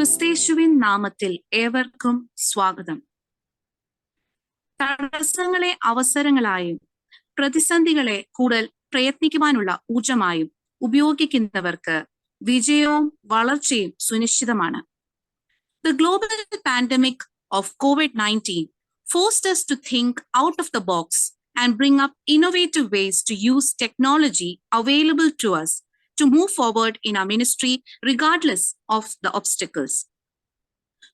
ക്രിസ്തേശുവിൻ നാമത്തിൽ ഏവർക്കും സ്വാഗതം. തടസ്സങ്ങളെ അവസരങ്ങളായും പ്രതിസന്ധികളെ കൂടുതൽ പ്രയത്നിക്കുവാനുള്ള ഊർജമായും ഉപയോഗിക്കുന്നവർക്ക് വിജയവും വളർച്ചയും സുനിശ്ചിതമാണ്. The global pandemic of COVID-19 forced us to think out of the box and bring up innovative ways to use technology available to us to move forward in our ministry regardless of the obstacles.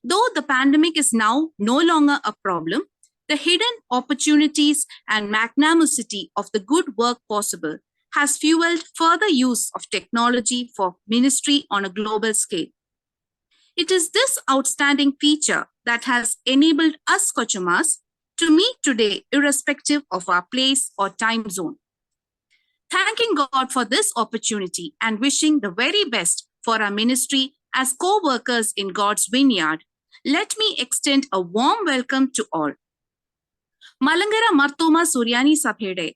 Though the pandemic is now no longer a problem, the hidden opportunities and magnanimity of the good work possible has fueled further use of technology for ministry on a global scale. It is this outstanding feature that has enabled us Kochumas to meet today irrespective of our place or time zone. Thanking God for this opportunity and wishing the very best for our ministry as co-workers in God's vineyard, let me extend a warm welcome to all. Malankara Mar Thoma സുറിയാനി സഭയുടെ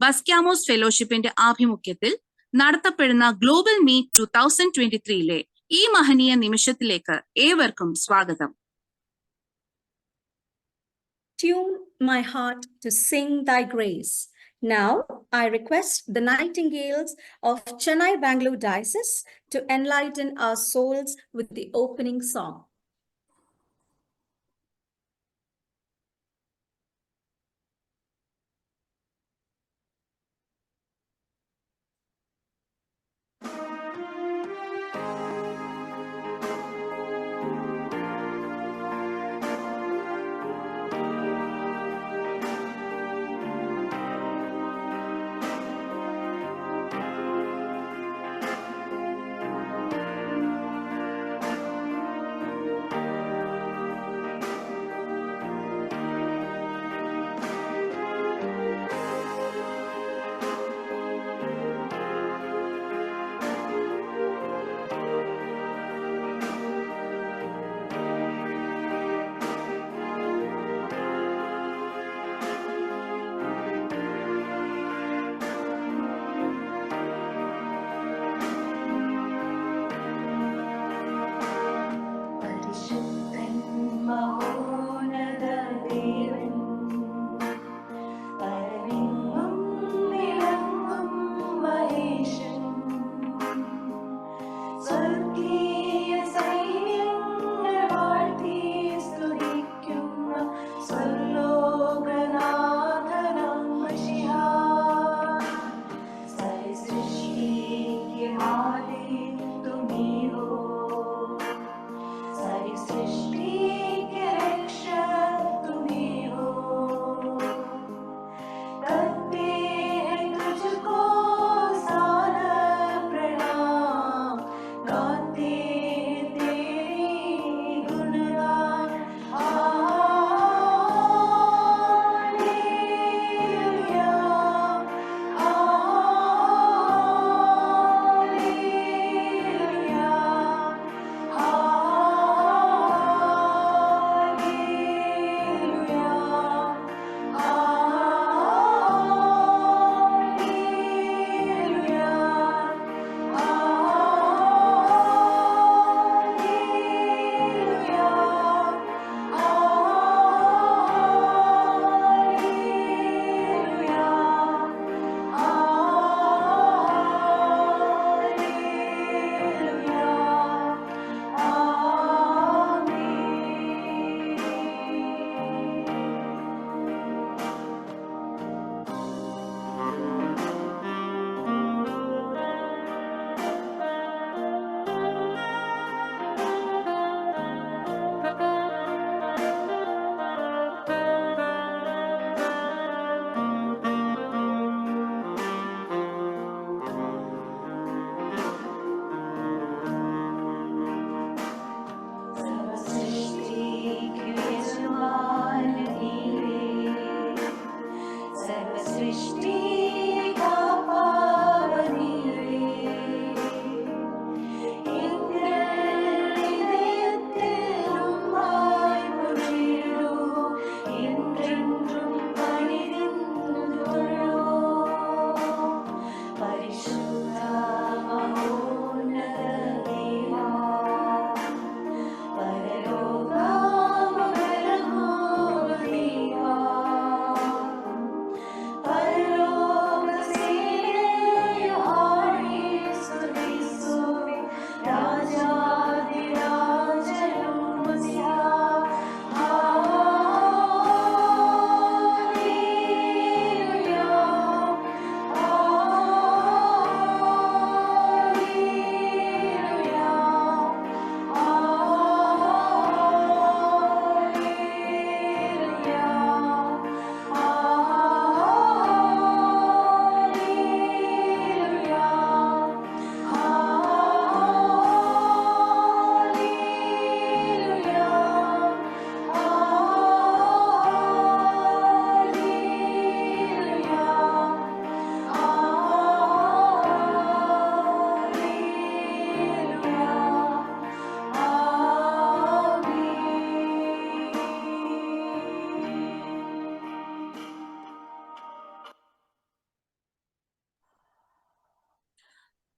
ബസ്ക്യാമോസ് ഫെലോഷിപ്പിന്റെ ആഭിമുഖ്യത്തിൽ നടത്തപ്പെടുന്ന global meet 2023 ഈ മഹനീയ നിമിഷത്തിലേക്ക് ഏവർക്കും സ്വാഗതം. Tune my heart to sing thy grace. Now I request the Nightingales of Chennai Bangalore Diocese to enlighten our souls with the opening song.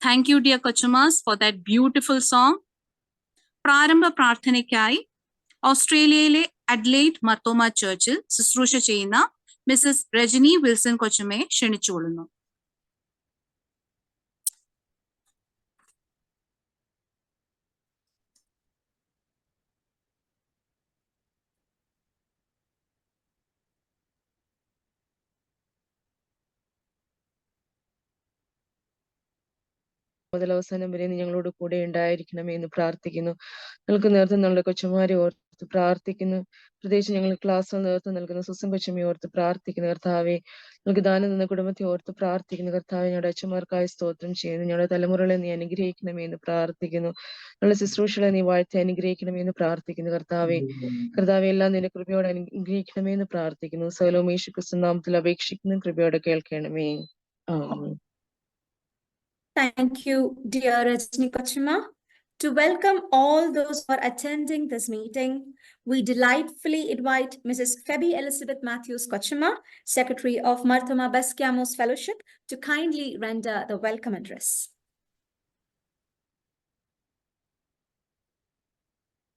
Thank you, dear Kochumas, for that beautiful song. പ്രാരംഭ പ്രാർത്ഥനയ്ക്കായി ഓസ്ട്രേലിയയിലെ Adelaide Mar Thoma ചർച്ചിൽ ശുശ്രൂഷ ചെയ്യുന്ന Mises Rajani Wilson കൊച്ചുമയെ ക്ഷണിച്ചുകൊള്ളുന്നു. മുതൽ അവസാനം വരെ നീ ഞങ്ങളോട് കൂടെ ഉണ്ടായിരിക്കണമേ എന്ന് പ്രാർത്ഥിക്കുന്നു. ഞങ്ങൾക്ക് നേതൃത്വം നൽകുന്ന കൊച്ചുമാരെ ഓർത്ത് പ്രാർത്ഥിക്കുന്നു. പ്രത്യേകിച്ച് ഞങ്ങൾ ക്ലാസ്സിൽ നേതൃത്വം നൽകുന്ന സുസം കൊച്ചുമ്മയെ ഓർത്ത് പ്രാർത്ഥിക്കുന്നു. കർത്താവെ, ഞങ്ങൾക്ക് ദാനം നിന്ന കുടുംബത്തെ ഓർത്ത് പ്രാർത്ഥിക്കുന്നു. കർത്താവെ, ഞങ്ങളുടെ അച്ഛന്മാർക്കായി സ്തോത്രം ചെയ്യുന്നു. ഞങ്ങളുടെ തലമുറകളെ നീ അനുഗ്രഹിക്കണമേ എന്ന് പ്രാർത്ഥിക്കുന്നു. ഞങ്ങളുടെ ശുശ്രൂഷകളെ നീ വാഴ്ത്തി അനുഗ്രഹിക്കണമേ എന്ന് പ്രാർത്ഥിക്കുന്നു. കർത്താവെ, എല്ലാം നിന്റെ കൃപയോടെ അനുഗ്രഹിക്കണമേ എന്ന് പ്രാർത്ഥിക്കുന്നു. സകലവും യേശു ക്രിസ്തു നാമത്തിൽ അപേക്ഷിക്കുന്നു. കൃപയോടെ കേൾക്കണമേ. ആമേൻ. Thank you, dear Rajni Kochuma. To welcome all those who are attending this meeting, we delightfully invite Mrs. Feby Elizabeth Matthews Kochuma, Secretary of Marthoma Basquiamos Fellowship, to kindly render the welcome address.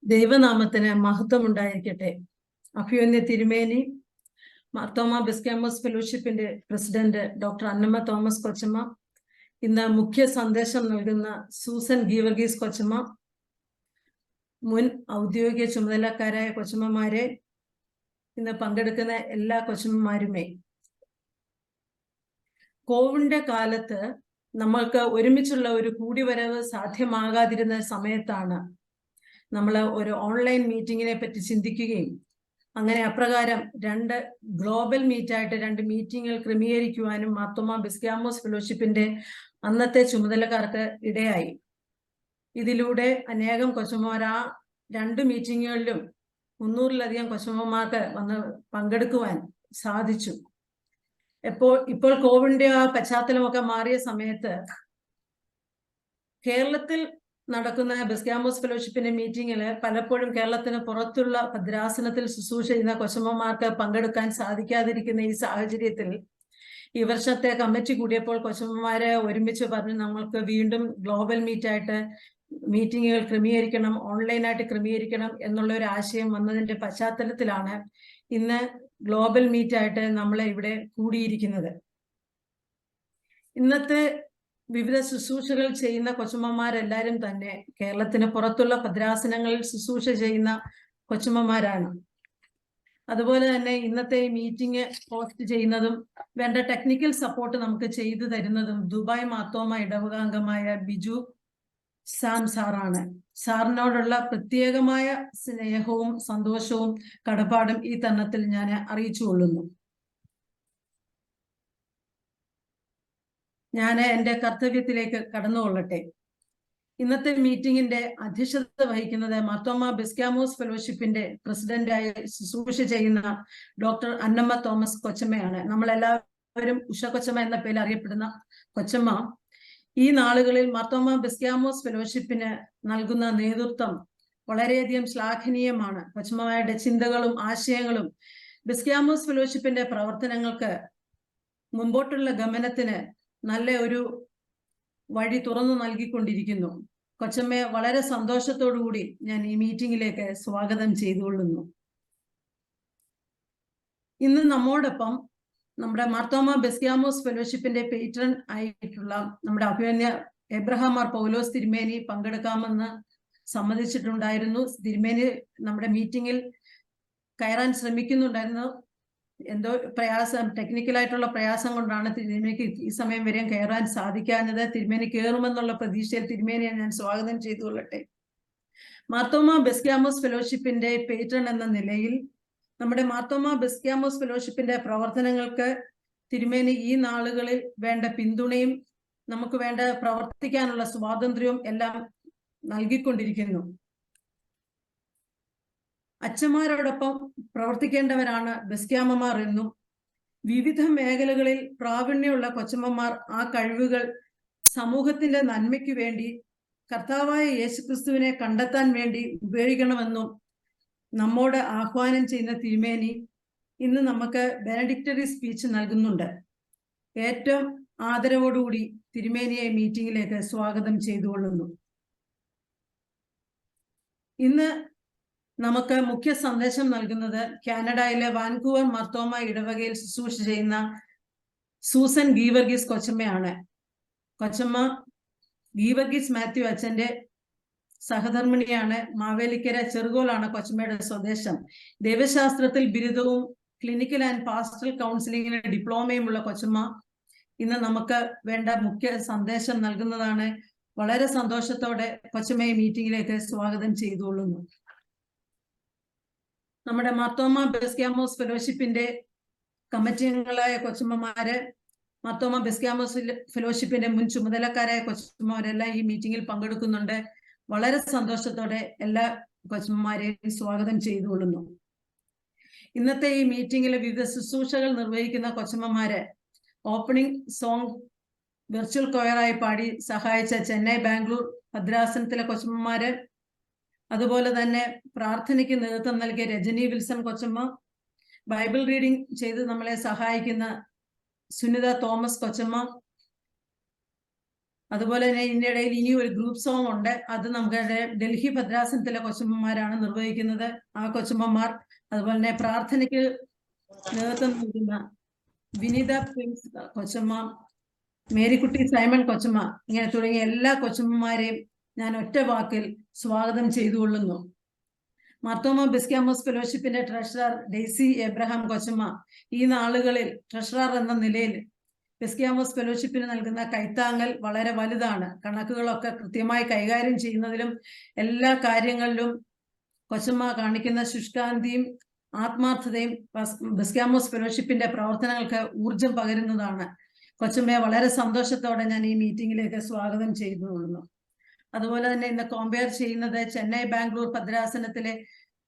ദൈവനാമത്തിന് മഹത്വം ഉണ്ടായിരിക്കട്ടെ. അഭിവന്യ തിരുമേനി, മാർത്തോമ ബസ്ക്യാമോസ് ഫെലോഷിപ്പിന്റെ president doctor Annamma Thomas കൊച്ചമ്മ, ഇന്ന് മുഖ്യ സന്ദേശം നൽകുന്ന സൂസൻ ഗീവർഗീസ് കൊച്ചമ്മ, മുൻ ഔദ്യോഗിക ചുമതലക്കാരായ കൊച്ചമ്മമാരെ, ഇന്ന് പങ്കെടുക്കുന്ന എല്ലാ കൊച്ചമ്മമാരുമേ, കോവിഡിന്റെ കാലത്ത് നമ്മൾക്ക് ഒരുമിച്ചുള്ള ഒരു കൂടിവരവ് സാധ്യമാകാതിരുന്ന സമയത്താണ് നമ്മൾ ഒരു ഓൺലൈൻ മീറ്റിങ്ങിനെ പറ്റി ചിന്തിക്കുകയും അങ്ങനെ അപ്രകാരം 2 ഗ്ലോബൽ മീറ്റായിട്ട് 2 മീറ്റിങ്ങുകൾ ക്രമീകരിക്കുവാനും മാർത്തോമ ബസ്ക്യാമോസ് ഫെലോഷിപ്പിന്റെ അന്നത്തെ ചുമതലക്കാർക്ക് ഇടയായി. ഇതിലൂടെ അനേകം കൊച്ചമ്മമാർ ആ 2 മീറ്റിങ്ങുകളിലും 300-ലധികം കൊച്ചമ്മമാർക്ക് വന്ന് പങ്കെടുക്കുവാൻ സാധിച്ചു. ഇപ്പോൾ കോവിഡിന്റെ ആ പശ്ചാത്തലമൊക്കെ മാറിയ സമയത്ത് കേരളത്തിൽ നടക്കുന്ന ബസ്ക്യാമോസ് ഫെലോഷിപ്പിന്റെ മീറ്റിങ്ങില് പലപ്പോഴും കേരളത്തിന് പുറത്തുള്ള ഭദ്രാസനത്തിൽ ശുശ്രൂഷ ചെയ്യുന്ന കൊച്ചമ്മമാർക്ക് പങ്കെടുക്കാൻ സാധിക്കാതിരിക്കുന്ന ഈ സാഹചര്യത്തിൽ ഈ വർഷത്തെ കമ്മിറ്റി കൂടിയപ്പോൾ കൊച്ചമ്മമാരെ ഒരുമിച്ച് പറഞ്ഞ് നമ്മൾക്ക് വീണ്ടും ഗ്ലോബൽ മീറ്റായിട്ട് മീറ്റിങ്ങുകൾ ക്രമീകരിക്കണം, ഓൺലൈനായിട്ട് ക്രമീകരിക്കണം എന്നുള്ള ഒരു ആശയം വന്നതിന്റെ പശ്ചാത്തലത്തിലാണ് ഇന്ന് ഗ്ലോബൽ മീറ്റായിട്ട് നമ്മളെ ഇവിടെ കൂടിയിരിക്കുന്നത്. ഇന്നത്തെ വിവിധ ശുശ്രൂഷകൾ ചെയ്യുന്ന കൊച്ചമ്മമാരെല്ലാവരും തന്നെ കേരളത്തിന് പുറത്തുള്ള ഭദ്രാസനങ്ങളിൽ ശുശ്രൂഷ ചെയ്യുന്ന കൊച്ചമ്മമാരാണ്. അതുപോലെ തന്നെ ഇന്നത്തെ ഈ മീറ്റിംഗ് ഹോസ്റ്റ് ചെയ്യുന്നതും വേണ്ട ടെക്നിക്കൽ സപ്പോർട്ട് നമുക്ക് ചെയ്തു തരുന്നതും ദുബായ് മാർത്തോമ ഇടവകാംഗമായ ബിജു സാം സാറാണ്. സാറിനോടുള്ള പ്രത്യേകമായ സ്നേഹവും സന്തോഷവും കടപ്പാടും ഈ തരുണത്തിൽ ഞാൻ അറിയിച്ചുകൊള്ളുന്നു. ഞാൻ എൻ്റെ കർത്തവ്യത്തിലേക്ക് കടന്നുകൊള്ളട്ടെ. ഇന്നത്തെ മീറ്റിംഗിന്റെ അധ്യക്ഷത വഹിക്കുന്നത് മാർത്തോമ ബസ്ക്യാമോസ് ഫെലോഷിപ്പിന്റെ പ്രസിഡന്റായി ശുശ്രൂഷ ചെയ്യുന്ന ഡോക്ടർ അന്നമ്മ തോമസ് കൊച്ചമ്മയാണ്. നമ്മളെല്ലാവരും ഉഷ കൊച്ചമ്മ എന്ന പേരിൽ അറിയപ്പെടുന്ന കൊച്ചമ്മ ഈ നാളുകളിൽ മാർത്തോമ ബസ്ക്യാമോസ് ഫെലോഷിപ്പിന് നൽകുന്ന നേതൃത്വം വളരെയധികം ശ്ലാഘനീയമാണ്. കൊച്ചമ്മയുടെ ചിന്തകളും ആശയങ്ങളും ബസ്ക്യാമോസ് ഫെലോഷിപ്പിന്റെ പ്രവർത്തനങ്ങൾക്ക് മുമ്പോട്ടുള്ള ഗമനത്തിന് നല്ല ഒരു വഴി തുറന്നു നൽകിക്കൊണ്ടിരിക്കുന്നു. കൊച്ചമ്മയെ വളരെ സന്തോഷത്തോടു കൂടി ഞാൻ ഈ മീറ്റിംഗിലേക്ക് സ്വാഗതം ചെയ്തുകൊള്ളുന്നു. ഇന്ന് നമ്മോടൊപ്പം നമ്മുടെ മാർത്തോമ ബസ്ക്യാമോസ് ഫെലോഷിപ്പിന്റെ പേട്രൺ ആയിട്ടുള്ള നമ്മുടെ അഭിമന്യ എബ്രഹാം മാർ പൗലോസ് തിരുമേനി പങ്കെടുക്കാമെന്ന് സമ്മതിച്ചിട്ടുണ്ടായിരുന്നു. തിരുമേനി നമ്മുടെ മീറ്റിംഗിൽ കയറാൻ ശ്രമിക്കുന്നുണ്ടായിരുന്നു. എന്തോ ടെക്നിക്കലായിട്ടുള്ള പ്രയാസം കൊണ്ടാണ് തിരുമേനിക്ക് ഈ സമയം വരെ കയറാൻ സാധിക്കാഞ്ഞത്. തിരുമേനി കയറുമെന്നുള്ള പ്രതീക്ഷയിൽ തിരുമേനിയെ ഞാൻ സ്വാഗതം ചെയ്തുകൊള്ളട്ടെ. മാർത്തോമ ബസ്ക്യാമോസ് ഫെലോഷിപ്പിന്റെ പേട്രൺ എന്ന നിലയിൽ നമ്മുടെ മാർത്തോമ ബസ്ക്യാമോസ് ഫെലോഷിപ്പിന്റെ പ്രവർത്തനങ്ങൾക്ക് തിരുമേനി ഈ നാളുകളിൽ വേണ്ട പിന്തുണയും നമുക്ക് വേണ്ട പ്രവർത്തിക്കാനുള്ള സ്വാതന്ത്ര്യവും എല്ലാം നൽകിക്കൊണ്ടിരിക്കുന്നു. അച്ഛന്മാരോടൊപ്പം പ്രവർത്തിക്കേണ്ടവരാണ് ബസ്ക്യാമ്മമാർ എന്നും വിവിധ മേഖലകളിൽ പ്രാവീണ്യമുള്ള കൊച്ചമ്മമാർ ആ കഴിവുകൾ സമൂഹത്തിന്റെ നന്മയ്ക്ക് വേണ്ടി കർത്താവായ യേശുക്രിസ്തുവിനെ കണ്ടെത്താൻ വേണ്ടി ഉപയോഗിക്കണമെന്നും നമ്മോട് ആഹ്വാനം ചെയ്യുന്ന തിരുമേനി ഇന്ന് നമുക്ക് ബെനഡിക്ടറി സ്പീച്ച് നൽകുന്നുണ്ട്. ഏറ്റവും ആദരവോടുകൂടി തിരുമേനിയെ മീറ്റിംഗിലേക്ക് സ്വാഗതം ചെയ്തുകൊള്ളുന്നു. ഇന്ന് നമുക്ക് മുഖ്യ സന്ദേശം നൽകുന്നത് കാനഡയിലെ വാൻകൂവർ മർത്തോമ ഇടവകയിൽ ശുശ്രൂഷ ചെയ്യുന്ന സൂസൻ ഗീവർഗീസ് കൊച്ചമ്മയാണ്. കൊച്ചമ്മ ഗീവർഗീസ് മാത്യു അച്ഛന്റെ സഹധർമ്മിണിയാണ്. മാവേലിക്കര ചെറുകോലാണ് കൊച്ചമ്മയുടെ സ്വദേശം. ദൈവശാസ്ത്രത്തിൽ ബിരുദവും ക്ലിനിക്കൽ ആൻഡ് പാസ്റ്ററൽ കൗൺസിലിംഗിന് ഡിപ്ലോമയുമുള്ള കൊച്ചമ്മ ഇന്ന് നമുക്ക് വേണ്ട മുഖ്യ സന്ദേശം നൽകുന്നതാണ്. വളരെ സന്തോഷത്തോടെ കൊച്ചമ്മയെ മീറ്റിംഗിലേക്ക് സ്വാഗതം ചെയ്തുകൊള്ളുന്നു. നമ്മുടെ മാർത്തോമ ബെസ്ക്യാമോസ് ഫെലോഷിപ്പിന്റെ കമ്മിറ്റി അംഗങ്ങളായ കൊച്ചമ്മമാര്, മാർത്തോമ ബെസ്ക്യാമോസ് ഫെലോഷിപ്പിന്റെ മുൻ ചുമതലക്കാരായ കൊച്ചമ്മമാരെല്ലാം ഈ മീറ്റിംഗിൽ പങ്കെടുക്കുന്നുണ്ട്. വളരെ സന്തോഷത്തോടെ എല്ലാ കൊച്ചമ്മമാരെയും സ്വാഗതം ചെയ്തുകൊള്ളുന്നു. ഇന്നത്തെ ഈ മീറ്റിംഗിൽ വിവിധ ശുശ്രൂഷകൾ നിർവഹിക്കുന്ന കൊച്ചമ്മമാര് ഓപ്പണിംഗ് സോങ് വെർച്വൽ കൊയറായി പാടി സഹായിച്ച ചെന്നൈ, ബാംഗ്ലൂർ ഭദ്രാസനത്തിലെ കൊച്ചമ്മമാര്, അതുപോലെ തന്നെ പ്രാർത്ഥനയ്ക്ക് നേതൃത്വം നൽകിയ രജനി വിൽസൺ കൊച്ചമ്മ, ബൈബിൾ റീഡിംഗ് ചെയ്ത് നമ്മളെ സഹായിക്കുന്ന സുനിത തോമസ് കൊച്ചമ്മ, അതുപോലെ തന്നെ ഇതിന്റെ ഇടയിൽ ഇനി ഒരു ഗ്രൂപ്പ് സോങ് ഉണ്ട്. അത് നമ്മുടെ ഡൽഹി ഭദ്രാസനത്തിലെ കൊച്ചമ്മമാരാണ് നിർവഹിക്കുന്നത്. ആ കൊച്ചമ്മമാർ, അതുപോലെ തന്നെ പ്രാർത്ഥനയ്ക്ക് നേതൃത്വം നൽകുന്ന വിനീത പ്രിൻസ് കൊച്ചമ്മ, മേരിക്കുട്ടി സൈമൺ കൊച്ചമ്മ, ഇങ്ങനെ തുടങ്ങിയ എല്ലാ കൊച്ചമ്മമാരെയും ഞാൻ ഒറ്റ വാക്കിൽ സ്വാഗതം ചെയ്തുകൊള്ളുന്നു. മാർത്തോമ ബെസ്ക്യാമോസ് ഫെലോഷിപ്പിന്റെ ട്രഷറർ ഡെയ്സി എബ്രഹാം കൊച്ചമ്മ ഈ നാളുകളിൽ ട്രഷറർ എന്ന നിലയിൽ ബെസ്ക്യാമോസ് ഫെലോഷിപ്പിന് നൽകുന്ന കൈത്താങ്ങൽ വളരെ വലുതാണ്. കണക്കുകളൊക്കെ കൃത്യമായി കൈകാര്യം ചെയ്യുന്നതിലും എല്ലാ കാര്യങ്ങളിലും കൊച്ചമ്മ കാണിക്കുന്ന ശുഷ്കാന്തിയും ആത്മാർത്ഥതയും ബെസ്ക്യാമോസ് ഫെലോഷിപ്പിന്റെ പ്രവർത്തനങ്ങൾക്ക് ഊർജം പകരുന്നതാണ്. കൊച്ചമ്മയെ വളരെ സന്തോഷത്തോടെ ഞാൻ ഈ മീറ്റിംഗിലേക്ക് സ്വാഗതം ചെയ്തുകൊള്ളുന്നു. അതുപോലെ തന്നെ ഇന്ന് കമ്പയർ ചെയ്യുന്നത് ചെന്നൈ, ബാംഗ്ലൂർ ഭദ്രാസനത്തിലെ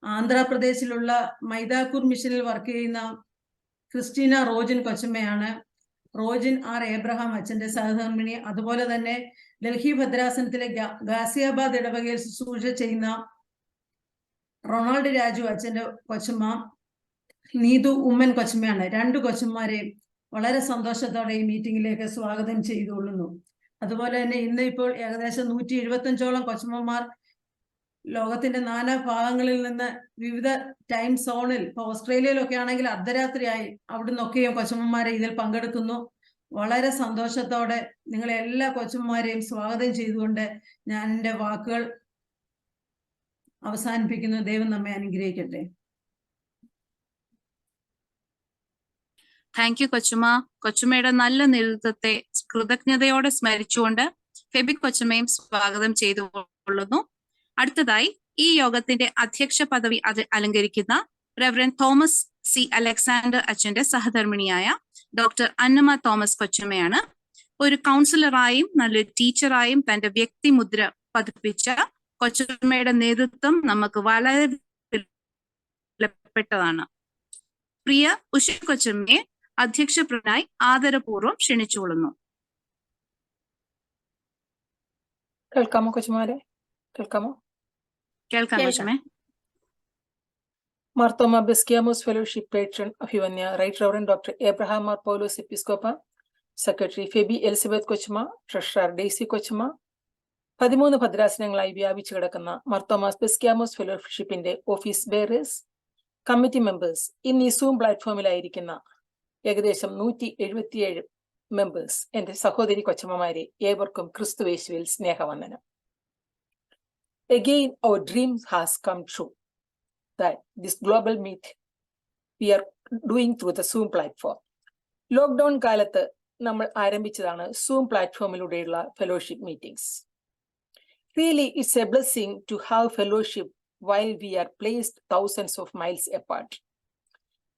ആന്ധ്രാപ്രദേശിലുള്ള മൈദാക്കൂർ മിഷനിൽ വർക്ക് ചെയ്യുന്ന ക്രിസ്റ്റീന റോജിൻ കൊച്ചമ്മയാണ്. റോജിൻ ആർ എബ്രഹാം അച്ഛന്റെ സഹധർമ്മിണി. അതുപോലെ തന്നെ ഡൽഹി ഭദ്രാസനത്തിലെ ഗാസിയാബാദ് ഇടവകയിൽ ശുശ്രൂഷ ചെയ്യുന്ന റൊണാൾഡ് രാജു അച്ഛന്റെ കൊച്ചമ്മ നീതു ഉമ്മൻ കൊച്ചമ്മയാണ്. രണ്ട് കൊച്ചമ്മമാരെയും വളരെ സന്തോഷത്തോടെ ഈ മീറ്റിംഗിലേക്ക് സ്വാഗതം ചെയ്തുകൊള്ളുന്നു. അതുപോലെ തന്നെ ഇന്ന് ഇപ്പോൾ ഏകദേശം 175ഓളം കൊച്ചമ്മമാർ ലോകത്തിന്റെ നാനാ ഭാഗങ്ങളിൽ നിന്ന് വിവിധ ടൈം സോണിൽ, ഇപ്പൊ ഓസ്ട്രേലിയയിലൊക്കെ ആണെങ്കിൽ അർദ്ധരാത്രിയായി, അവിടെ നിന്നൊക്കെയും കൊച്ചമ്മമാരെ ഇതിൽ പങ്കെടുക്കുന്നു. വളരെ സന്തോഷത്തോടെ നിങ്ങളെ എല്ലാ കൊച്ചമ്മമാരെയും സ്വാഗതം ചെയ്തുകൊണ്ട് ഞാൻ എൻ്റെ വാക്കുകൾ അവസാനിപ്പിക്കുന്നു. ദൈവം നമ്മെ അനുഗ്രഹിക്കട്ടെ. Thank you കൊച്ചുമ്മ. കൊച്ചുമ്മയുടെ നല്ല നേതൃത്വത്തെ കൃതജ്ഞതയോടെ സ്മരിച്ചുകൊണ്ട് ഫെബി കൊച്ചുമ്മയും സ്വാഗതം ചെയ്തുകൊള്ളുന്നു. അടുത്തതായി ഈ യോഗത്തിന്റെ അധ്യക്ഷ പദവി അലങ്കരിക്കുന്ന റെവറൻഡ് തോമസ് സി അലക്സാണ്ടർ അച്ഛന്റെ സഹധർമ്മിണിയായ ഡോക്ടർ അന്നമ്മ തോമസ് കൊച്ചുമ്മയാണ്. ഒരു കൗൺസിലറായും നല്ലൊരു ടീച്ചറായും തന്റെ വ്യക്തിമുദ്ര പതിപ്പിച്ച കൊച്ചുമ്മയുടെ നേതൃത്വം നമുക്ക് വളരെ വിലപ്പെട്ടതാണ്. പ്രിയ ഉഷ കൊച്ചുമ്മയെ അധ്യക്ഷപ്രനായി ആദരപൂർവ്വം ക്ഷണിച്ചുകൊള്ളുന്നു. കേൾക്കാമോ കൊച്ചുമാരെ? കേൾക്കാമോ? കേൾക്കാം കൊച്ചുമേ. മാർത്തോമ ബെസ്ക്യാമോസ് ഫെലോഷിപ്പ് പേട്രൺ അഭിവന്യ right reverend doctor Abraham Mar Paulose Episcopa, secretary Febi Elizabeth കൊച്ചുമ്മ, ട്രഷറർ ഡെയ്സി കൊച്ചുമ്മ, 13 ഭദ്രാസനങ്ങളായി വ്യാപിച്ചു കിടക്കുന്ന മാർത്തോമാസ് ബെസ്ക്യാമോസ് ഫെലോഷിപ്പിന്റെ ഓഫീസ് ബെയറേഴ്സ്, കമ്മിറ്റി മെമ്പേഴ്സ്, ഇന്ന് ഈ സൂം പ്ലാറ്റ്ഫോമിലായിരിക്കുന്ന ഏകദേശം 177 മെമ്പേഴ്സ്, എന്റെ സഹോദരി കൊച്ചമ്മമാരെ, ഏവർക്കും ക്രിസ്തുവേശുവിൽ സ്നേഹവന്ദനം. Again, our dream has come true that this global meet we are doing through the Zoom platform. Lockdown കാലത്ത് നമ്മൾ ആരംഭിച്ചതാണ് സൂം പ്ലാറ്റ്ഫോമിലൂടെയുള്ള fellowship meetings. Really, it's a blessing to have fellowship while we are placed thousands of miles apart.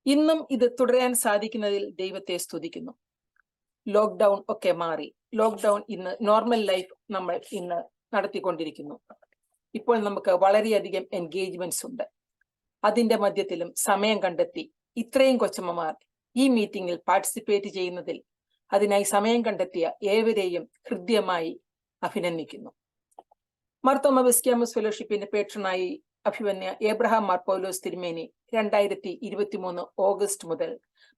ഇന്നും ഇത് തുടരാൻ സാധിക്കുന്നതിൽ ദൈവത്തെ സ്തുതിക്കുന്നു. Lockdown ഒക്കെ മാറി, ലോക്ക്ഡൌൺ ഇന്ന് നോർമൽ ലൈഫ് നമ്മൾ ഇന്ന് നടത്തിക്കൊണ്ടിരിക്കുന്നു. ഇപ്പോൾ നമുക്ക് വളരെയധികം എൻഗേജ്മെന്റ്സ് ഉണ്ട്. അതിന്റെ മധ്യത്തിലും സമയം കണ്ടെത്തി ഇത്രയും കൊച്ചമ്മമാർ ഈ മീറ്റിംഗിൽ പാർട്ടിസിപ്പേറ്റ് ചെയ്യുന്നതിൽ അതിനായി സമയം കണ്ടെത്തിയ ഏവരെയും ഹൃദ്യമായി അഭിനന്ദിക്കുന്നു. മാർത്തോമ ബെസ്ക്യാമോസ് ഫെലോഷിപ്പിന്റെ പേട്രണായി അഭിവന്യ എബ്രഹാം മാർ പൗലോസ് തിരുമേനി 2023 ഓഗസ്റ്റ് മുതൽ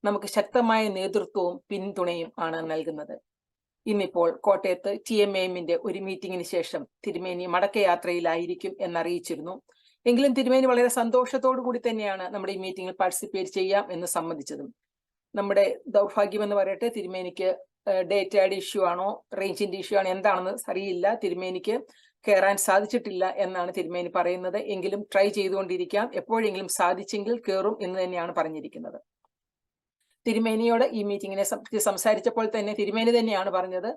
നമുക്ക് ശക്തമായ നേതൃത്വവും പിന്തുണയും ആണ് നൽകുന്നത്. ഇന്നിപ്പോൾ കോട്ടയത്ത് TMAM-ന്റെ ഒരു മീറ്റിംഗിന് ശേഷം തിരുമേനി മടക്കയാത്രയിലായിരിക്കും എന്നറിയിച്ചിരുന്നു. എങ്കിലും തിരുമേനി വളരെ സന്തോഷത്തോടു കൂടി തന്നെയാണ് നമ്മുടെ ഈ മീറ്റിംഗിൽ പാർട്ടിസിപ്പേറ്റ് ചെയ്യാം എന്ന് സമ്മതിച്ചതും. നമ്മുടെ ദൗർഭാഗ്യം എന്ന് പറയട്ടെ, തിരുമേനിക്ക് ഡേറ്റയുടെ ഇഷ്യൂ ആണോ റേഞ്ചിന്റെ ഇഷ്യൂ ആണോ എന്താണെന്ന് അറിയില്ല. തിരുമേനിക്ക് കയറാൻ സാധിച്ചിട്ടില്ല എന്നാണ് തിരുമേനി പറയുന്നത്. എങ്കിലും ട്രൈ ചെയ്തുകൊണ്ടിരിക്കാം, എപ്പോഴെങ്കിലും സാധിച്ചെങ്കിൽ കയറും എന്ന് തന്നെയാണ് പറഞ്ഞിരിക്കുന്നത്. തിരുമേനിയോട് ഈ മീറ്റിങ്ങിനെ സംസാരിച്ചപ്പോൾ തന്നെ തിരുമേനി തന്നെയാണ് പറഞ്ഞത്,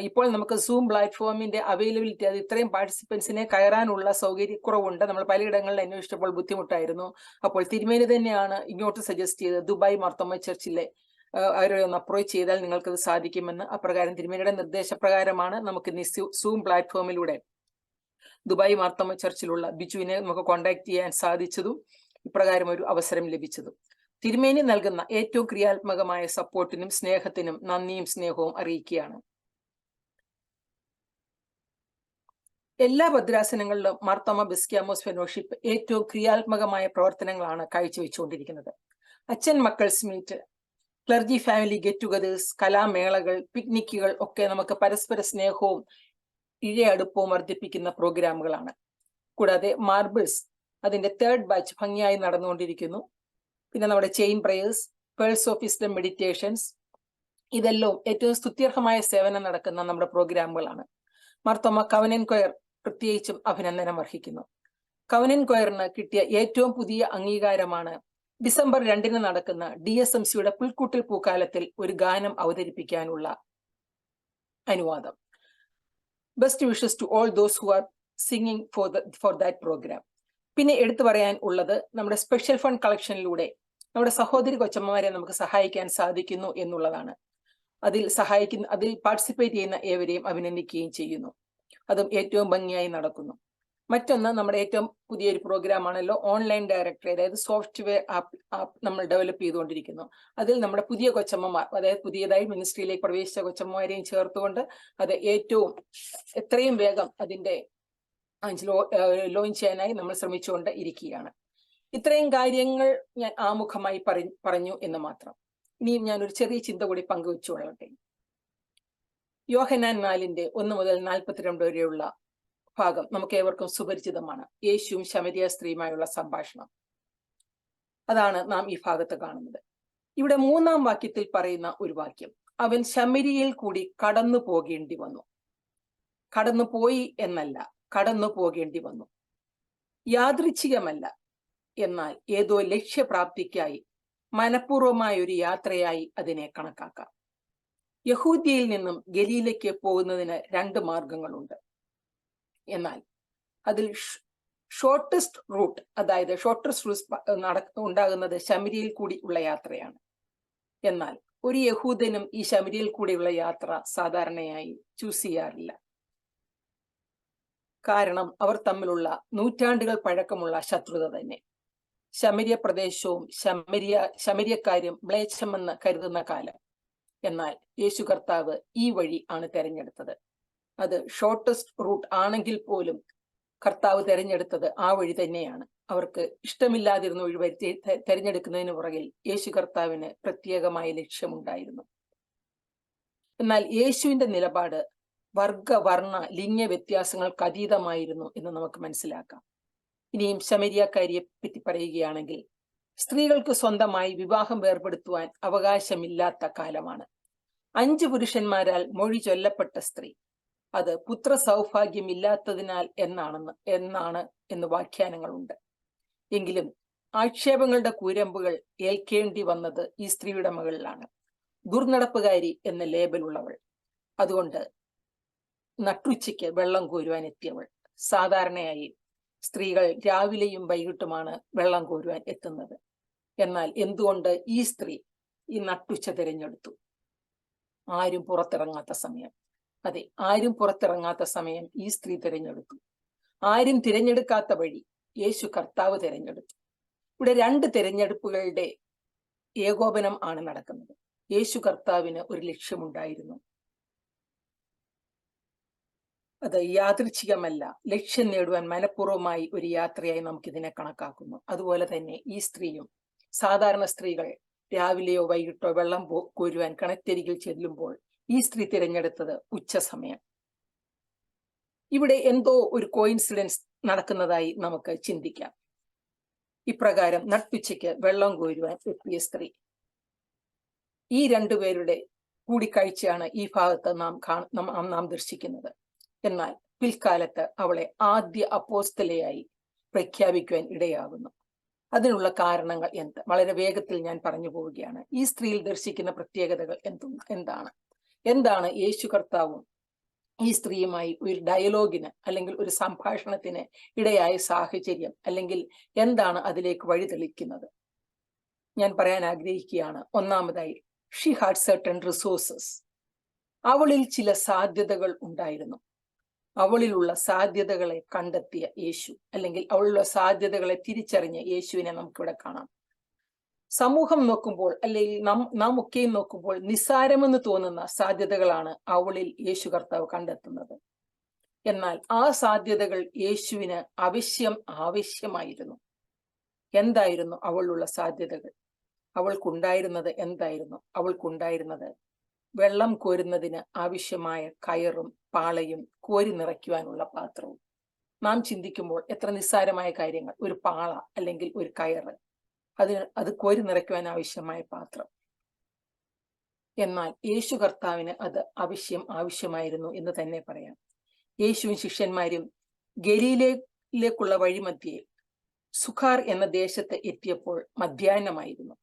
ഇപ്പോൾ നമുക്ക് സൂം പ്ലാറ്റ്ഫോമിന്റെ അവൈലബിലിറ്റി, അത് ഇത്രയും പാർട്ടിസിപ്പൻസിനെ കയറാനുള്ള സൗകര്യക്കുറവുണ്ട്, നമ്മൾ പലയിടങ്ങളിൽ അന്വേഷിച്ചപ്പോൾ ബുദ്ധിമുട്ടായിരുന്നു. അപ്പോൾ തിരുമേനി തന്നെയാണ് ഇങ്ങോട്ട് സജസ്റ്റ് ചെയ്തത്, ദുബായ് മാർത്തോമ ചർച്ചിലെ അവരെ ഒന്ന് അപ്രോച്ച് ചെയ്താൽ നിങ്ങൾക്കത് സാധിക്കുമെന്ന്. അപ്രകാരം തിരുമേനിയുടെ നിർദ്ദേശപ്രകാരമാണ് നമുക്ക് ഇന്ന് സൂം പ്ലാറ്റ്ഫോമിലൂടെ ദുബായ് മാർത്തോമ ചർച്ചിലുള്ള ബിജുവിനെ നമുക്ക് കോൺടാക്ട് ചെയ്യാൻ സാധിച്ചതും ഇപ്രകാരം ഒരു അവസരം ലഭിച്ചതും. തിരുമേനി നൽകുന്ന ഏറ്റവും ക്രിയാത്മകമായ സപ്പോർട്ടിനും സ്നേഹത്തിനും നന്ദിയും സ്നേഹവും അറിയിക്കുകയാണ്. എല്ലാ ഭദ്രാസനങ്ങളിലും മാർത്തോമ ബെസ്ക്യാമോസ് ഫെലോഷിപ്പ് ഏറ്റവും ക്രിയാത്മകമായ പ്രവർത്തനങ്ങളാണ് കാഴ്ചവെച്ചുകൊണ്ടിരിക്കുന്നത്. അച്ഛൻ മക്കൾസ് meet, clergy family get togethers, കലാമേളകൾ, പിക്നിക്കുകൾ ഒക്കെ നമുക്ക് പരസ്പര സ്നേഹവും ഇഴയടുപ്പവും വർദ്ധിപ്പിക്കുന്ന പ്രോഗ്രാമുകളാണ്. കൂടാതെ മാർബിൾസ് അതിന്റെ 3rd ബാച്ച് ഭംഗിയായി നടന്നുകൊണ്ടിരിക്കുന്നു. പിന്നെ നമ്മുടെ chain prayers, pearls of wisdom meditations, ഇതെല്ലാം ഏറ്റവും സ്തുത്യർഹമായ സേവനം നടക്കുന്ന നമ്മുടെ പ്രോഗ്രാമുകളാണ്. മാർത്തോമ കവനന്റ് കൊയർ പ്രത്യേകിച്ചും അഭിനന്ദനം അർഹിക്കുന്നു. കവനന്റ് കൊയറിന് കിട്ടിയ ഏറ്റവും പുതിയ അംഗീകാരമാണ് ഡിസംബർ 2 നടക്കുന്ന DSMCയുടെ പുൽക്കൂട്ടിൽ പൂക്കാലത്തിൽ ഒരു ഗാനം അവതരിപ്പിക്കാനുള്ള അനുവാദം. Best wishes to all those who are singing for that programme. പിന്നെ എടുത്തു പറയാൻ ഉള്ളത്, നമ്മുടെ സ്പെഷ്യൽ ഫണ്ട് കളക്ഷനിലൂടെ നമ്മുടെ സഹോദരി കൊച്ചമ്മമാരെ നമുക്ക് സഹായിക്കാൻ സാധിക്കുന്നു എന്നുള്ളതാണ്. അതിൽ പാർട്ടിസിപ്പേറ്റ് ചെയ്യുന്ന ഏവരെയും അഭിനന്ദിക്കുകയും ചെയ്യുന്നു. അതും ഏറ്റവും ഭംഗിയായി നടക്കുന്നു. മറ്റൊന്ന്, നമ്മുടെ ഏറ്റവും പുതിയൊരു പ്രോഗ്രാം ആണല്ലോ ഓൺലൈൻ ഡയറക്ടറി, അതായത് സോഫ്റ്റ്വെയർ ആപ്പ് നമ്മൾ ഡെവലപ്പ് ചെയ്തുകൊണ്ടിരിക്കുന്നു. അതിൽ നമ്മുടെ പുതിയ കൊച്ചമ്മമാർ, അതായത് പുതിയതായി മിനിസ്ട്രിയിലേക്ക് പ്രവേശിച്ച കൊച്ചമ്മമാരെയും ചേർത്തുകൊണ്ട് അത് എത്രയും വേഗം അതിന്റെ ലോഞ്ച് ചെയ്യാനായി നമ്മൾ ശ്രമിച്ചുകൊണ്ട് ഇരിക്കുകയാണ്. ഇത്രയും കാര്യങ്ങൾ ഞാൻ ആമുഖമായി പറഞ്ഞു എന്ന് മാത്രം. ഇനിയും ഞാൻ ഒരു ചെറിയ ചിന്ത കൂടി പങ്കുവെച്ചുകൊള്ളട്ടെ. യോഹന്നാൻ 4 1 മുതൽ 42 വരെയുള്ള ഭാഗം നമുക്ക് ഏവർക്കും സുപരിചിതമാണ്. യേശുവും ശമരിയ സ്ത്രീയുമായുള്ള സംഭാഷണം, അതാണ് നാം ഈ ഭാഗത്ത് കാണുന്നത്. ഇവിടെ 3-ാം വാക്യത്തിൽ പറയുന്ന ഒരു വാക്യം, അവൻ ശമരിയയിൽ കൂടി കടന്നു പോകേണ്ടി വന്നു. കടന്നുപോയി എന്നല്ല, കടന്നു പോകേണ്ടി വന്നു. യാദൃച്ഛികമല്ല, എന്നാൽ ഏതോ ലക്ഷ്യപ്രാപ്തിക്കായി മനഃപൂർവമായ ഒരു യാത്രയായി അതിനെ കണക്കാക്കാം. യഹൂദ്യയിൽ നിന്നും ഗലീലയ്ക്ക് പോകുന്നതിന് 2 മാർഗങ്ങളുണ്ട്. എന്നാൽ അതിൽ ഷോർട്ടസ്റ്റ് റൂട്ട്, അതായത് ഷോർട്ടസ്റ്റ് റൂട്ട് ഉണ്ടാകുന്നത് ശമരിയയിൽ കൂടി ഉള്ള യാത്രയാണ്. എന്നാൽ ഒരു യഹൂദനും ഈ ശമരിയയിൽ കൂടിയുള്ള യാത്ര സാധാരണയായി ചൂസ് ചെയ്യാറില്ല. കാരണം അവർ തമ്മിലുള്ള നൂറ്റാണ്ടുകൾ പഴക്കമുള്ള ശത്രുത തന്നെ. ശമരിയ പ്രദേശവും ശമരിയക്കാരും മ്ലേച്ഛമെന്ന് കരുതുന്ന കാലം. എന്നാൽ യേശു കർത്താവ് ഈ വഴി ആണ് തെരഞ്ഞെടുത്തത്. അത് ഷോർട്ടസ്റ്റ് റൂട്ട് ആണെങ്കിൽ പോലും കർത്താവ് തെരഞ്ഞെടുത്തത് ആ വഴി തന്നെയാണ്. അവർക്ക് ഇഷ്ടമില്ലാതിരുന്ന വഴി തെരഞ്ഞെടുക്കുന്നതിന് പുറകിൽ യേശു കർത്താവിന് പ്രത്യേകമായ ലക്ഷ്യമുണ്ടായിരുന്നു. എന്നാൽ യേശുവിന്റെ നിലപാട് വർഗ, വർണ്ണ, ലിംഗ വ്യത്യാസങ്ങൾക്ക് അതീതമായിരുന്നു എന്ന് നമുക്ക് മനസ്സിലാക്കാം. ഇനിയും ശമരിയക്കാരിയെ പറ്റി പറയുകയാണെങ്കിൽ, സ്ത്രീകൾക്ക് സ്വന്തമായി വിവാഹം വേർപെടുത്തുവാൻ അവകാശമില്ലാത്ത കാലമാണ്. 5 പുരുഷന്മാരാൽ മൊഴി ചൊല്ലപ്പെട്ട സ്ത്രീ, അത് പുത്ര സൗഭാഗ്യമില്ലാത്തതിനാൽ എന്ന് വ്യാഖ്യാനങ്ങളുണ്ട്. എങ്കിലും ആക്ഷേപങ്ങളുടെ കൂരമ്പുകൾ ഏൽക്കേണ്ടി വന്നത് ഈ സ്ത്രീയുടെ മകളിലാണ്. ദുർനടപ്പുകാരി എന്ന ലേബലുള്ളവൾ. അതുകൊണ്ട് നട്ടുച്ചയ്ക്ക് വെള്ളം കോരുവാൻ എത്തിയവൾ. സാധാരണയായി സ്ത്രീകൾ രാവിലെയും വൈകിട്ടുമാണ് വെള്ളം കോരുവാൻ എത്തുന്നത്. എന്നാൽ എന്തുകൊണ്ട് ഈ സ്ത്രീ ഈ നട്ടുച്ച തിരഞ്ഞെടുത്തു? ആരും പുറത്തിറങ്ങാത്ത സമയം. അതെ, ആരും പുറത്തിറങ്ങാത്ത സമയം ഈ സ്ത്രീ തിരഞ്ഞെടുത്തു. ആരും തിരഞ്ഞെടുക്കാത്ത വഴി യേശു കർത്താവ് തിരഞ്ഞെടുത്തു. ഇവിടെ 2 തിരഞ്ഞെടുപ്പുകളുടെ ഏകോപനം ആണ് നടക്കുന്നത്. യേശു കർത്താവിന് ഒരു ലക്ഷ്യമുണ്ടായിരുന്നു. അത് യാദൃച്ഛികമല്ല, ലക്ഷ്യം നേടുവാൻ മനഃപൂർവ്വമായി ഒരു യാത്രയായി നമുക്കിതിനെ കണക്കാക്കുന്നു. അതുപോലെ തന്നെ ഈ സ്ത്രീയും, സാധാരണ സ്ത്രീകൾ രാവിലെയോ വൈകിട്ടോ വെള്ളം കോരുവാൻ കിണറ്റരികിൽ ചെല്ലുമ്പോൾ ഈ സ്ത്രീ തിരഞ്ഞെടുത്തത് ഉച്ചസമയം. ഇവിടെ എന്തോ ഒരു കോയിൻസിഡൻസ് നടക്കുന്നതായി നമുക്ക് ചിന്തിക്കാം. ഇപ്രകാരം നട്ടുച്ചയ്ക്ക് വെള്ളം കോരുവാൻ എത്തിയ സ്ത്രീ, ഈ രണ്ടുപേരുടെ കൂടിക്കാഴ്ചയാണ് ഈ ഭാഗത്ത് നാം ദർശിക്കുന്നത്. എന്നാൽ പിൽക്കാലത്ത് അവളെ ആദ്യ അപ്പോസ്തലയായി പ്രഖ്യാപിക്കുവാൻ ഇടയാകുന്നു. അതിനുള്ള കാരണങ്ങൾ എന്ത്? വളരെ വേഗത്തിൽ ഞാൻ പറഞ്ഞു പോവുകയാണ്. ഈ സ്ത്രീയിൽ ദർശിക്കുന്ന പ്രത്യേകതകൾ എന്താണ് യേശു കർത്താവും ഈ സ്ത്രീയുമായി ഒരു ഡയലോഗിന് അല്ലെങ്കിൽ ഒരു സംഭാഷണത്തിന് ഇടയായ സാഹചര്യം, അല്ലെങ്കിൽ എന്താണ് അതിലേക്ക് വഴിതെളിക്കുന്നത്? ഞാൻ പറയാൻ ആഗ്രഹിക്കുകയാണ്. ഒന്നാമതായി, ഷീ ഹാഡ് സർട്ടൻ റിസോഴ്സസ്. അവളിൽ ചില സാധ്യതകൾ ഉണ്ടായിരുന്നു. അവളിലുള്ള സാധ്യതകളെ കണ്ടെത്തിയ യേശു, അല്ലെങ്കിൽ അവളുള്ള സാധ്യതകളെ തിരിച്ചറിഞ്ഞ യേശുവിനെ നമുക്കിവിടെ കാണാം. സമൂഹം നോക്കുമ്പോൾ, അല്ലെങ്കിൽ നാം ഒക്കെയും നോക്കുമ്പോൾ നിസ്സാരമെന്ന് തോന്നുന്ന സാധ്യതകളാണ് അവളിൽ യേശു കർത്താവ് കണ്ടെത്തുന്നത്. എന്നാൽ ആ സാധ്യതകൾ യേശുവിന് ആവശ്യമായിരുന്നു. എന്തായിരുന്നു അവളുള്ള സാധ്യതകൾ? അവൾക്കുണ്ടായിരുന്നത് എന്തായിരുന്നു? അവൾക്കുണ്ടായിരുന്നത് വെള്ളം കോരുന്നതിന് ആവശ്യമായ കയറും പാളയും കോരി നിറയ്ക്കുവാനുള്ള പാത്രവും. നാം ചിന്തിക്കുമ്പോൾ എത്ര നിസ്സാരമായ കാര്യങ്ങൾ! ഒരു പാള അല്ലെങ്കിൽ ഒരു കയറ്, അത് കോരി നിറയ്ക്കുവാൻ ആവശ്യമായ പാത്രം. എന്നാൽ യേശു കർത്താവിന് അത് ആവശ്യമായിരുന്നു എന്ന് തന്നെ പറയാം. യേശുവും ശിഷ്യന്മാരും ഗലീലയിലേക്കുള്ള വഴിമധ്യേ സുഖാർ എന്ന ദേശത്ത് എത്തിയപ്പോൾ മധ്യാഹ്നമായിരുന്നു.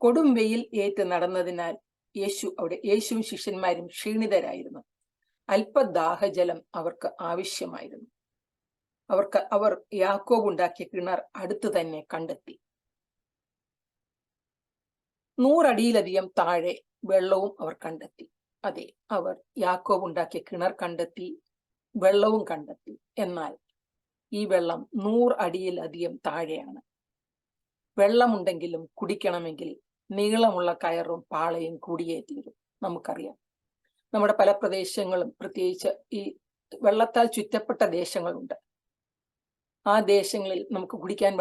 കൊടും വെയിൽ ഏറ്റ് നടന്നതിനാൽ യേശുവും ശിഷ്യന്മാരും ക്ഷീണിതരായിരുന്നു. അല്പദാഹജലം അവർക്ക് ആവശ്യമായിരുന്നു. അവർ യാക്കോബ് ഉണ്ടാക്കിയ കിണർ അടുത്ത് തന്നെ കണ്ടെത്തി. 100 അടിയിലധികം താഴെ വെള്ളവും അവർ കണ്ടെത്തി. അതെ, അവർ യാക്കോബ് ഉണ്ടാക്കിയ കിണർ കണ്ടെത്തി, വെള്ളവും കണ്ടെത്തി. എന്നാൽ ഈ വെള്ളം 100 അടിയിലധികം താഴെയാണ്. വെള്ളമുണ്ടെങ്കിലും കുടിക്കണമെങ്കിൽ നീളമുള്ള കയറും പാളയും കൂടിയേ തീരും. നമുക്കറിയാം, നമ്മുടെ പല പ്രദേശങ്ങളും, പ്രത്യേകിച്ച് ഈ വെള്ളത്താൽ ചുറ്റപ്പെട്ട ദേശങ്ങളുണ്ട്. ആ ദേശങ്ങളിൽ നമുക്ക് കുടിക്കാൻ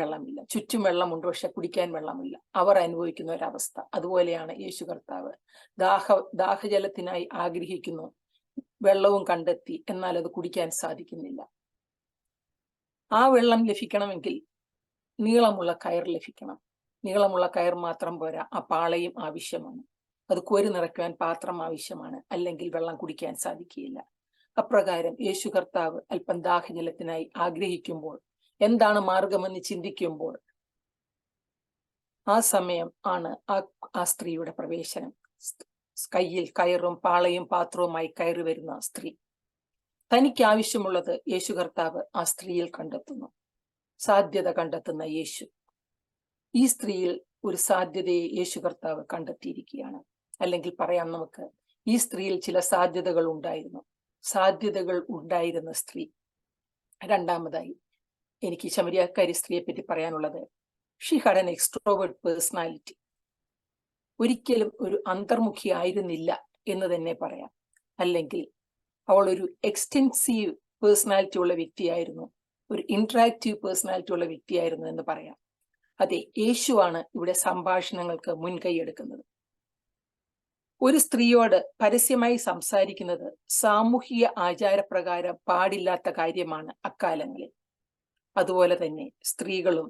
വെള്ളമില്ല. ചുറ്റും വെള്ളമുണ്ട്, പക്ഷെ കുടിക്കാൻ വെള്ളമില്ല. അവർ അനുഭവിക്കുന്ന ഒരവസ്ഥ. അതുപോലെയാണ് യേശു കർത്താവ്. ദാഹജലത്തിനായി ആഗ്രഹിക്കുന്നു, വെള്ളവും കണ്ടെത്തി, എന്നാൽ അത് കുടിക്കാൻ സാധിക്കുന്നില്ല. ആ വെള്ളം ലഭിക്കണമെങ്കിൽ നീളമുള്ള കയർ ലഭിക്കണം. നീളമുള്ള കയർ മാത്രം പോരാ, ആ പാളയും ആവശ്യമാണ്. അത് കോരി നിറയ്ക്കുവാൻ പാത്രം ആവശ്യമാണ്, അല്ലെങ്കിൽ വെള്ളം കുടിക്കാൻ സാധിക്കുകയില്ല. അപ്രകാരം യേശു കർത്താവ് അല്പം ദാഹജലത്തിനായി ആഗ്രഹിക്കുമ്പോൾ, എന്താണ് മാർഗമെന്ന് ചിന്തിക്കുമ്പോൾ, ആ സമയം ആണ് ആ സ്ത്രീയുടെ പ്രവേശനം. കയ്യിൽ കയറും പാളയും പാത്രവുമായി കയറി വരുന്ന സ്ത്രീ. തനിക്ക് ആവശ്യമുള്ളത് യേശു കർത്താവ് ആ സ്ത്രീയിൽ കണ്ടെത്തുന്നു. സാധ്യത കണ്ടെത്തുന്ന യേശു. ഈ സ്ത്രീയിൽ ഒരു സാധ്യതയെ യേശു കർത്താവ് കണ്ടെത്തിയിരിക്കുകയാണ്. അല്ലെങ്കിൽ പറയാം നമുക്ക്, ഈ സ്ത്രീയിൽ ചില സാധ്യതകൾ ഉണ്ടായിരുന്ന സ്ത്രീ. രണ്ടാമതായി എനിക്ക് ശമരിയാക്കാരി സ്ത്രീയെ പറ്റി പറയാനുള്ളത്, she had an extrovert personality. ഒരിക്കലും ഒരു അന്തർമുഖി ആയിരുന്നില്ല എന്ന് തന്നെ പറയാം. അല്ലെങ്കിൽ അവൾ ഒരു എക്സ്റ്റെൻസീവ് പേഴ്സണാലിറ്റി ഉള്ള വ്യക്തിയായിരുന്നു, ഒരു ഇന്ററാക്റ്റീവ് പേഴ്സണാലിറ്റി ഉള്ള വ്യക്തിയായിരുന്നു എന്ന് പറയാം. അതെ, യേശുവാണ് ഇവിടെ സംഭാഷണങ്ങൾക്ക് മുൻകൈ എടുക്കുന്നത്. ഒരു സ്ത്രീയോട് പരസ്യമായി സംസാരിക്കുന്നത് സാമൂഹിക ആചാരപ്രകാരം പാടില്ലാത്ത കാര്യമാണ് അക്കാലങ്ങളിൽ. അതുപോലെ തന്നെ സ്ത്രീകളും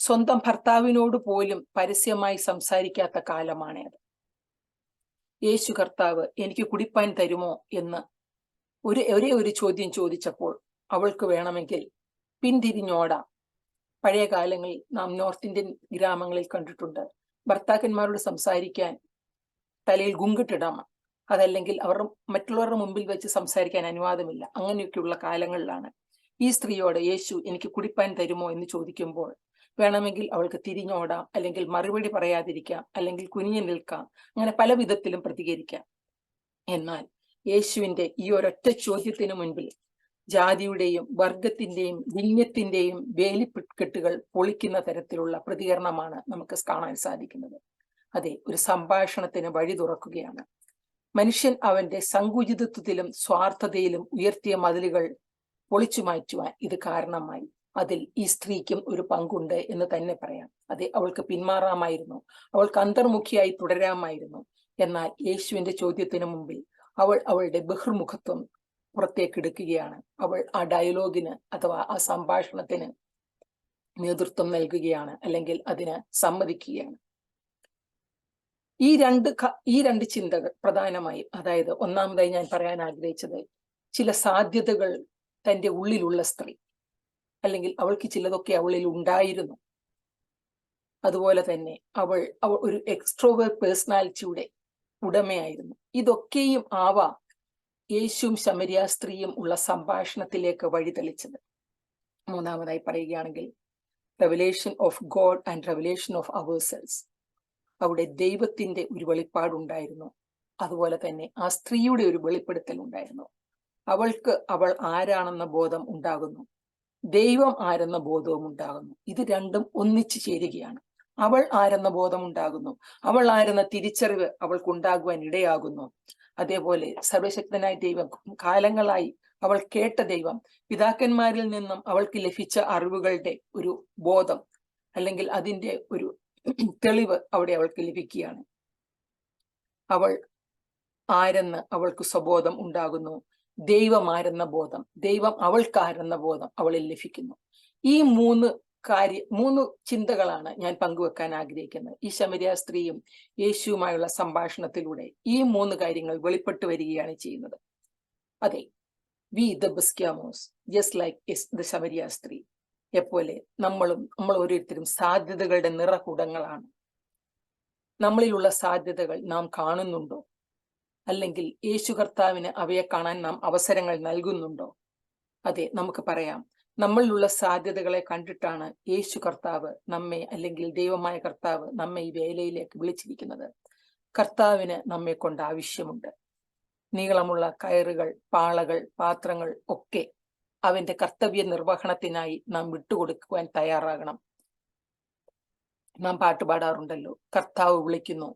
സ്വന്തം ഭർത്താവിനോട് പോലും പരസ്യമായി സംസാരിക്കാത്ത കാലമാണത്. യേശു കർത്താവ് എനിക്ക് കുടിപ്പാൻ തരുമോ എന്ന് ഒരേ ഒരു ചോദ്യം ചോദിച്ചപ്പോൾ അവൾക്ക് വേണമെങ്കിൽ പിന്തിരിഞ്ഞോടാം. പഴയ കാലങ്ങളിൽ നാം നോർത്ത് ഇന്ത്യൻ ഗ്രാമങ്ങളിൽ കണ്ടിട്ടുണ്ട്, ഭർത്താക്കന്മാരോട് സംസാരിക്കാൻ തലയിൽ ഗുങ്കിട്ടിടാം, അതല്ലെങ്കിൽ അവർ മറ്റുള്ളവരുടെ മുമ്പിൽ വെച്ച് സംസാരിക്കാൻ അനുവാദമില്ല. അങ്ങനെയൊക്കെയുള്ള കാലങ്ങളിലാണ് ഈ സ്ത്രീയോട് യേശു എനിക്ക് കുടിപ്പാൻ തരുമോ എന്ന് ചോദിക്കുമ്പോൾ വേണമെങ്കിൽ അവൾക്ക് തിരിഞ്ഞോടാം, അല്ലെങ്കിൽ മറുപടി പറയാതിരിക്കാം, അല്ലെങ്കിൽ കുനിഞ്ഞു നിൽക്കാം, അങ്ങനെ പല വിധത്തിലും പ്രതികരിക്കാം. എന്നാൽ യേശുവിന്റെ ഈ ഒരൊറ്റ ചോദ്യത്തിന് മുൻപിൽ ജാതിയുടെയും വർഗത്തിന്റെയും ലിംഗത്തിന്റെയും വേലിക്കെട്ടുകൾ പൊളിക്കുന്ന തരത്തിലുള്ള പ്രതികരണമാണ് നമുക്ക് കാണാൻ സാധിക്കുന്നത്. അതെ, ഒരു സംഭാഷണത്തിന് വഴി തുറക്കുകയാണ്. മനുഷ്യൻ അവന്റെ സങ്കുചിതത്വത്തിലും സ്വാർത്ഥതയിലും ഉയർത്തിയ മതിലുകൾ പൊളിച്ചു മാറ്റുവാൻ ഇത് കാരണമായി. അതിൽ ഈ സ്ത്രീക്കും ഒരു പങ്കുണ്ട് എന്ന് തന്നെ പറയാം. അതെ, അവൾക്ക് പിന്മാറാമായിരുന്നു, അവൾക്ക് അന്തർമുഖിയായി തുടരാമായിരുന്നു. എന്നാൽ യേശുവിന്റെ ചോദ്യത്തിന് മുമ്പിൽ അവൾ അവളുടെ ബഹിർമുഖത്വം പുറത്തേക്കെടുക്കുകയാണ്. അവൾ ആ ഡയലോഗിന് അഥവാ ആ സംഭാഷണത്തിന് നേതൃത്വം നൽകുകയാണ്, അല്ലെങ്കിൽ അതിന് സമ്മതിക്കുകയാണ്. ഈ രണ്ട് ചിന്തകൾ പ്രധാനമായും, അതായത് ഒന്നാമതായി ഞാൻ പറയാൻ ആഗ്രഹിച്ചത്, ചില സാധ്യതകൾ തൻ്റെ ഉള്ളിലുള്ള സ്ത്രീ, അല്ലെങ്കിൽ അവൾക്ക് ചിലതൊക്കെ അവളിൽ ഉണ്ടായിരുന്നു. അതുപോലെ തന്നെ അവൾ ഒരു എക്സ്ട്രോവേർട്ട് പേഴ്സണാലിറ്റിയുടെ ഉടമയായിരുന്നു. ഇതൊക്കെയും ആവാം യേശുവും ശമരിയ സ്ത്രീയും ഉള്ള സംഭാഷണത്തിലേക്ക് വഴിതെളിച്ചത്. മൂന്നാമതായി പറയുകയാണെങ്കിൽ, revelation of God and revelation of ourselves. അവിടെ ദൈവത്തിന്റെ ഒരു വെളിപ്പാടുണ്ടായിരുന്നു, അതുപോലെ തന്നെ ആ സ്ത്രീയുടെ ഒരു വെളിപ്പെടുത്തൽ ഉണ്ടായിരുന്നു. അവൾക്ക് അവൾ ആരാണെന്ന ബോധം ഉണ്ടാകുന്നു, ദൈവം ആരെന്ന ബോധവും ഉണ്ടാകുന്നു. ഇത് രണ്ടും ഒന്നിച്ചു ചേരുകയാണ്. അവൾ ആരെന്ന ബോധം ഉണ്ടാകുന്നു, അവൾ ആരെന്ന തിരിച്ചറിവ് അവൾക്കുണ്ടാകുവാൻ ഇടയാകുന്നു. അതേപോലെ സർവശക്തനായ ദൈവം, കാലങ്ങളായി അവൾ കേട്ട ദൈവം, പിതാക്കന്മാരിൽ നിന്നും അവൾക്ക് ലഭിച്ച അറിവുകളുടെ ഒരു ബോധം, അല്ലെങ്കിൽ അതിൻ്റെ ഒരു തെളിവ് അവിടെ അവൾക്ക് ലഭിക്കുകയാണ്. അവൾ ആരെന്ന് അവൾക്ക് സ്വബോധം ഉണ്ടാകുന്നു, ദൈവം ആരെന്ന ബോധം, ദൈവം അവൾക്കാരെന്ന ബോധം അവളിൽ ലഭിക്കുന്നു. ഈ മൂന്ന് ചിന്തകളാണ് ഞാൻ പങ്കുവെക്കാൻ ആഗ്രഹിക്കുന്നത്. ഈ ശമരിയ സ്ത്രീയും യേശുവുമായുള്ള സംഭാഷണത്തിലൂടെ ഈ മൂന്ന് കാര്യങ്ങൾ വെളിപ്പെട്ടു വരികയാണ് ചെയ്യുന്നത്. അതെ, we the Baskiamos just like the ശമരിയ സ്ത്രീ എപ്പോലെ നമ്മൾ ഓരോരുത്തരും സാധ്യതകളുടെ നിറകുടങ്ങളാണ്. നമ്മളിലുള്ള സാധ്യതകൾ നാം കാണുന്നുണ്ടോ? അല്ലെങ്കിൽ യേശു കർത്താവിന് അവയെ കാണാൻ നാം അവസരങ്ങൾ നൽകുന്നുണ്ടോ? അതെ, നമുക്ക് പറയാം, നമ്മളിലുള്ള സാധ്യതകളെ കണ്ടിട്ടാണ് യേശു കർത്താവ് നമ്മെ, അല്ലെങ്കിൽ ദൈവമായ കർത്താവ് നമ്മെ ഈ വേലയിലേക്ക് വിളിച്ചിരിക്കുന്നത്. കർത്താവിന് നമ്മെ കൊണ്ട് ആവശ്യമുണ്ട്. നീളമുള്ള കയറുകൾ, പാളകൾ, പാത്രങ്ങൾ ഒക്കെ അവന്റെ കർത്തവ്യ നിർവഹണത്തിനായി നാം വിട്ടുകൊടുക്കുവാൻ തയ്യാറാകണം. നാം പാട്ടുപാടാറുണ്ടല്ലോ, കർത്താവ് വിളിക്കുന്നു.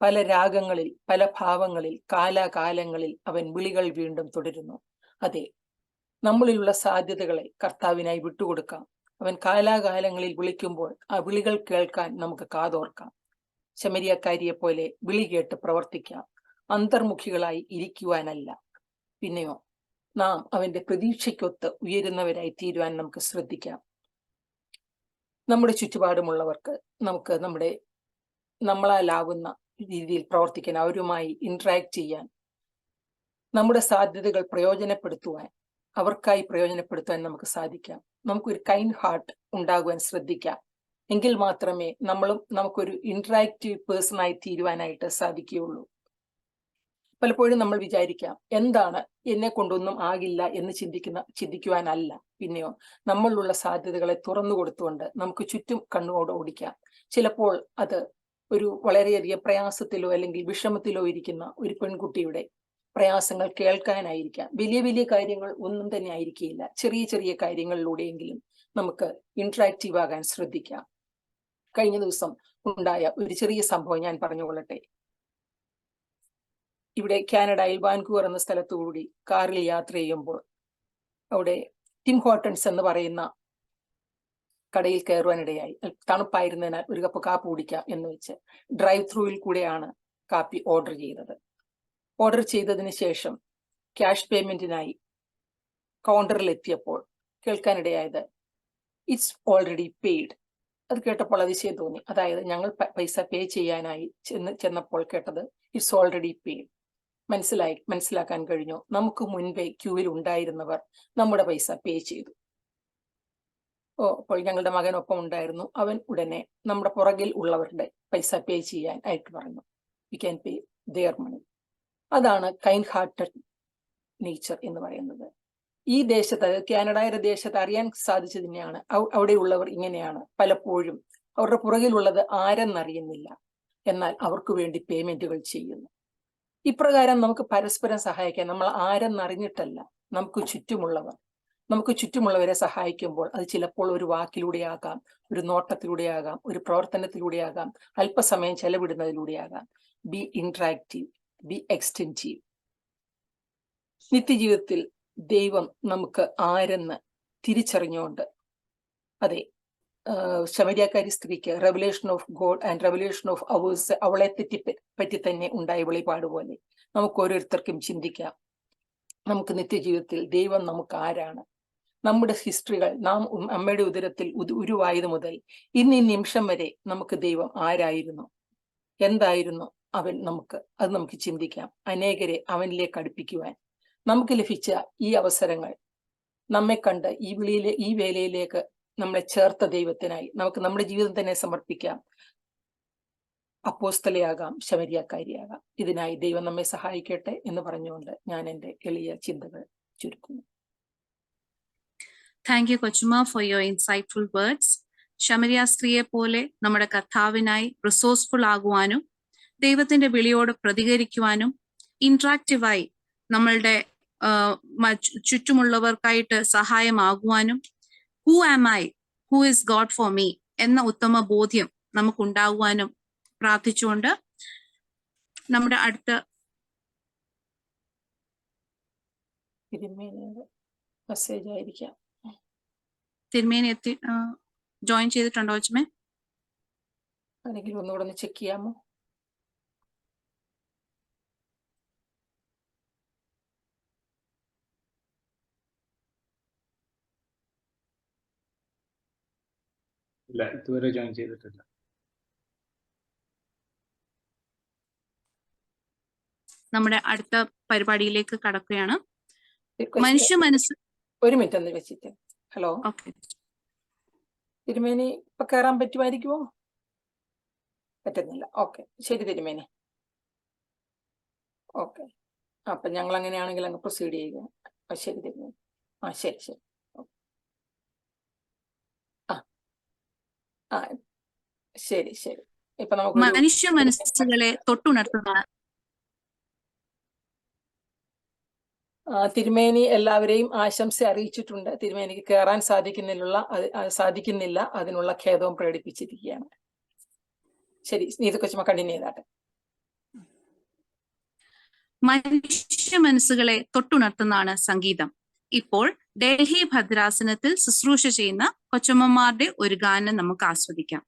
പല രാഗങ്ങളിൽ, പല ഭാവങ്ങളിൽ, കാലാകാലങ്ങളിൽ അവൻ വിളികൾ വീണ്ടും തുടരുന്നു. അതെ, നമ്മളിലുള്ള സാധ്യതകളെ കർത്താവിനായി വിട്ടുകൊടുക്കാം. അവൻ കാലാകാലങ്ങളിൽ വിളിക്കുമ്പോൾ ആ വിളികൾ കേൾക്കാൻ നമുക്ക് കാതോർക്കാം. ശമരിയക്കാരിയെ പോലെ വിളി കേട്ട് പ്രവർത്തിക്കാം, അന്തർമുഖികളായി ഇരിക്കുവാനല്ല. പിന്നെയോ നാം അവന്റെ പ്രതീക്ഷയ്ക്കൊത്ത് ഉയരുന്നവരായി തീരുവാൻ നമുക്ക് ശ്രദ്ധിക്കാം. നമ്മുടെ ചുറ്റുപാടുമുള്ളവർക്ക് നമുക്ക് നമ്മളാലാകുന്ന രീതിയിൽ പ്രവർത്തിക്കാൻ, അവരുമായി ഇന്ററാക്ട് ചെയ്യാൻ, നമ്മുടെ സാധ്യതകൾ പ്രയോജനപ്പെടുത്തുവാൻ, അവർക്കായി പ്രയോജനപ്പെടുത്താൻ നമുക്ക് സാധിക്കാം. നമുക്കൊരു കൈൻഡ് ഹാർട്ട് ഉണ്ടാകുവാൻ ശ്രദ്ധിക്കാം. എങ്കിൽ മാത്രമേ നമുക്കൊരു ഇന്ററാക്റ്റീവ് പേഴ്സണായി തീരുവാനായിട്ട് സാധിക്കുകയുള്ളൂ. പലപ്പോഴും നമ്മൾ വിചാരിക്കാം, എന്താണ്, എന്നെ കൊണ്ടൊന്നും ആകില്ല എന്ന് ചിന്തിക്കുവാനല്ല. പിന്നെയോ നമ്മളിലുള്ള സാധ്യതകളെ തുറന്നു കൊടുത്തുകൊണ്ട് നമുക്ക് ചുറ്റും കണ്ണുകൊണ്ട് ഓടിക്കാം. ചിലപ്പോൾ അത് ഒരു വളരെയധികം പ്രയാസത്തിലോ അല്ലെങ്കിൽ വിഷമത്തിലോ ഇരിക്കുന്ന ഒരു പെൺകുട്ടിയുടെ പ്രയാസങ്ങൾ കേൾക്കാനായിരിക്കാം. വലിയ വലിയ കാര്യങ്ങൾ ഒന്നും തന്നെ ആയിരിക്കില്ല. ചെറിയ ചെറിയ കാര്യങ്ങളിലൂടെയെങ്കിലും നമുക്ക് ഇന്ററാക്റ്റീവ് ആകാൻ ശ്രദ്ധിക്കാം. കഴിഞ്ഞ ദിവസം ഉണ്ടായ ഒരു ചെറിയ സംഭവം ഞാൻ പറഞ്ഞുകൊള്ളട്ടെ. ഇവിടെ കാനഡയിൽ വാൻകൂവർ എന്ന സ്ഥലത്തുകൂടി കാറിൽ യാത്ര ചെയ്യുമ്പോൾ അവിടെ ടിം ഹോട്ടൺസ് എന്ന് പറയുന്ന കടയിൽ കയറുവാനിടയായി. തണുപ്പായിരുന്നതിനാൽ ഒരു കപ്പ് കാപ്പി കുടിക്കാം എന്ന് വെച്ച് ഡ്രൈവ് ത്രൂവിൽ കൂടെയാണ് കാപ്പി ഓർഡർ ചെയ്തത്. ഓർഡർ ചെയ്തതിന് ശേഷം ക്യാഷ് പേയ്മെന്റിനായി കൗണ്ടറിൽ എത്തിയപ്പോൾ കേൾക്കാനിടയായത്, ഇറ്റ്സ് ഓൾറെഡി പെയ്ഡ്. അത് കേട്ടപ്പോൾ അതിശയം തോന്നി. അതായത് ഞങ്ങൾ പൈസ പേ ചെയ്യാനായി ചെന്നപ്പോൾ കേട്ടത് ഇറ്റ്സ് ഓൾറെഡി പെയ്ഡ്. മനസ്സിലാക്കാൻ കഴിഞ്ഞു, നമുക്ക് മുൻപേ ക്യൂവിൽ ഉണ്ടായിരുന്നവർ നമ്മുടെ പൈസ പേ ചെയ്തു. അപ്പോൾ ഞങ്ങളുടെ മകനൊപ്പം ഉണ്ടായിരുന്നു. അവൻ ഉടനെ നമ്മുടെ പുറകിൽ ഉള്ളവരുടെ പൈസ പേ ചെയ്യാൻ ആയിട്ട് പറഞ്ഞു. വി ക്യാൻ പേ ദെയർ മണി. അതാണ് കൈൻഡ് ഹാർട്ടഡ് നേച്ചർ എന്ന് പറയുന്നത്. ഈ ദേശത്ത്, കാനഡയുടെ ദേശത്ത് അറിയാൻ സാധിച്ചത് തന്നെയാണ്. അവിടെയുള്ളവർ ഇങ്ങനെയാണ്. പലപ്പോഴും അവരുടെ പുറകിലുള്ളത് ആരെന്നറിയുന്നില്ല, എന്നാൽ അവർക്ക് വേണ്ടി പേയ്മെന്റുകൾ ചെയ്യുന്നു. ഇപ്രകാരം നമുക്ക് പരസ്പരം സഹായിക്കാൻ, നമ്മൾ ആരെന്നറിഞ്ഞിട്ടല്ല, നമുക്ക് ചുറ്റുമുള്ളവരെ സഹായിക്കുമ്പോൾ അത് ചിലപ്പോൾ ഒരു വാക്കിലൂടെയാകാം, ഒരു നോട്ടത്തിലൂടെയാകാം, ഒരു പ്രവർത്തനത്തിലൂടെയാകാം, അല്പസമയം ചെലവിടുന്നതിലൂടെയാകാം. Be interactive, be extensive. നിത്യജീവിതത്തിൽ ദൈവം നമുക്ക് ആരെന്ന് തിരിച്ചറിഞ്ഞുകൊണ്ട്, അതെ, ശമരിയാക്കാരി സ്ത്രീക്ക് revelation of God and revelation of ours അവളെ പറ്റി തന്നെ ഉണ്ടായ വെളിപാട് പോലെ നമുക്ക് ഓരോരുത്തർക്കും ചിന്തിക്കാം. നമുക്ക് നിത്യജീവിതത്തിൽ ദൈവം നമുക്ക് ആരാണ്, നമ്മുടെ ഹിസ്റ്ററികൾ, നാം അമ്മയുടെ ഉദരത്തിൽ ഉരുവായത് മുതൽ ഇന്ന് ഈ നിമിഷം വരെ നമുക്ക് ദൈവം ആരായിരുന്നു, എന്തായിരുന്നു അവൻ അത് നമുക്ക് ചിന്തിക്കാം. അനേകരെ അവനിലേക്ക് അടുപ്പിക്കുവാൻ നമുക്ക് ലഭിച്ച ഈ അവസരങ്ങൾ നമ്മെ കണ്ട് ഈ വേലയിലേക്ക് നമ്മളെ ചേർത്ത ദൈവത്തിനായി നമുക്ക് നമ്മുടെ ജീവിതം തന്നെ സമർപ്പിക്കാം. അപ്പോസ്തലയാകാം, ശമരിയാക്കാരിയാകാം. ഇതിനായി ദൈവം നമ്മെ സഹായിക്കട്ടെ എന്ന് പറഞ്ഞുകൊണ്ട് ഞാൻ എൻ്റെ എളിയ ചിന്തകൾ ചുരുക്കുന്നു. താങ്ക് യു കൊച്ചുമ്മ ഫോർ യുവർ ഇൻസൈറ്റ്ഫുൾ വേർഡ്സ്. ശമരിയ സ്ത്രീയെ പോലെ നമ്മുടെ കർത്താവിനായി റിസോഴ്സ്ഫുൾ ആകുവാനും ദൈവത്തിന്റെ വിളിയോട് പ്രതികരിക്കുവാനും ഇന്ററാക്റ്റീവായി നമ്മളുടെ ചുറ്റുമുള്ളവർക്കായിട്ട് സഹായമാകുവാനും who am I, who is God for me എന്ന ഉത്തമ ബോധ്യം നമുക്കുണ്ടാകുവാനും പ്രാർത്ഥിച്ചുകൊണ്ട് നമ്മുടെ അടുത്ത മെസ്സേജ് ആയിരിക്കാം. തിരുമേനി ജോയിൻ ചെയ്തിട്ടുണ്ടോ അച്ഛമേ? ആരെങ്കിലും ഒന്നുകൂടെ ഒന്ന് ചെക്ക് ചെയ്യാമോ? ഇല്ല, ഇതുവരെ ജോയിൻ ചെയ്തിട്ടില്ല. നമ്മുടെ അടുത്ത പരിപാടിയിലേക്ക് കടക്കുകയാണ്. മനുഷ്യ മനസ്സ് ഒരു മിനിറ്റ് ഒന്ന് വെച്ചിട്ട്. Hello, okay. തിരുമേനി ഇപ്പൊ കയറാൻ പറ്റുമായിരിക്കുമോ? പറ്റുന്നില്ല. ഓക്കെ, ശരി തിരുമേനി. ഓക്കെ, അപ്പൊ ഞങ്ങൾ അങ്ങനെയാണെങ്കിൽ അങ്ങ് പ്രൊസീഡ് ചെയ്യുക. ശരി തിരുമേനി. ശരി ശരി. ശരി ശരി. ഇപ്പൊ നമുക്ക് മനുഷ്യ മനസ്സുകളെ തൊട്ടുണർത്തുന്ന തിരുമേനി എല്ലാവരെയും ആശംസ അറിയിച്ചിട്ടുണ്ട്. തിരുമേനിക്ക് കയറാൻ സാധിക്കുന്നില്ല, അതിനുള്ള ഖേദവും പ്രകടിപ്പിച്ചിരിക്കുകയാണ്. ശരി, നീതു കൊച്ചുമ്മ കണ്ടിന്യൂ ചെയ്താട്ടെ. മനുഷ്യ മനസ്സുകളെ തൊട്ടുണർത്തുന്നതാണ് സംഗീതം. ഇപ്പോൾ ഡൽഹി ഭദ്രാസനത്തിൽ ശുശ്രൂഷ ചെയ്യുന്ന കൊച്ചമ്മമാരുടെ ഒരു ഗാനം നമുക്ക് ആസ്വദിക്കാം.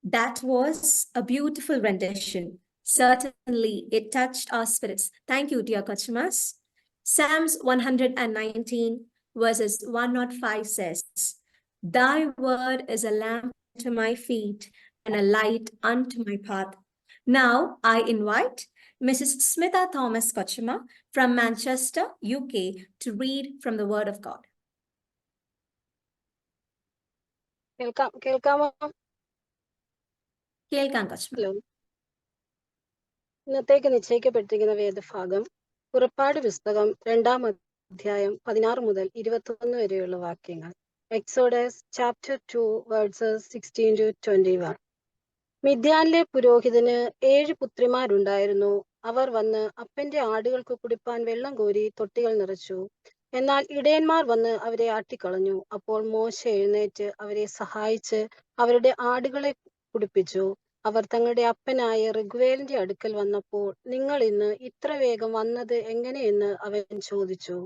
That was a beautiful rendition. Certainly, it touched our spirits. Thank you, dear Kochimas. Psalms 119 verses 105 says, "Thy word is a lamp to my feet and a light unto my path." Now, I invite Mrs. Smitha Thomas Kochima from Manchester, UK, to read from the Word of God. കേൾക്കാമോ? കേൾക്കാം കൊച്ചമ്മ. Hello. ഇന്നത്തേക്ക് നിശ്ചയിക്കപ്പെട്ടിരിക്കുന്ന വേദഭാഗം പുറപ്പാട് പുസ്തകം 2-ാം അധ്യായം 16 മുതൽ 21 വരെയുള്ള വാക്യങ്ങൾ. Exodus chapter 2 versus 16 to 21. മിദ്യാനിലെ പുരോഹിതന് 7 പുത്രിമാരുണ്ടായിരുന്നു. അവർ വന്ന് അപ്പന്റെ ആടുകൾക്ക് കുടിപ്പാൻ വെള്ളം കോരി തൊട്ടികൾ നിറച്ചു. എന്നാൽ ഇടയന്മാർ വന്ന് അവരെ ആട്ടിക്കളഞ്ഞു. അപ്പോൾ മോശെ എഴുന്നേറ്റ് അവരെ സഹായിച്ച് അവരുടെ ആടുകളെ കുടിപ്പിച്ചു. അവർ തങ്ങളുടെ അപ്പനായ ഋഗ്വേലിന്റെ അടുക്കൽ വന്നപ്പോൾ, നിങ്ങൾ ഇന്ന് ഇത്ര വേഗം വന്നത് എങ്ങനെയെന്ന് അവൻ ചോദിച്ചു.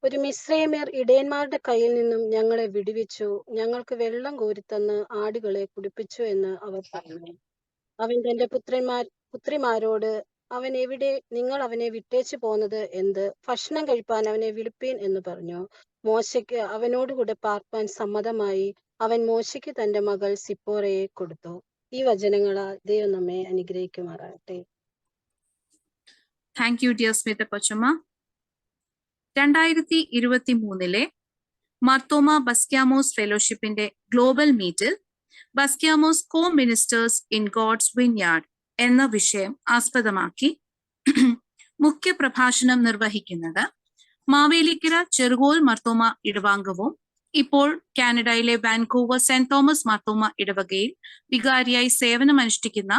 ഒരു മിസ്രൈമ്യർ ഇടയന്മാരുടെ കയ്യിൽ നിന്നും ഞങ്ങളെ വിടുവിച്ചു, ഞങ്ങൾക്ക് വെള്ളം കോരിത്തന്ന് ആടുകളെ കുടിപ്പിച്ചു എന്ന് അവർ പറഞ്ഞു. അവൻ തന്റെ പുത്രിമാരോട്, അവൻ എവിടെ? നിങ്ങൾ അവനെ വിട്ടേച്ചു പോന്നത് എന്ത്? ഭക്ഷണം കഴിപ്പാൻ അവനെ വിളിപ്പീൻ എന്ന് പറഞ്ഞു. മോശയ്ക്ക് അവനോടുകൂടെ പാർപ്പാൻ സമ്മതമായി. അവൻ മോശയ്ക്ക് തന്റെ മകൾ സിപ്പോറയെ കൊടുത്തു. ഈ വചനങ്ങളാൽ ദൈവം നമ്മെ അനുഗ്രഹിക്കുമാറാകട്ടെ. താങ്ക് യു ഡിയർ സ്മിത കൊച്ചമ്മ. 2023 മർത്തോമ ബസ്ക്യാമോസ് ഫെലോഷിപ്പിന്റെ ഗ്ലോബൽ മീറ്റിൽ ബസ്ക്യാമോസ് കോ മിനിസ്റ്റേഴ്സ് ഇൻ ഗോഡ്സ് വിൻയാർഡ് എന്ന വിഷയം ആസ്പദമാക്കി മുഖ്യ പ്രഭാഷണം നിർവഹിക്കുന്നത് മാവേലിക്കര ചെറുകോൽ മർത്തോമ ഇടവാംഗവും ഇപ്പോൾ കാനഡയിലെ വാൻകൂവർ സെന്റ് തോമസ് മർത്തോമ ഇടവകയിൽ വികാരിയായി സേവനമനുഷ്ഠിക്കുന്ന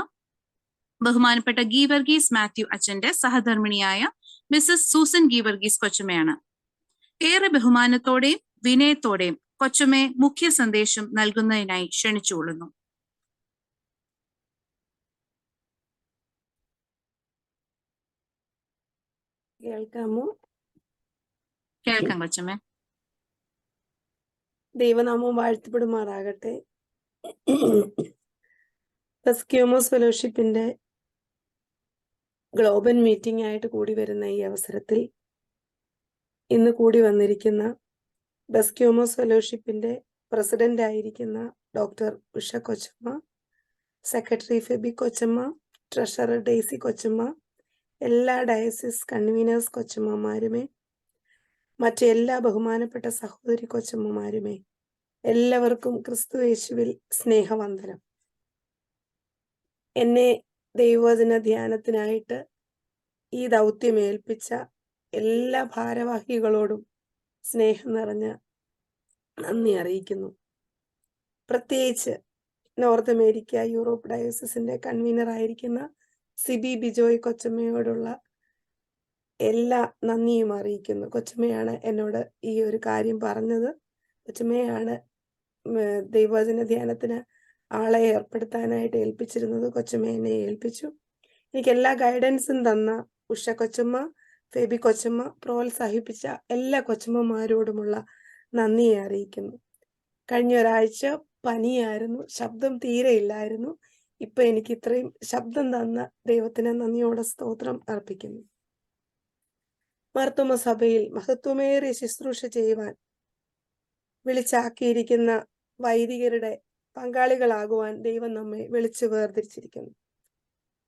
ബഹുമാനപ്പെട്ട ഗീവർഗീസ് മാത്യു അച്ഛന്റെ സഹധർമ്മിണിയായ മിസസ് സൂസൻ ഗീവർഗീസ് കൊച്ചമ്മയാണ്. ഏറെ ബഹുമാനത്തോടെയും വിനയത്തോടെയും കൊച്ചമ്മയെ മുഖ്യ സന്ദേശം നൽകുന്നതിനായി ക്ഷണിച്ചുകൊള്ളുന്നു. കേൾക്കാമോ? കേൾക്കാം കൊച്ചമ്മേ. ദൈവനാമം വാഴ്ത്തപ്പെടുമാറാകട്ടെ. ബസ്ക്യാമോസ് ഫെലോഷിപ്പിന്റെ ഗ്ലോബൽ മീറ്റിംഗ് ആയിട്ട് കൂടി വരുന്ന ഈ അവസരത്തിൽ ഇന്ന് കൂടി വന്നിരിക്കുന്ന ബസ്ക്യാമോസ് ഫെലോഷിപ്പിന്റെ പ്രസിഡന്റ് ആയിരിക്കുന്ന ഡോക്ടർ ഉഷ കൊച്ചമ്മ, സെക്രട്ടറി ഫെബി കൊച്ചമ്മ, ട്രഷറർ ഡെയ്സി കൊച്ചമ്മ, എല്ലാ ഡയസിസ് കൺവീനേഴ്സ് കൊച്ചമ്മമാരുമേ, മറ്റെല്ലാ ബഹുമാനപ്പെട്ട സഹോദരി കൊച്ചമ്മമാരുമേ, എല്ലാവർക്കും ക്രിസ്തു യേശുവിൽ സ്നേഹവന്ദനം. എന്നെ ദൈവവചന ധ്യാനത്തിനായിട്ട് ഈ ദൗത്യം ഏൽപ്പിച്ച എല്ലാ ഭാരവാഹികളോടും സ്നേഹം നിറഞ്ഞ നന്ദി അറിയിക്കുന്നു. പ്രത്യേകിച്ച് നോർത്ത് അമേരിക്ക യൂറോപ്പ് ഡയോസിസിന്റെ കൺവീനർ ആയിരിക്കുന്ന സിബി ബിജോയ് കൊച്ചമ്മയോടുള്ള എല്ലാ നന്ദിയും അറിയിക്കുന്നു. കൊച്ചമ്മയാണ് എന്നോട് ഈ ഒരു കാര്യം പറഞ്ഞത്. കൊച്ചമ്മയാണ് ദൈവവചന ധ്യാനത്തിന് ആളെ ഏർപ്പെടുത്താനായിട്ട് ഏൽപ്പിച്ചിരുന്നത്. കൊച്ചമ്മ എന്നെ ഏൽപ്പിച്ചു. എനിക്ക് എല്ലാ ഗൈഡൻസും തന്ന ഉഷ കൊച്ചമ്മ, ഫെബി കൊച്ചമ്മ, പ്രോത്സാഹിപ്പിച്ച എല്ലാ കൊച്ചമ്മമാരോടുമുള്ള നന്ദിയെ അറിയിക്കുന്നു. കഴിഞ്ഞ ഒരാഴ്ച പനിയായിരുന്നു, ശബ്ദം തീരെ ഇല്ലായിരുന്നു. ഇപ്പൊ എനിക്ക് ഇത്രയും ശബ്ദം തന്ന ദൈവത്തിന് നന്ദിയോടെ സ്തോത്രം അർപ്പിക്കുന്നു. മാർത്തോമ സഭയിൽ മഹത്വമേറിയ ശുശ്രൂഷ ചെയ്യുവാൻ വിളിച്ചാക്കിയിരിക്കുന്ന വൈദികരുടെ പങ്കാളികളാകുവാൻ ദൈവം നമ്മെ വിളിച്ചു വേർതിരിച്ചിരിക്കുന്നു.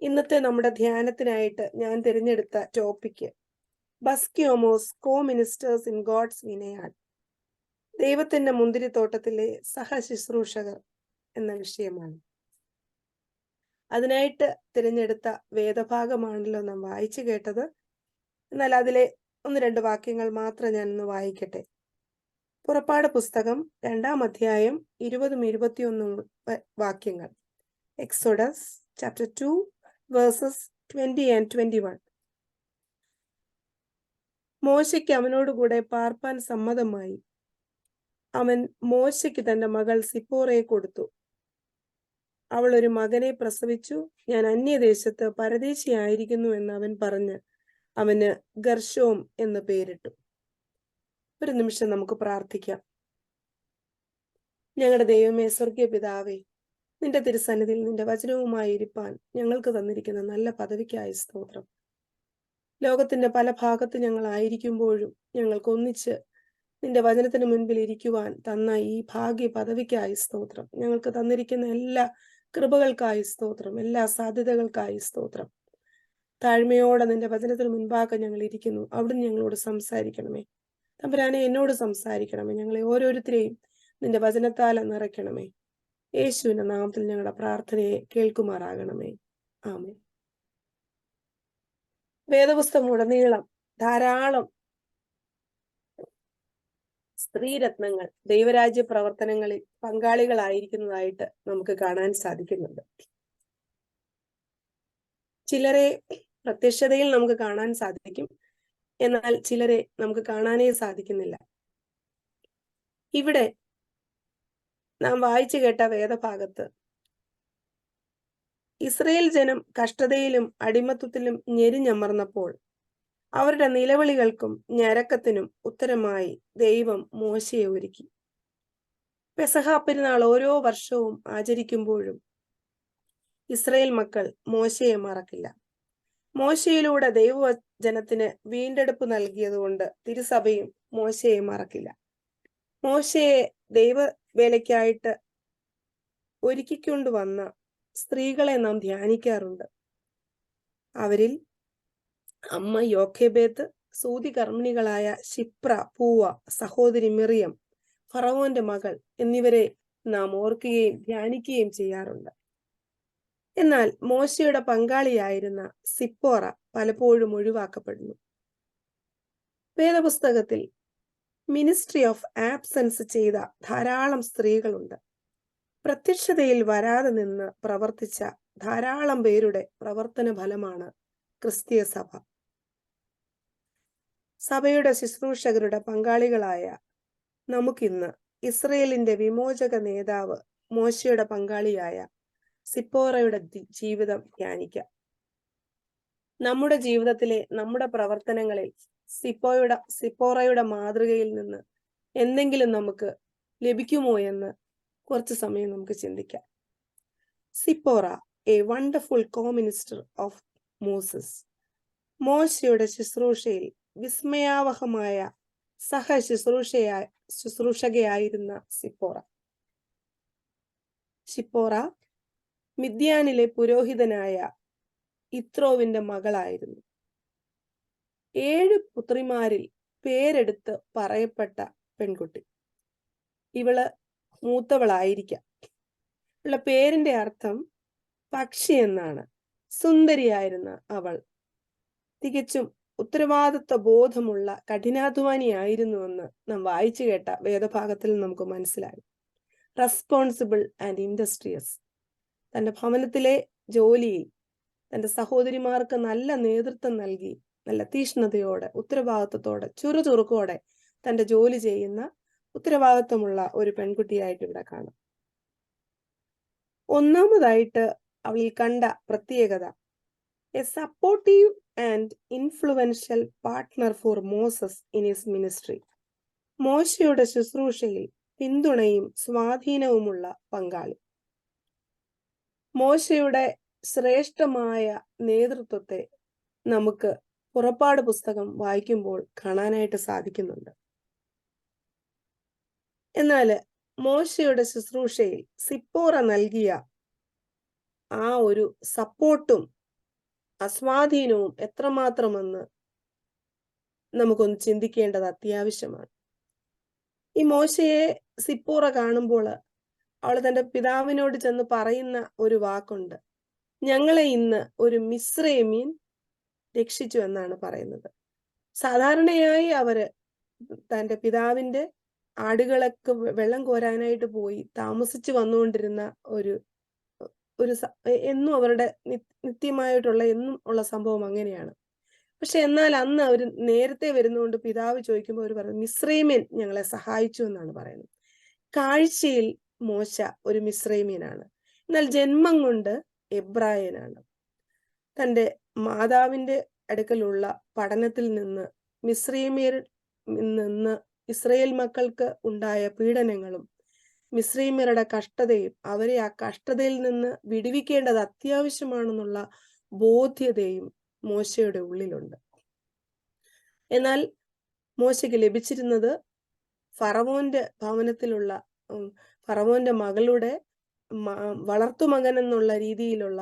ഇന്നത്തെ നമ്മുടെ ധ്യാനത്തിനായിട്ട് ഞാൻ തിരഞ്ഞെടുത്ത topic Baskiamos co ministers in God's vineyard, ദൈവത്തിന്റെ മുന്തിരിത്തോട്ടത്തിലെ സഹശുശ്രൂഷകർ എന്ന വിഷയമാണ്. അതിനായിട്ട് തിരഞ്ഞെടുത്ത വേദഭാഗമാണല്ലോ നാം വായിച്ചു കേട്ടത്. എന്നാൽ അതിലെ 1-2 വാക്യങ്ങൾ മാത്രം ഞാനൊന്ന് വായിക്കട്ടെ. പുറപ്പാട് പുസ്തകം 2-ാം അധ്യായം 20-21 വാക്യങ്ങൾ. Exodus chapter 2 versus 20 and 21. മോശയ്ക്ക് അവനോടുകൂടെ പാർപ്പാൻ സമ്മതമായി. അവൻ മോശയ്ക്ക് തന്റെ മകൾ സിപ്പോറയെ കൊടുത്തു. അവൾ ഒരു മകനെ പ്രസവിച്ചു. ഞാൻ അന്യദേശത്ത് പരദേശിയായിരിക്കുന്നു എന്ന് അവൻ പറഞ്ഞ് അവന് ഗർശോം എന്ന് പേരിട്ടു. ഒരു നിമിഷം നമുക്ക് പ്രാർത്ഥിക്കാം. ഞങ്ങളുടെ ദൈവമേ, സ്വർഗീയ പിതാവേ, നിന്റെ തിരുസന്നിധിയിൽ നിന്റെ വചനവുമായി ഇരിപ്പാൻ ഞങ്ങൾക്ക് തന്നിരിക്കുന്ന നല്ല പദവിക്കായി സ്തോത്രം. ലോകത്തിന്റെ പല ഭാഗത്ത് ഞങ്ങൾ ആയിരിക്കുമ്പോഴും ഞങ്ങൾക്ക് ഒന്നിച്ച് നിന്റെ വചനത്തിന് മുൻപിൽ ഇരിക്കുവാൻ തന്ന ഈ ഭാഗ്യ പദവിക്കായി സ്തോത്രം. ഞങ്ങൾക്ക് തന്നിരിക്കുന്ന എല്ലാ കൃപകൾക്കായി സ്തോത്രം, എല്ലാ സാധ്യതകൾക്കായി സ്തോത്രം. താഴ്മയോടെ നിന്റെ വചനത്തിന് മുൻപാകെ ഞങ്ങൾ ഇരിക്കുന്നു. അവിടുന്ന് ഞങ്ങളോട് സംസാരിക്കണമേ തമ്പുരാനെ, എന്നോട് സംസാരിക്കണമേ. ഞങ്ങളെ ഓരോരുത്തരെയും നിന്റെ വചനത്താൽ നിറയ്ക്കണമേ. യേശുവിന്റെ നാമത്തിൽ ഞങ്ങളുടെ പ്രാർത്ഥനയെ കേൾക്കുമാറാകണമേ. ആമേൻ. വേദപുസ്തകമുടനീളം ധാരാളം സ്ത്രീരത്നങ്ങൾ ദൈവരാജ്യ പ്രവർത്തനങ്ങളിൽ പങ്കാളികളായിരിക്കുന്നതായിട്ട് നമുക്ക് കാണാൻ സാധിക്കുന്നുണ്ട്. ചിലരെ പ്രത്യക്ഷതയിൽ നമുക്ക് കാണാൻ സാധിക്കും, എന്നാൽ ചിലരെ നമുക്ക് കാണാനേ സാധിക്കുന്നില്ല. ഇവിടെ നാം വായിച്ചു കേട്ട വേദഭാഗത്ത് ഇസ്രയേൽ ജനം കഷ്ടതയിലും അടിമത്വത്തിലും ഞെരിഞ്ഞമർന്നപ്പോൾ അവരുടെ നിലവിളികൾക്കും ഞരക്കത്തിനും ഉത്തരമായി ദൈവം മോശയെ ഒരുക്കി. പെസഹ പെരുന്നാൾ ഓരോ വർഷവും ആചരിക്കുമ്പോഴും ഇസ്രയേൽ മക്കൾ മോശയെ മറക്കില്ല. മോശയിലൂടെ ദൈവജനത്തിന് വീണ്ടെടുപ്പ് നൽകിയതുകൊണ്ട് തിരുസഭയും മോശയെ മറക്കില്ല. മോശയെ ദൈവവേലയ്ക്കായിട്ട് ഒരുക്കിക്കൊണ്ടുവന്ന സ്ത്രീകളെ നാം ധ്യാനിക്കാറുണ്ട്. അവരിൽ അമ്മ യോഖേബേത്ത്, സൂതി കർമ്മിണികളായ ശിപ്ര, പൂവ, സഹോദരി മിറിയം, ഫറവോന്റെ മകൾ എന്നിവരെ നാം ഓർക്കുകയും ധ്യാനിക്കുകയും ചെയ്യാറുണ്ട്. എന്നാൽ മോശയുടെ പങ്കാളിയായിരുന്ന സിപ്പോറ പലപ്പോഴും ഒഴിവാക്കപ്പെടുന്നു. വേദപുസ്തകത്തിൽ മിനിസ്ട്രി ഓഫ് ആബ്സെൻസ് ചെയ്ത ധാരാളം സ്ത്രീകളുണ്ട്. പ്രത്യക്ഷതയിൽ വരാതെ നിന്ന് പ്രവർത്തിച്ച ധാരാളം പേരുടെ പ്രവർത്തന ഫലമാണ് ക്രിസ്തീയ സഭ. സഭയുടെ ശുശ്രൂഷകരുടെ പങ്കാളികളായ നമുക്കിന്ന് ഇസ്രയേലിന്റെ വിമോചക നേതാവ് മോശയുടെ പങ്കാളിയായ സിപ്പോറയുടെ ജീവിതം ധ്യാനിക്കാം. നമ്മുടെ ജീവിതത്തിലെ നമ്മുടെ പ്രവർത്തനങ്ങളിൽ സിപ്പോറയുടെ മാതൃകയിൽ നിന്ന് എന്തെങ്കിലും നമുക്ക് ലഭിക്കുമോ എന്ന് കുറച്ച് സമയം നമുക്ക് ചിന്തിക്കാം. Zipporah, A wonderful കോ-മിനിസ്റ്റർ of Moses. മോശയുടെ ശുശ്രൂഷയിൽ വിസ്മയാവഹമായ ശുശ്രൂഷകയായിരുന്ന സിപ്പോറ മിദ്യാനിലെ പുരോഹിതനായ ഇത്രോവിന്റെ മകളായിരുന്നു. 7 പുത്രിമാരിൽ പേരെടുത്ത് പറയപ്പെട്ട പെൺകുട്ടി. ഇവള് മൂത്തവളായിരിക്കാം. ഇവളുടെ പേരിന്റെ അർത്ഥം പക്ഷി എന്നാണ്. സുന്ദരിയായിരുന്ന അവൾ തികച്ചും ഉത്തരവാദിത്വ ബോധമുള്ള കഠിനാധ്വാനിയായിരുന്നുവെന്ന് നാം വായിച്ചു കേട്ട വേദഭാഗത്തിൽ നമുക്ക് മനസ്സിലായി. Responsible and industrious. തന്റെ ഭവനത്തിലെ ജോലിയിൽ തന്റെ സഹോദരിമാർക്ക് നല്ല നേതൃത്വം നൽകി, നല്ല തീഷ്ണതയോടെ, ഉത്തരവാദിത്വത്തോടെ, ചുറുചുറുക്കോടെ തന്റെ ജോലി ചെയ്യുന്ന ഉത്തരവാദിത്വമുള്ള ഒരു പെൺകുട്ടിയായിട്ട് ഇവിടെ കാണാം. ഒന്നാമതായിട്ട് അവളിൽ കണ്ട പ്രത്യേകത, a supportive and influential partner for Moses in his ministry. മോശയുടെ ശുശ്രൂഷയിൽ പിന്തുണയും സ്വാധീനവുമുള്ള പങ്കാളി. മോശയുടെ ശ്രേഷ്ഠമായ നേതൃത്വത്തെ നമുക്ക് പുറപ്പാട് പുസ്തകം വായിക്കുമ്പോൾ കാണാനായിട്ട് സാധിക്കുന്നുണ്ട്. എന്നാൽ മോശയുടെ ശുശ്രൂഷയിൽ സിപ്പോറ നൽകിയ ആ ഒരു സപ്പോർട്ടും അസ്വാധീനവും എത്രമാത്രമെന്ന് നമുക്കൊന്ന് ചിന്തിക്കേണ്ടത് അത്യാവശ്യമാണ്. ഈ മോശയെ സിപ്പോറ കാണുമ്പോൾ അവൾ തന്റെ പിതാവിനോട് ചെന്ന് പറയുന്ന ഒരു വാക്കുണ്ട്, ഞങ്ങളെ ഇന്ന് ഒരു മിസ്രൈമ്യൻ രക്ഷിച്ചു എന്നാണ് പറയുന്നത്. സാധാരണയായി അവര് തന്റെ പിതാവിന്റെ ആടുകളൊക്കെ വെള്ളം കോരാനായിട്ട് പോയി താമസിച്ചു വന്നുകൊണ്ടിരുന്ന ഒരു എന്നും അവരുടെ നിത്യമായിട്ടുള്ള എന്നും ഉള്ള സംഭവം അങ്ങനെയാണ്. പക്ഷെ എന്നാൽ അന്ന് അവർ നേരത്തെ വരുന്നതുകൊണ്ട് പിതാവ് ചോദിക്കുമ്പോൾ അവർ പറയുന്നത് മിസ്രൈമ്യൻ ഞങ്ങളെ സഹായിച്ചു എന്നാണ് പറയുന്നത്. കാഴ്ചയിൽ മോശ ഒരു മിസ്രൈമ്യനാണ്, എന്നാൽ ജന്മം കൊണ്ട് എബ്രായനാണ്. തന്റെ മാതാവിന്റെ അടുക്കലുള്ള പഠനത്തിൽ നിന്ന് മിസ്രൈമ്യരിൽ നിന്ന് ഇസ്രയേൽ മക്കൾക്ക് ഉണ്ടായ പീഡനങ്ങളും മിസ്രൈമ്യരുടെ കഷ്ടതയും അവരെ ആ കഷ്ടതയിൽ നിന്ന് വിടുവിക്കേണ്ടത് അത്യാവശ്യമാണെന്നുള്ള ബോധ്യതയും മോശയുടെ ഉള്ളിലുണ്ട്. എന്നാൽ മോശയ്ക്ക് ലഭിച്ചിരുന്നത് ഫറവോന്റെ ഭവനത്തിലുള്ള ഫറവോന്റെ മകളുടെ വളർത്തുമകൻ എന്നുള്ള രീതിയിലുള്ള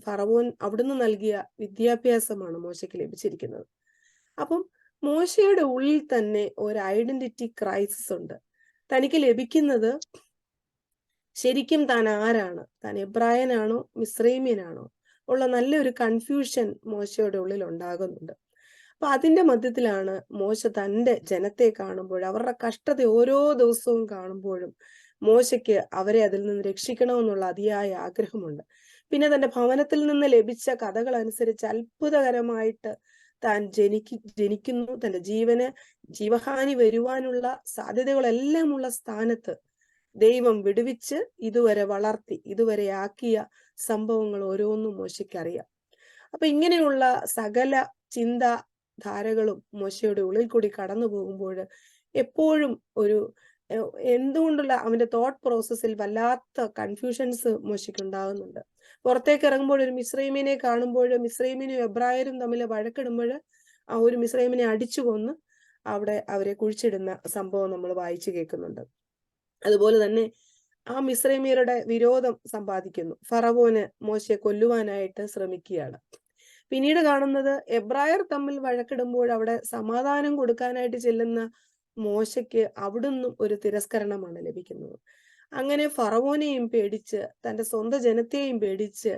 ഫറവോൻ അവിടുന്ന് നൽകിയ വിദ്യാഭ്യാസമാണ് മോശയ്ക്ക് ലഭിച്ചിരിക്കുന്നത്. അപ്പം മോശയുടെ ഉള്ളിൽ തന്നെ ഒരു ഐഡന്റിറ്റി ക്രൈസിസ് ഉണ്ട്. തനിക്ക് ലഭിക്കുന്നത് ശരിക്കും താൻ ആരാണ്, താൻ എബ്രായനാണോ മിസ്രൈമ്യനാണോ ഉള്ള നല്ലൊരു കൺഫ്യൂഷൻ മോശയുടെ ഉള്ളിൽ ഉണ്ടാകുന്നുണ്ട്. അപ്പൊ അതിന്റെ മധ്യത്തിലാണ് മോശ തന്റെ ജനത്തെ കാണുമ്പോൾ, അവരുടെ കഷ്ടത ഓരോ ദിവസവും കാണുമ്പോഴും മോശയ്ക്ക് അവരെ അതിൽ നിന്ന് രക്ഷിക്കണമെന്നുള്ള അതിയായ ആഗ്രഹമുണ്ട്. പിന്നെ തന്റെ ഭവനത്തിൽ നിന്ന് ലഭിച്ച കഥകൾ അനുസരിച്ച് അത്ഭുതകരമായിട്ട് താൻ ജനിക്കുന്നു. തന്റെ ജീവഹാനി വരുവാനുള്ള സാധ്യതകളെല്ലാം ഉള്ള സ്ഥാനത്ത് ദൈവം വിടുവിച്ച് ഇതുവരെ വളർത്തി, ഇതുവരെ ആക്കിയ സംഭവങ്ങൾ ഓരോന്നും മോശയ്ക്കറിയാം. അപ്പൊ ഇങ്ങനെയുള്ള സകല ചിന്താധാരകളും മോശയുടെ ഉള്ളിൽ കൂടി കടന്നു പോകുമ്പോൾ എപ്പോഴും ഒരു എന്തുകൊണ്ടുള്ള അവന്റെ തോട്ട് പ്രോസസ്സിൽ വല്ലാത്ത കൺഫ്യൂഷൻസ് മോശയ്ക്ക് ഉണ്ടാകുന്നുണ്ട്. പുറത്തേക്ക് ഇറങ്ങുമ്പോൾ ഒരു മിസ്രൈമിനെ കാണുമ്പോൾ മിസ്രൈമിനും എബ്രായരും തമ്മിൽ വഴക്കിടുമ്പോൾ ആ ഒരു മിസ്രൈമിനെ അടിച്ചു കൊന്ന് അവിടെ അവരെ കുഴിച്ചിടുന്ന സംഭവം നമ്മൾ വായിച്ചു കേൾക്കുന്നുണ്ട്. അതുപോലെ തന്നെ ആ മിസ്രൈമിയരുടെ വിരോധം സമ്പാദിക്കുന്നു. ഫറവോന് മോശയെ കൊല്ലുവാനായിട്ട് ശ്രമിക്കുകയാണ്. പിന്നീട് കാണുന്നത് എബ്രായർ തമ്മിൽ വഴക്കിടുമ്പോൾ അവിടെ സമാധാനം കൊടുക്കാനായിട്ട് ചെല്ലുന്ന മോശയ്ക്ക് അവിടുന്ന് ഒരു തിരസ്കരണമാണ് ലഭിക്കുന്നത്. അങ്ങനെ ഫറവോനെയും പേടിച്ച് തന്റെ സ്വന്തം ജനത്തെയും പേടിച്ച്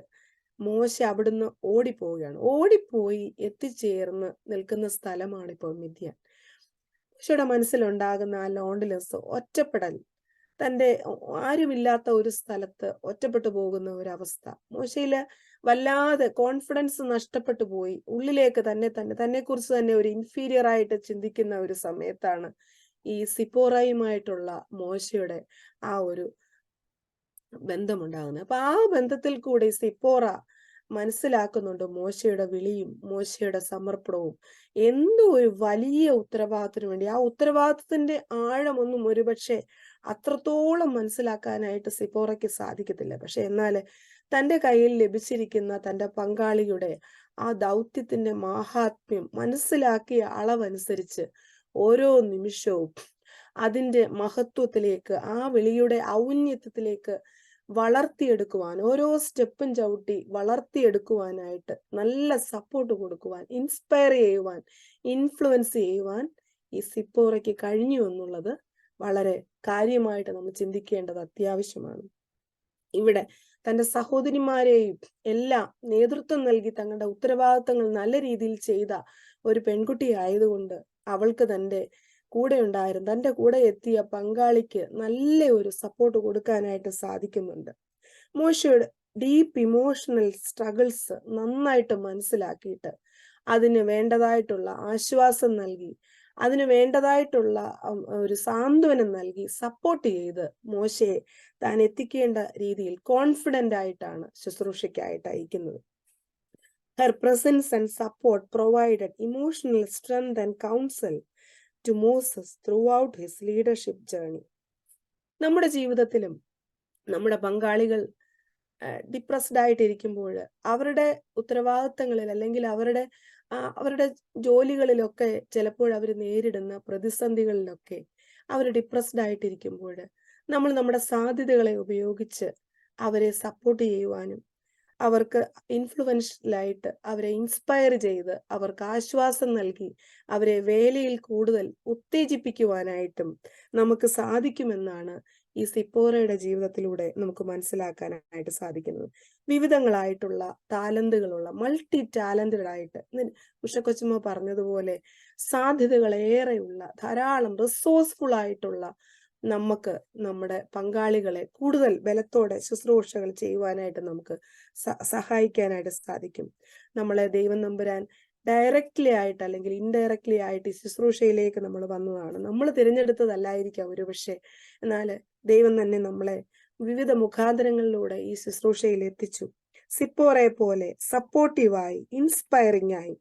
മോശ അവിടുന്ന് ഓടിപ്പോവുകയാണ്. ഓടിപ്പോയി എത്തിച്ചേർന്ന് നിൽക്കുന്ന സ്ഥലമാണ് ഇപ്പോൾ മിദ്യാൻ. മോശയുടെ മനസ്സിലുണ്ടാകുന്ന ആ ലോൺലിനെസ്, ഒറ്റപ്പെടൽ, തന്റെ ആരുമില്ലാത്ത ഒരു സ്ഥലത്ത് ഒറ്റപ്പെട്ടു പോകുന്ന ഒരു അവസ്ഥ മോശയില് വല്ലാതെ കോൺഫിഡൻസ് നഷ്ടപ്പെട്ടു പോയി. ഉള്ളിലേക്ക് തന്നെ കുറിച്ച് തന്നെ ഒരു ഇൻഫീരിയർ ആയിട്ട് ചിന്തിക്കുന്ന ഒരു സമയത്താണ് ഈ സിപ്പോറയുമായിട്ടുള്ള മോശയുടെ ആ ഒരു ബന്ധമുണ്ടാകുന്നത്. അപ്പൊ ആ ബന്ധത്തിൽ കൂടി സിപ്പോറ മനസ്സിലാക്കുന്നുണ്ട് മോശയുടെ വിളിയും മോശയുടെ സമർപ്പണവും എന്തോ ഒരു വലിയ ഉത്തരവാദിത്തത്തിന് വേണ്ടി. ആ ഉത്തരവാദിത്തത്തിന്റെ ആഴമൊന്നും ഒരുപക്ഷെ അത്രത്തോളം മനസ്സിലാക്കാനായിട്ട് സിപ്പോറയ്ക്ക് സാധിക്കത്തില്ല. പക്ഷെ എന്നാൽ തന്റെ കയ്യിൽ ലഭിച്ചിരിക്കുന്ന തന്റെ പങ്കാളിയുടെ ആ ദൗത്യത്തിന്റെ മാഹാത്മ്യം മനസ്സിലാക്കിയ അളവനുസരിച്ച് ഓരോ നിമിഷവും അതിന്റെ മഹത്വത്തിലേക്ക്, ആ വിളിയുടെ ഔന്നത്യത്തിലേക്ക് വളർത്തിയെടുക്കുവാൻ, ഓരോ സ്റ്റെപ്പും ചവിട്ടി വളർത്തിയെടുക്കുവാനായിട്ട് നല്ല സപ്പോർട്ട് കൊടുക്കുവാൻ, ഇൻസ്പയർ ചെയ്യുവാൻ, ഇൻഫ്ലുവൻസ് ചെയ്യുവാൻ ഈ സിപ്പോറയ്ക്ക് കഴിഞ്ഞു എന്നുള്ളത് വളരെ കാര്യമായിട്ട് നമ്മൾ ചിന്തിക്കേണ്ടത് അത്യാവശ്യമാണ്. ഇവിടെ തന്റെ സഹോദരിമാരെയും എല്ലാം നേതൃത്വം നൽകി തങ്ങളുടെ ഉത്തരവാദിത്തങ്ങൾ നല്ല രീതിയിൽ ചെയ്ത ഒരു പെൺകുട്ടി ആയതുകൊണ്ട് അവൾക്ക് തന്റെ കൂടെ എത്തിയ പങ്കാളിക്ക് നല്ല ഒരു സപ്പോർട്ട് കൊടുക്കാനായിട്ട് സാധിക്കുന്നുണ്ട്. മോശയുടെ ഡീപ്പ് ഇമോഷണൽ സ്ട്രഗിൾസ് നന്നായിട്ട് മനസ്സിലാക്കിയിട്ട് അതിന് വേണ്ടതായിട്ടുള്ള ആശ്വാസം നൽകി, അതിന് വേണ്ടതായിട്ടുള്ള ഒരു സാന്ത്വനം നൽകി സപ്പോർട്ട് ചെയ്ത് മോശയെ താൻ എത്തിക്കേണ്ട രീതിയിൽ കോൺഫിഡന്റ് ആയിട്ടാണ് ശുശ്രൂഷയ്ക്കായിട്ട് അയക്കുന്നത്. Her presence and support provided emotional strength and counsel to Moses throughout his leadership journey. നമ്മുടെ ജീവിതത്തിലും നമ്മുടെ പങ്കാളികൾ ഡിപ്രസ്ഡ് ആയിട്ടിരിക്കുമ്പോൾ അവരുടെ ഉത്തരവാദിത്തങ്ങളിൽ അല്ലെങ്കിൽ അവരുടെ ജോലികളിലൊക്കെ ചിലപ്പോൾ അവർ നേരിടുന്ന പ്രതിസന്ധികളിലൊക്കെ അവർ ഡിപ്രസ്ഡ് ആയിട്ടിരിക്കുമ്പോൾ നമ്മൾ നമ്മുടെ സാധ്യതകളെ ഉപയോഗിച്ച് അവരെ സപ്പോർട്ട് ചെയ്യുവാനും അവർക്ക് ഇൻഫ്ലുവൻഷ്യലായിട്ട് അവരെ ഇൻസ്പയർ ചെയ്ത് അവർക്ക് ആശ്വാസം നൽകി അവരെ വേലയിൽ കൂടുതൽ ഉത്തേജിപ്പിക്കുവാനായിട്ടും നമുക്ക് സാധിക്കുമെന്നാണ് ഈ സിപ്പോറയുടെ ജീവിതത്തിലൂടെ നമുക്ക് മനസ്സിലാക്കാനായിട്ട് സാധിക്കുന്നത്. വിവിധങ്ങളായിട്ടുള്ള താലന്തുകളുള്ള മൾട്ടി ടാലന്റഡ് ആയിട്ട് ഉഷക്കൊച്ചുമ്മ പറഞ്ഞതുപോലെ സാധ്യതകളേറെയുള്ള ധാരാളം റിസോഴ്സ്ഫുൾ ആയിട്ടുള്ള നമുക്ക് നമ്മുടെ പങ്കാളികളെ കൂടുതൽ ബലത്തോടെ ശുശ്രൂഷകൾ ചെയ്യുവാനായിട്ട് നമുക്ക് സഹായിക്കാനായിട്ട് സാധിക്കും. നമ്മളെ ദൈവം നമ്പുരാൻ ഡയറക്റ്റ്ലി ആയിട്ട് അല്ലെങ്കിൽ ഇൻഡയറക്ട്ലി ആയിട്ട് ഈ ശുശ്രൂഷയിലേക്ക് നമ്മൾ വന്നതാണ്. നമ്മൾ തിരഞ്ഞെടുത്തതല്ലായിരിക്കാം ഒരുപക്ഷെ, എന്നാൽ ദൈവം തന്നെ നമ്മളെ വിവിധ മുഖാന്തരങ്ങളിലൂടെ ഈ ശുശ്രൂഷയിൽ എത്തിച്ചു. സിപ്പോറെ പോലെ സപ്പോർട്ടീവായി, ഇൻസ്പയറിംഗ് ആയി,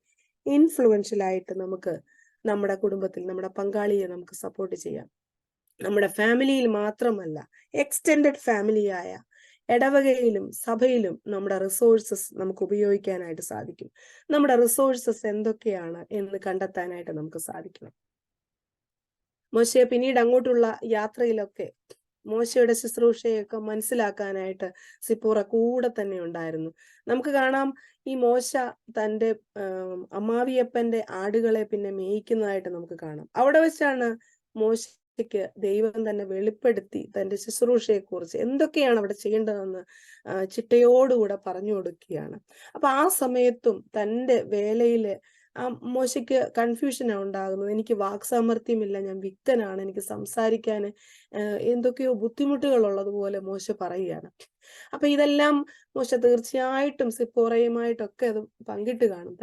ഇൻഫ്ലുവൻഷ്യൽ ആയിട്ട് നമുക്ക് നമ്മുടെ കുടുംബത്തിൽ നമ്മുടെ പങ്കാളിയെ നമുക്ക് സപ്പോർട്ട് ചെയ്യാം. നമ്മുടെ ഫാമിലിയിൽ മാത്രമല്ല, എക്സ്റ്റെൻഡഡ് ഫാമിലിയായ ഇടവകയിലും സഭയിലും നമ്മുടെ റിസോഴ്സസ് നമുക്ക് ഉപയോഗിക്കാനായിട്ട് സാധിക്കും. നമ്മുടെ റിസോഴ്സസ് എന്തൊക്കെയാണ് എന്ന് കണ്ടെത്താനായിട്ട് നമുക്ക് സാധിക്കണം. മോശയെ പിന്നീട് അങ്ങോട്ടുള്ള യാത്രയിലൊക്കെ മോശയുടെ ശുശ്രൂഷയൊക്കെ മനസ്സിലാക്കാനായിട്ട് സിപ്പോറ കൂടെ തന്നെ ഉണ്ടായിരുന്നു. നമുക്ക് കാണാം, ഈ മോശ തൻ്റെ അമ്മാവിയപ്പന്റെ ആടുകളെ പിന്നെ മേയ്ക്കുന്നതായിട്ട് നമുക്ക് കാണാം. അവിടെ വെച്ചാണ് മോശയ്ക്ക് ദൈവം തന്നെ വെളിപ്പെടുത്തി തൻ്റെ ശുശ്രൂഷയെക്കുറിച്ച് എന്തൊക്കെയാണ് അവിടെ ചെയ്യേണ്ടതെന്ന് ചിട്ടയോടുകൂടെ പറഞ്ഞു കൊടുക്കുകയാണ്. അപ്പൊ ആ സമയത്തും തൻ്റെ വേലയില് മോശയ്ക്ക് കൺഫ്യൂഷനാണ് ഉണ്ടാകുന്നത്. എനിക്ക് വാക്സാമർത്ഥ്യമില്ല, ഞാൻ വിക്കനാണ്, എനിക്ക് സംസാരിക്കാൻ എന്തൊക്കെയോ ബുദ്ധിമുട്ടുകൾ ഉള്ളതുപോലെ മോശ പറയുകയാണ്. അപ്പൊ ഇതെല്ലാം മോശ തീർച്ചയായിട്ടും സിപ്പോറയുമായിട്ടൊക്കെ അത് പങ്കിട്ട് കാണും.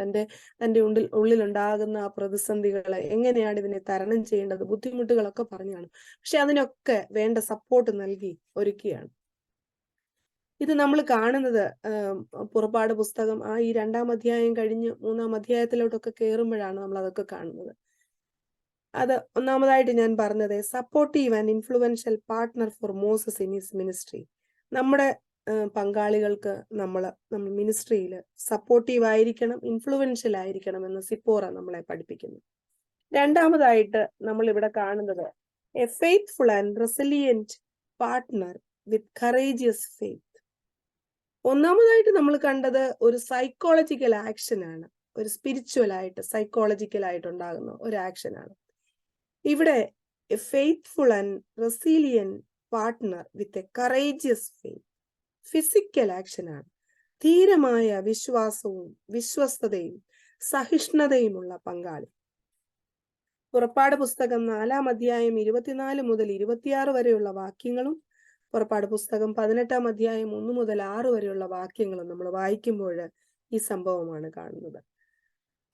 തൻ്റെ ഉള്ളിലുണ്ടാകുന്ന ആ പ്രതിസന്ധികളെ, എങ്ങനെയാണ് ഇതിനെ തരണം ചെയ്യേണ്ടത്, ബുദ്ധിമുട്ടുകളൊക്കെ പറഞ്ഞു കാണും. പക്ഷെ അതിനൊക്കെ വേണ്ട സപ്പോർട്ട് നൽകി ഒരുക്കുകയാണ്. ഇത് നമ്മൾ കാണുന്നത് പുറപ്പാട് പുസ്തകം ഈ 2-ാം അധ്യായം കഴിഞ്ഞ് 3-ാം അധ്യായത്തിലോട്ടൊക്കെ കയറുമ്പോഴാണ് നമ്മൾ അതൊക്കെ കാണുന്നത്. അത് ഒന്നാമതായിട്ട് ഞാൻ പറഞ്ഞത്, supportive and influential partner for Moses in his ministry. നമ്മുടെ പങ്കാളികൾക്ക് നമ്മൾ മിനിസ്ട്രിയിൽ സപ്പോർട്ടീവ് ആയിരിക്കണം, ഇൻഫ്ലുവൻഷ്യൽ ആയിരിക്കണം എന്ന് സിപ്പോറ നമ്മളെ പഠിപ്പിക്കുന്നു. രണ്ടാമതായിട്ട് നമ്മൾ ഇവിടെ കാണുന്നത്, A faithful and resilient partner with courageous faith. ഒന്നാമതായിട്ട് നമ്മൾ കണ്ടത് ഒരു സൈക്കോളജിക്കൽ ആക്ഷൻ ആണ്, ഒരു സ്പിരിച്വൽ ആയിട്ട് സൈക്കോളജിക്കൽ ആയിട്ട് ഉണ്ടാകുന്ന ഒരു ആക്ഷൻ ആണ്. ഇവിടെ A faithful and resilient partner with a courageous faith, physical action ആണ്. ധീരമായ വിശ്വാസവും വിശ്വസ്തതയും സഹിഷ്ണുതയുമുള്ള പങ്കാളി. പുറപ്പാട് പുസ്തകം 4-ാം അധ്യായം 24 മുതൽ 26 വരെയുള്ള വാക്യങ്ങളും പുറപ്പാട് പുസ്തകം 18-ാം അധ്യായം 1 മുതൽ 6 വരെയുള്ള വാക്യങ്ങളും നമ്മൾ വായിക്കുമ്പോൾ ഈ സംഭവമാണ് കാണുന്നത്.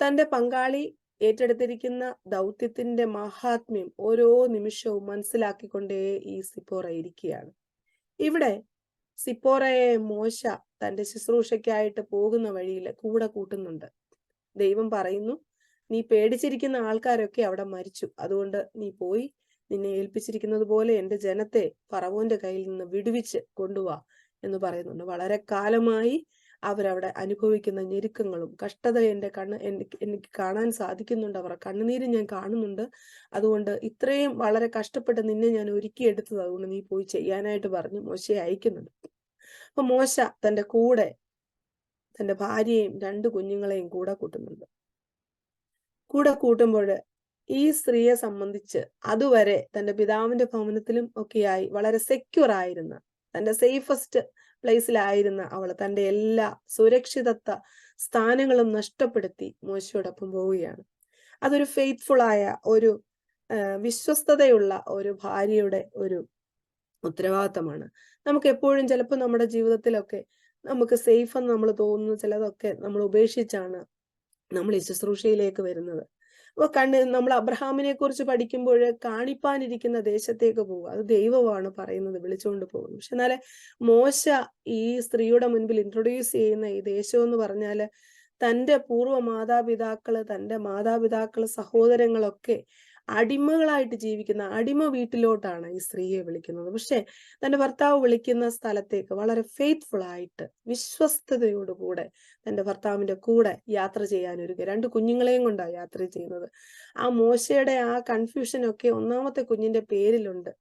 തന്റെ പങ്കാളി ഏറ്റെടുത്തിരിക്കുന്ന ദൗത്യത്തിന്റെ മഹാത്മ്യം ഓരോ നിമിഷവും മനസ്സിലാക്കിക്കൊണ്ടേ ഈ സിപ്പോറ ഇരിക്കുകയാണ്. ഇവിടെ സിപ്പോറയെ മോശ തന്റെ ശുശ്രൂഷയ്ക്കായിട്ട് പോകുന്ന വഴിയിൽ കൂടെ കൂട്ടുന്നുണ്ട്. ദൈവം പറയുന്നു, നീ പേടിച്ചിരിക്കുന്ന ആൾക്കാരൊക്കെ അവിടെ മരിച്ചു, അതുകൊണ്ട് നീ പോയി നിന്നെ ഏൽപ്പിച്ചിരിക്കുന്നത് പോലെ എൻ്റെ ജനത്തെ ഫറവോന്റെ കയ്യിൽ നിന്ന് വിടുവിച്ച് കൊണ്ടുവാ എന്ന് പറയുന്നുണ്ട്. വളരെ കാലമായി അവരവിടെ അനുഭവിക്കുന്ന ഞെരുക്കങ്ങളും കഷ്ടത എനിക്ക് കാണാൻ സാധിക്കുന്നുണ്ട്, അവരുടെ കണ്ണുനീരും ഞാൻ കാണുന്നുണ്ട്. അതുകൊണ്ട് ഇത്രയും വളരെ കഷ്ടപ്പെട്ട് നിന്നെ ഞാൻ ഒരുക്കിയെടുത്തത്, അതുകൊണ്ട് നീ പോയി ചെയ്യാനായിട്ട് പറഞ്ഞ് മോശയെ അയക്കുന്നുണ്ട്. അപ്പൊ മോശ തന്റെ കൂടെ തന്റെ ഭാര്യയെയും 2 കുഞ്ഞുങ്ങളെയും കൂടെ കൂട്ടുന്നുണ്ട്. കൂടെ കൂട്ടുമ്പോൾ ഈ സ്ത്രീയെ സംബന്ധിച്ച് അതുവരെ തന്റെ പിതാവിന്റെ ഭവനത്തിലും ഒക്കെയായി വളരെ സെക്യൂർ ആയിരുന്ന, തന്റെ സേഫസ്റ്റ് പ്ലേസിലായിരുന്ന അവൾ തന്റെ എല്ലാ സുരക്ഷിതത്വ സ്ഥാനങ്ങളും നഷ്ടപ്പെടുത്തി മോശയോടൊപ്പം പോവുകയാണ്. അതൊരു ഫെയ്ത്ത്ഫുൾ ആയ ഒരു വിശ്വസ്തതയുള്ള ഒരു ഭാര്യയുടെ ഒരു ഉത്തരവാദിത്തമാണ്. നമുക്ക് എപ്പോഴും ചിലപ്പോൾ നമ്മുടെ ജീവിതത്തിലൊക്കെ നമുക്ക് സേഫ് എന്ന് നമ്മൾ തോന്നുന്ന ചിലതൊക്കെ നമ്മൾ ഉപേക്ഷിച്ചാണ് നമ്മൾ ഈ ശുശ്രൂഷയിലേക്ക് വരുന്നത്. അപ്പൊ നമ്മൾ അബ്രഹാമിനെ കുറിച്ച് പഠിക്കുമ്പോൾ കാണിപ്പാനിരിക്കുന്ന ദേശത്തേക്ക് പോകുക, അത് ദൈവമാണ് പറയുന്നത്, വിളിച്ചുകൊണ്ട് പോകുന്നു. പക്ഷെ എന്നാല് മോശ ഈ സ്ത്രീയുടെ മുൻപിൽ ഇൻട്രൊഡ്യൂസ് ചെയ്യുന്ന ഈ ദേശം എന്ന് പറഞ്ഞാല് തൻ്റെ പൂർവ്വ മാതാപിതാക്കള്, തൻ്റെ മാതാപിതാക്കള്, സഹോദരങ്ങളൊക്കെ അടിമകളായിട്ട് ജീവിക്കുന്ന അടിമ വീട്ടിലോട്ടാണ് ഈ സ്ത്രീയെ വിളിക്കുന്നത്. പക്ഷെ തന്റെ ഭർത്താവ് വിളിക്കുന്ന സ്ഥലത്തേക്ക് വളരെ ഫെയ്ത്ത്ഫുൾ ആയിട്ട് വിശ്വസ്തയോടുകൂടെ തന്റെ ഭർത്താവിന്റെ കൂടെ യാത്ര ചെയ്യാൻ ഒരുക്കുക. 2 കുഞ്ഞുങ്ങളെയും കൊണ്ടാണ് യാത്ര ചെയ്യുന്നത്. ആ മോശയുടെ ആ കൺഫ്യൂഷനൊക്കെ ഒന്നാമത്തെ കുഞ്ഞിന്റെ പേരിലുണ്ട്.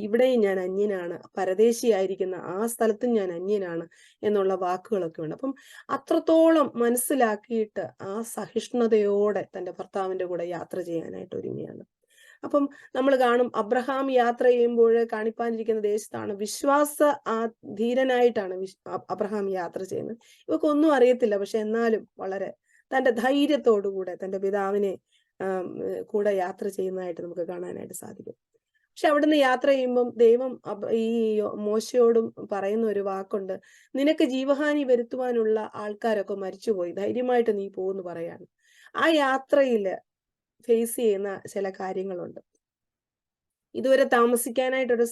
ഇവിടെയും ഞാൻ അന്യനാണ്, പരദേശിയായിരിക്കുന്ന ആ സ്ഥലത്തും ഞാൻ അന്യനാണ് എന്നുള്ള വാക്കുകളൊക്കെ ഉണ്ട്. അപ്പം അത്രത്തോളം മനസ്സിലാക്കിയിട്ട് ആ സഹിഷ്ണുതയോടെ തന്റെ ഭർത്താവിന്റെ കൂടെ യാത്ര ചെയ്യാനായിട്ട് ഒരുങ്ങിയാണ്. അപ്പം നമ്മൾ കാണും, അബ്രഹാം യാത്ര ചെയ്യുമ്പോൾ കാണിപ്പാനിരിക്കുന്ന ദേശത്താണ് ധീരനായിട്ടാണ് അബ്രഹാം യാത്ര ചെയ്യുന്നത്. ഇവക്കൊന്നും അറിയത്തില്ല, പക്ഷെ എന്നാലും വളരെ തന്റെ ധൈര്യത്തോടുകൂടെ തന്റെ പിതാവിനെ കൂടെ യാത്ര ചെയ്യുന്നതായിട്ട് നമുക്ക് കാണാനായിട്ട് സാധിക്കും. പക്ഷെ അവിടുന്ന് യാത്ര ചെയ്യുമ്പം ദൈവം ഈ മോശയോടും പറയുന്ന ഒരു വാക്കുണ്ട്, നിനക്ക് ജീവഹാനി വരുത്തുവാനുള്ള ആൾക്കാരൊക്കെ മരിച്ചുപോയി, ധൈര്യമായിട്ട് നീ പോകുന്നു പറയാണ്. ആ യാത്രയില് ഫേസ് ചെയ്യുന്ന ചില കാര്യങ്ങളുണ്ട്. ഇതുവരെ താമസിക്കാനായിട്ടൊരു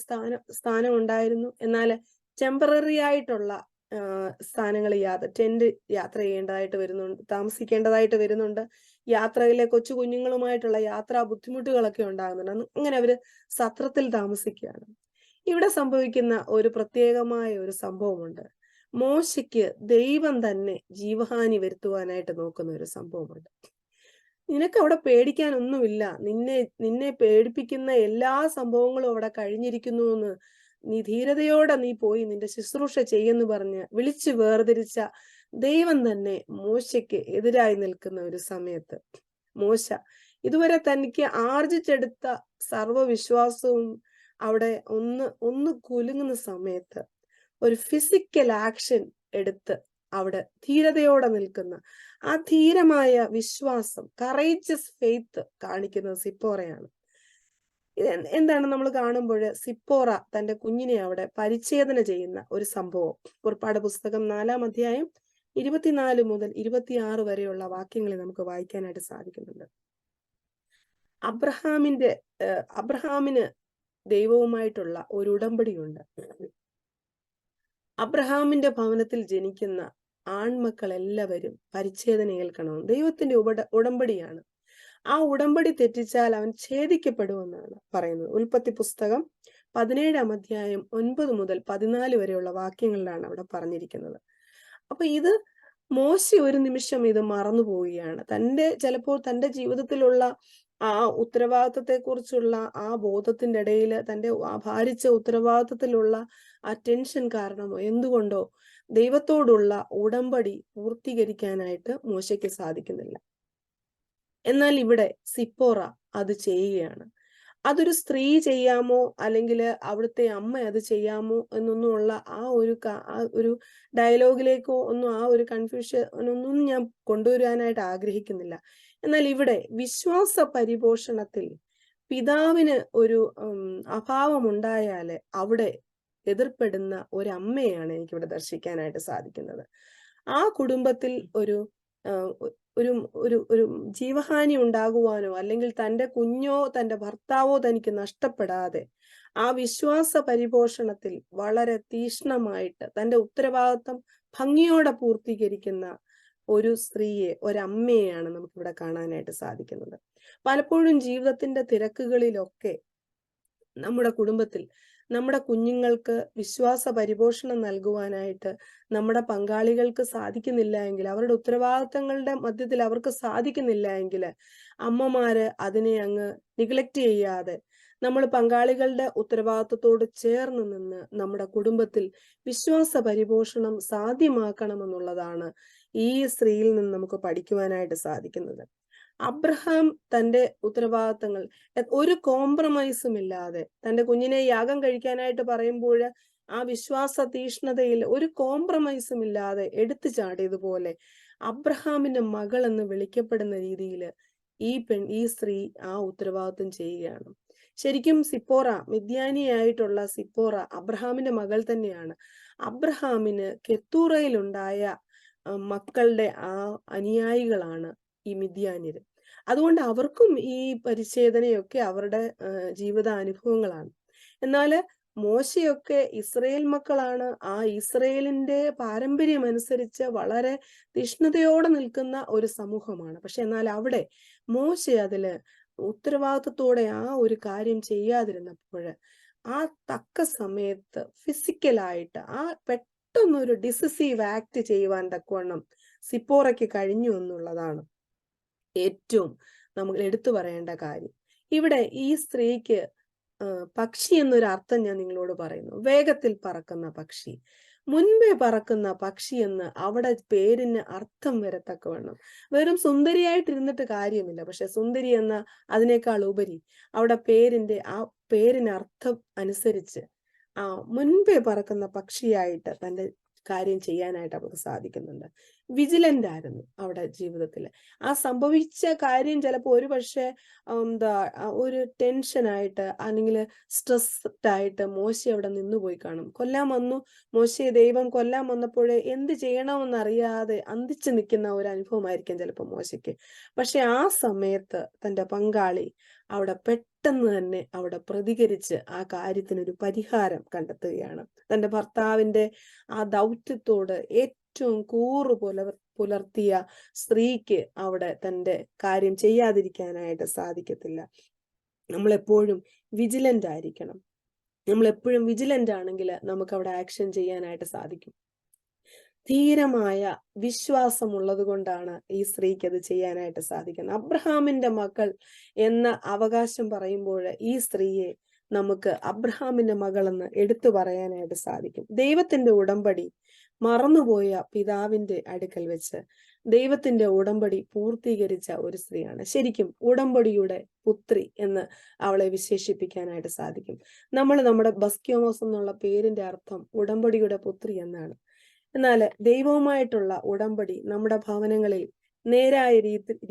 സ്ഥാനം ഉണ്ടായിരുന്നു, എന്നാൽ ടെമ്പററി ആയിട്ടുള്ള സ്ഥാനങ്ങൾ ടെന്റ് യാത്ര ചെയ്യേണ്ടതായിട്ട് വരുന്നുണ്ട്, താമസിക്കേണ്ടതായിട്ട് വരുന്നുണ്ട്. യാത്രയിലെ കൊച്ചു കുഞ്ഞുങ്ങളുമായിട്ടുള്ള യാത്രാ ബുദ്ധിമുട്ടുകളൊക്കെ ഉണ്ടാകുന്നുണ്ട്. അങ്ങനെ അവര് സത്രത്തിൽ താമസിക്കുകയാണ്. ഇവിടെ സംഭവിക്കുന്ന ഒരു പ്രത്യേകമായ ഒരു സംഭവമുണ്ട്. മോശയ്ക്ക് ദൈവം തന്നെ ജീവഹാനി വരുത്തുവാനായിട്ട് നോക്കുന്ന ഒരു സംഭവമുണ്ട്. നിനക്ക് അവിടെ പേടിക്കാനൊന്നുമില്ല, നിന്നെ പേടിപ്പിക്കുന്ന എല്ലാ സംഭവങ്ങളും അവിടെ കഴിഞ്ഞിരിക്കുന്നു എന്ന് നീ ധീരതയോടെ നീ പോയി നിന്റെ ശുശ്രൂഷ ചെയ്യുന്നു പറഞ്ഞ് വിളിച്ചു വേർതിരിച്ച ദൈവം തന്നെ മോശയ്ക്ക് എതിരായി നിൽക്കുന്ന ഒരു സമയത്ത്, മോശ ഇതുവരെ തനിക്ക് ആർജിച്ചെടുത്ത സർവവിശ്വാസവും അവിടെ ഒന്ന് കുലുങ്ങുന്ന സമയത്ത് ഒരു ഫിസിക്കൽ ആക്ഷൻ എടുത്ത് അവിടെ ധീരതയോടെ നിൽക്കുന്ന ആ ധീരമായ വിശ്വാസം, കറേജസ് ഫെയ്ത്ത് കാണിക്കുന്നത് സിപ്പോറയാണ്. എന്താണ് നമ്മൾ കാണുമ്പോൾ സിപ്പോറ തന്റെ കുഞ്ഞിനെ അവിടെ പരിച്ഛേദന ചെയ്യുന്ന ഒരു സംഭവം പുറപ്പാട് പുസ്തകം 4-ാം അധ്യായം 24 മുതൽ 26 വരെയുള്ള വാക്യങ്ങളിൽ നമുക്ക് വായിക്കാനായിട്ട് സാധിക്കുന്നുണ്ട്. അബ്രഹാമിന് ദൈവവുമായിട്ടുള്ള ഒരു ഉടമ്പടിയുണ്ട്. അബ്രഹാമിന്റെ ഭവനത്തിൽ ജനിക്കുന്ന ആൺമക്കൾ എല്ലാവരും പരിച്ഛേദന ഏൽക്കണം. ദൈവത്തിന്റെ ഉടമ്പടിയാണ്. ആ ഉടമ്പടി തെറ്റിച്ചാൽ അവൻ ഛേദിക്കപ്പെടുമെന്നാണ് പറയുന്നത്. ഉൽപ്പത്തി പുസ്തകം 17-ാം അധ്യായം 9 മുതൽ 14 വരെയുള്ള വാക്യങ്ങളിലാണ് അവിടെ പറഞ്ഞിരിക്കുന്നത്. അപ്പൊ ഇത് മോശ ഒരു നിമിഷം ഇത് മറന്നു പോവുകയാണ്. ചിലപ്പോൾ തന്റെ ജീവിതത്തിലുള്ള ആ ഉത്തരവാദിത്തത്തെ കുറിച്ചുള്ള ആ ബോധത്തിന്റെ ഇടയിൽ തന്റെ ഭാരിച്ച ഉത്തരവാദിത്തത്തിലുള്ള ആ ടെൻഷൻ കാരണമോ എന്തുകൊണ്ടോ ദൈവത്തോടുള്ള ഉടമ്പടി പൂർത്തീകരിക്കാനായിട്ട് മോശയ്ക്ക് സാധിക്കുന്നില്ല. എന്നാൽ ഇവിടെ സിപ്പോറ അത് ചെയ്യുകയാണ്. അതൊരു സ്ത്രീ ചെയ്യാമോ അല്ലെങ്കിൽ അവിടുത്തെ അമ്മ അത് ചെയ്യാമോ എന്നൊന്നുമുള്ള ആ ഒരു ഡയലോഗിലേക്കോ ഒന്നും ആ ഒരു കൺഫ്യൂഷൻ ഒന്നും ഞാൻ കൊണ്ടുവരാനായിട്ട് ആഗ്രഹിക്കുന്നില്ല. എന്നാൽ ഇവിടെ വിശ്വാസ പരിപോഷണത്തിൽ പിതാവിന് ഒരു അഭാവം ഉണ്ടായാല് അവിടെ എതിർപ്പെടുന്ന ഒരമ്മയാണ് എനിക്കിവിടെ ദർശിക്കാനായിട്ട് സാധിക്കുന്നത്. ആ കുടുംബത്തിൽ ഒരു ജീവഹാനി ഉണ്ടാകുവാനോ അല്ലെങ്കിൽ തൻ്റെ കുഞ്ഞോ തൻ്റെ ഭർത്താവോ തനിക്ക് നഷ്ടപ്പെടാതെ ആ വിശ്വാസ പരിപോഷണത്തിൽ വളരെ തീക്ഷ്ണമായിട്ട് തൻ്റെ ഉത്തരവാദിത്വം ഭംഗിയോടെ പൂർത്തീകരിക്കുന്ന ഒരു സ്ത്രീയെ, ഒരമ്മയെയാണ് നമുക്കിവിടെ കാണാനായിട്ട് സാധിക്കുന്നത്. പലപ്പോഴും ജീവിതത്തിന്റെ തിരക്കുകളിലൊക്കെ നമ്മുടെ കുടുംബത്തിൽ നമ്മുടെ കുഞ്ഞുങ്ങൾക്ക് വിശ്വാസ പരിപോഷണം നൽകുവാനായിട്ട് നമ്മുടെ പങ്കാളികൾക്ക് സാധിക്കുന്നില്ല എങ്കിൽ, അവരുടെ ഉത്തരവാദിത്തങ്ങളുടെ മധ്യത്തിൽ അവർക്ക് സാധിക്കുന്നില്ല എങ്കിൽ അമ്മമാര് അതിനെ അങ്ങ് നിഗ്ലക്റ്റ് ചെയ്യാതെ നമ്മൾ പങ്കാളികളുടെ ഉത്തരവാദിത്വത്തോട് ചേർന്ന് നിന്ന് നമ്മുടെ കുടുംബത്തിൽ വിശ്വാസ പരിപോഷണം സാധ്യമാക്കണമെന്നുള്ളതാണ് ഈ സ്ത്രീയിൽ നിന്ന് നമുക്ക് പഠിക്കുവാനായിട്ട് സാധിക്കുന്നത്. അബ്രഹാം തന്റെ ഉത്തരവാദിത്തങ്ങൾ ഒരു കോംപ്രമൈസും ഇല്ലാതെ തന്റെ കുഞ്ഞിനെ യാഗം കഴിക്കാനായിട്ട് പറയുമ്പോൾ ആ വിശ്വാസ തീഷ്ണതയിൽ ഒരു കോംപ്രമൈസും ഇല്ലാതെ എടുത്തു ചാടിയതുപോലെ അബ്രഹാമിന്റെ മകൾ എന്ന് വിളിക്കപ്പെടുന്ന രീതിയിൽ ഈ സ്ത്രീ ആ ഉത്തരവാദിത്വം ചെയ്യുകയാണ്. ശരിക്കും സിപ്പോറ, മിദ്യാനിയായിട്ടുള്ള സിപ്പോറ അബ്രഹാമിന്റെ മകൾ തന്നെയാണ്. അബ്രഹാമിന് കെത്തൂറയിലുണ്ടായ മക്കളുടെ ആ അനുയായികളാണ് ഈ മിദ്യാന്യര്. അതുകൊണ്ട് അവർക്കും ഈ പരിച്ഛേദനയൊക്കെ അവരുടെ ജീവിതാനുഭവങ്ങളാണ്. എന്നാല് മോശയൊക്കെ ഇസ്രയേൽ മക്കളാണ്. ആ ഇസ്രയേലിന്റെ പാരമ്പര്യം അനുസരിച്ച് വളരെ തീഷ്ണതയോടെ നിൽക്കുന്ന ഒരു സമൂഹമാണ്. പക്ഷെ എന്നാൽ അവിടെ മോശ അതില് ഉത്തരവാദിത്വത്തോടെ ആ ഒരു കാര്യം ചെയ്യാതിരുന്നപ്പോൾ ആ തക്ക സമയത്ത് ഫിസിക്കലായിട്ട് ആ പെട്ടെന്നൊരു ഡിസിസീവ് ആക്ട് ചെയ്യുവാൻ തക്കവണ്ണം സിപ്പോറയ്ക്ക് കഴിഞ്ഞു എന്നുള്ളതാണ് ഏറ്റവും നമ്മൾ എടുത്തു പറയേണ്ട കാര്യം. ഇവിടെ ഈ സ്ത്രീക്ക് പക്ഷി എന്നൊരു അർത്ഥം ഞാൻ നിങ്ങളോട് പറയുന്നു. വേഗത്തിൽ പറക്കുന്ന പക്ഷി, മുൻപേ പറക്കുന്ന പക്ഷി എന്ന് അവിടെ പേരിന് അർത്ഥം വരത്തക്കവണ്ണം. വെറും സുന്ദരിയായിട്ടിരുന്നിട്ട് കാര്യമില്ല, പക്ഷെ സുന്ദരി എന്ന അതിനേക്കാൾ ഉപരി അവിടെ ആ പേരിന് അർത്ഥം അനുസരിച്ച് ആ മുൻപേ പറക്കുന്ന പക്ഷിയായിട്ട് തൻ്റെ കാര്യം ചെയ്യാനായിട്ട് അവർക്ക് സാധിക്കുന്നുണ്ട്. വിജിലന്റ് ആയിരുന്നു അവിടെ ജീവിതത്തിൽ. ആ സംഭവിച്ച കാര്യം ചിലപ്പോൾ ഒരു പക്ഷേ ഒരു ടെൻഷനായിട്ട് അല്ലെങ്കിൽ സ്ട്രെസ്ഡ് ആയിട്ട് മോശ അവിടെ നിന്നുപോയി കാണും. കൊല്ലാൻ വന്നു, മോശയെ ദൈവം കൊല്ലാൻ വന്നപ്പോഴേ എന്ത് ചെയ്യണമെന്നറിയാതെ അന്തിച്ചു നിൽക്കുന്ന ഒരു അനുഭവമായിരിക്കും ചിലപ്പോൾ മോശയ്ക്ക്. പക്ഷെ ആ സമയത്ത് തൻ്റെ പങ്കാളി അവിടെ പെട്ടെന്ന് തന്നെ അവിടെ പ്രതികരിച്ച് ആ കാര്യത്തിനൊരു പരിഹാരം കണ്ടെത്തുകയാണ്. തൻ്റെ ഭർത്താവിൻ്റെ ആ ദൗത്യത്തോട് ഏറ്റവും കൂറുപോലെ പുലർത്തിയ സ്ത്രീക്ക് അവിടെ തൻ്റെ കാര്യം ചെയ്യാതിരിക്കാനായിട്ട് സാധിക്കത്തില്ല. നമ്മളെപ്പോഴും വിജിലന്റ് ആയിരിക്കണം. നമ്മളെപ്പോഴും വിജിലന്റ് ആണെങ്കിൽ നമുക്ക് അവിടെ ആക്ഷൻ ചെയ്യാനായിട്ട് സാധിക്കും. ധീരമായ വിശ്വാസമുള്ളത് കൊണ്ടാണ് ഈ സ്ത്രീക്ക് അത് ചെയ്യാനായിട്ട് സാധിക്കുന്നത്. അബ്രഹാമിന്റെ മക്കൾ എന്ന അവകാശം പറയുമ്പോൾ ഈ സ്ത്രീയെ നമുക്ക് അബ്രഹാമിന്റെ മകളെന്ന് എടുത്തു പറയാനായിട്ട് സാധിക്കും. ദൈവത്തിന്റെ ഉടമ്പടി മറന്നുപോയ പിതാവിന്റെ അടുക്കൽ വെച്ച് ദൈവത്തിന്റെ ഉടമ്പടി പൂർത്തീകരിച്ച ഒരു സ്ത്രീയാണ്. ശരിക്കും ഉടമ്പടിയുടെ പുത്രി എന്ന് അവളെ വിശേഷിപ്പിക്കാനായിട്ട് സാധിക്കും. നമ്മുടെ ബസ്ക്യോമോസ് എന്നുള്ള പേരിന്റെ അർത്ഥം ഉടമ്പടിയുടെ പുത്രി എന്നാണ്. എന്നാൽ ദൈവവുമായിട്ടുള്ള ഉടമ്പടി നമ്മുടെ ഭവനങ്ങളിൽ നേരായ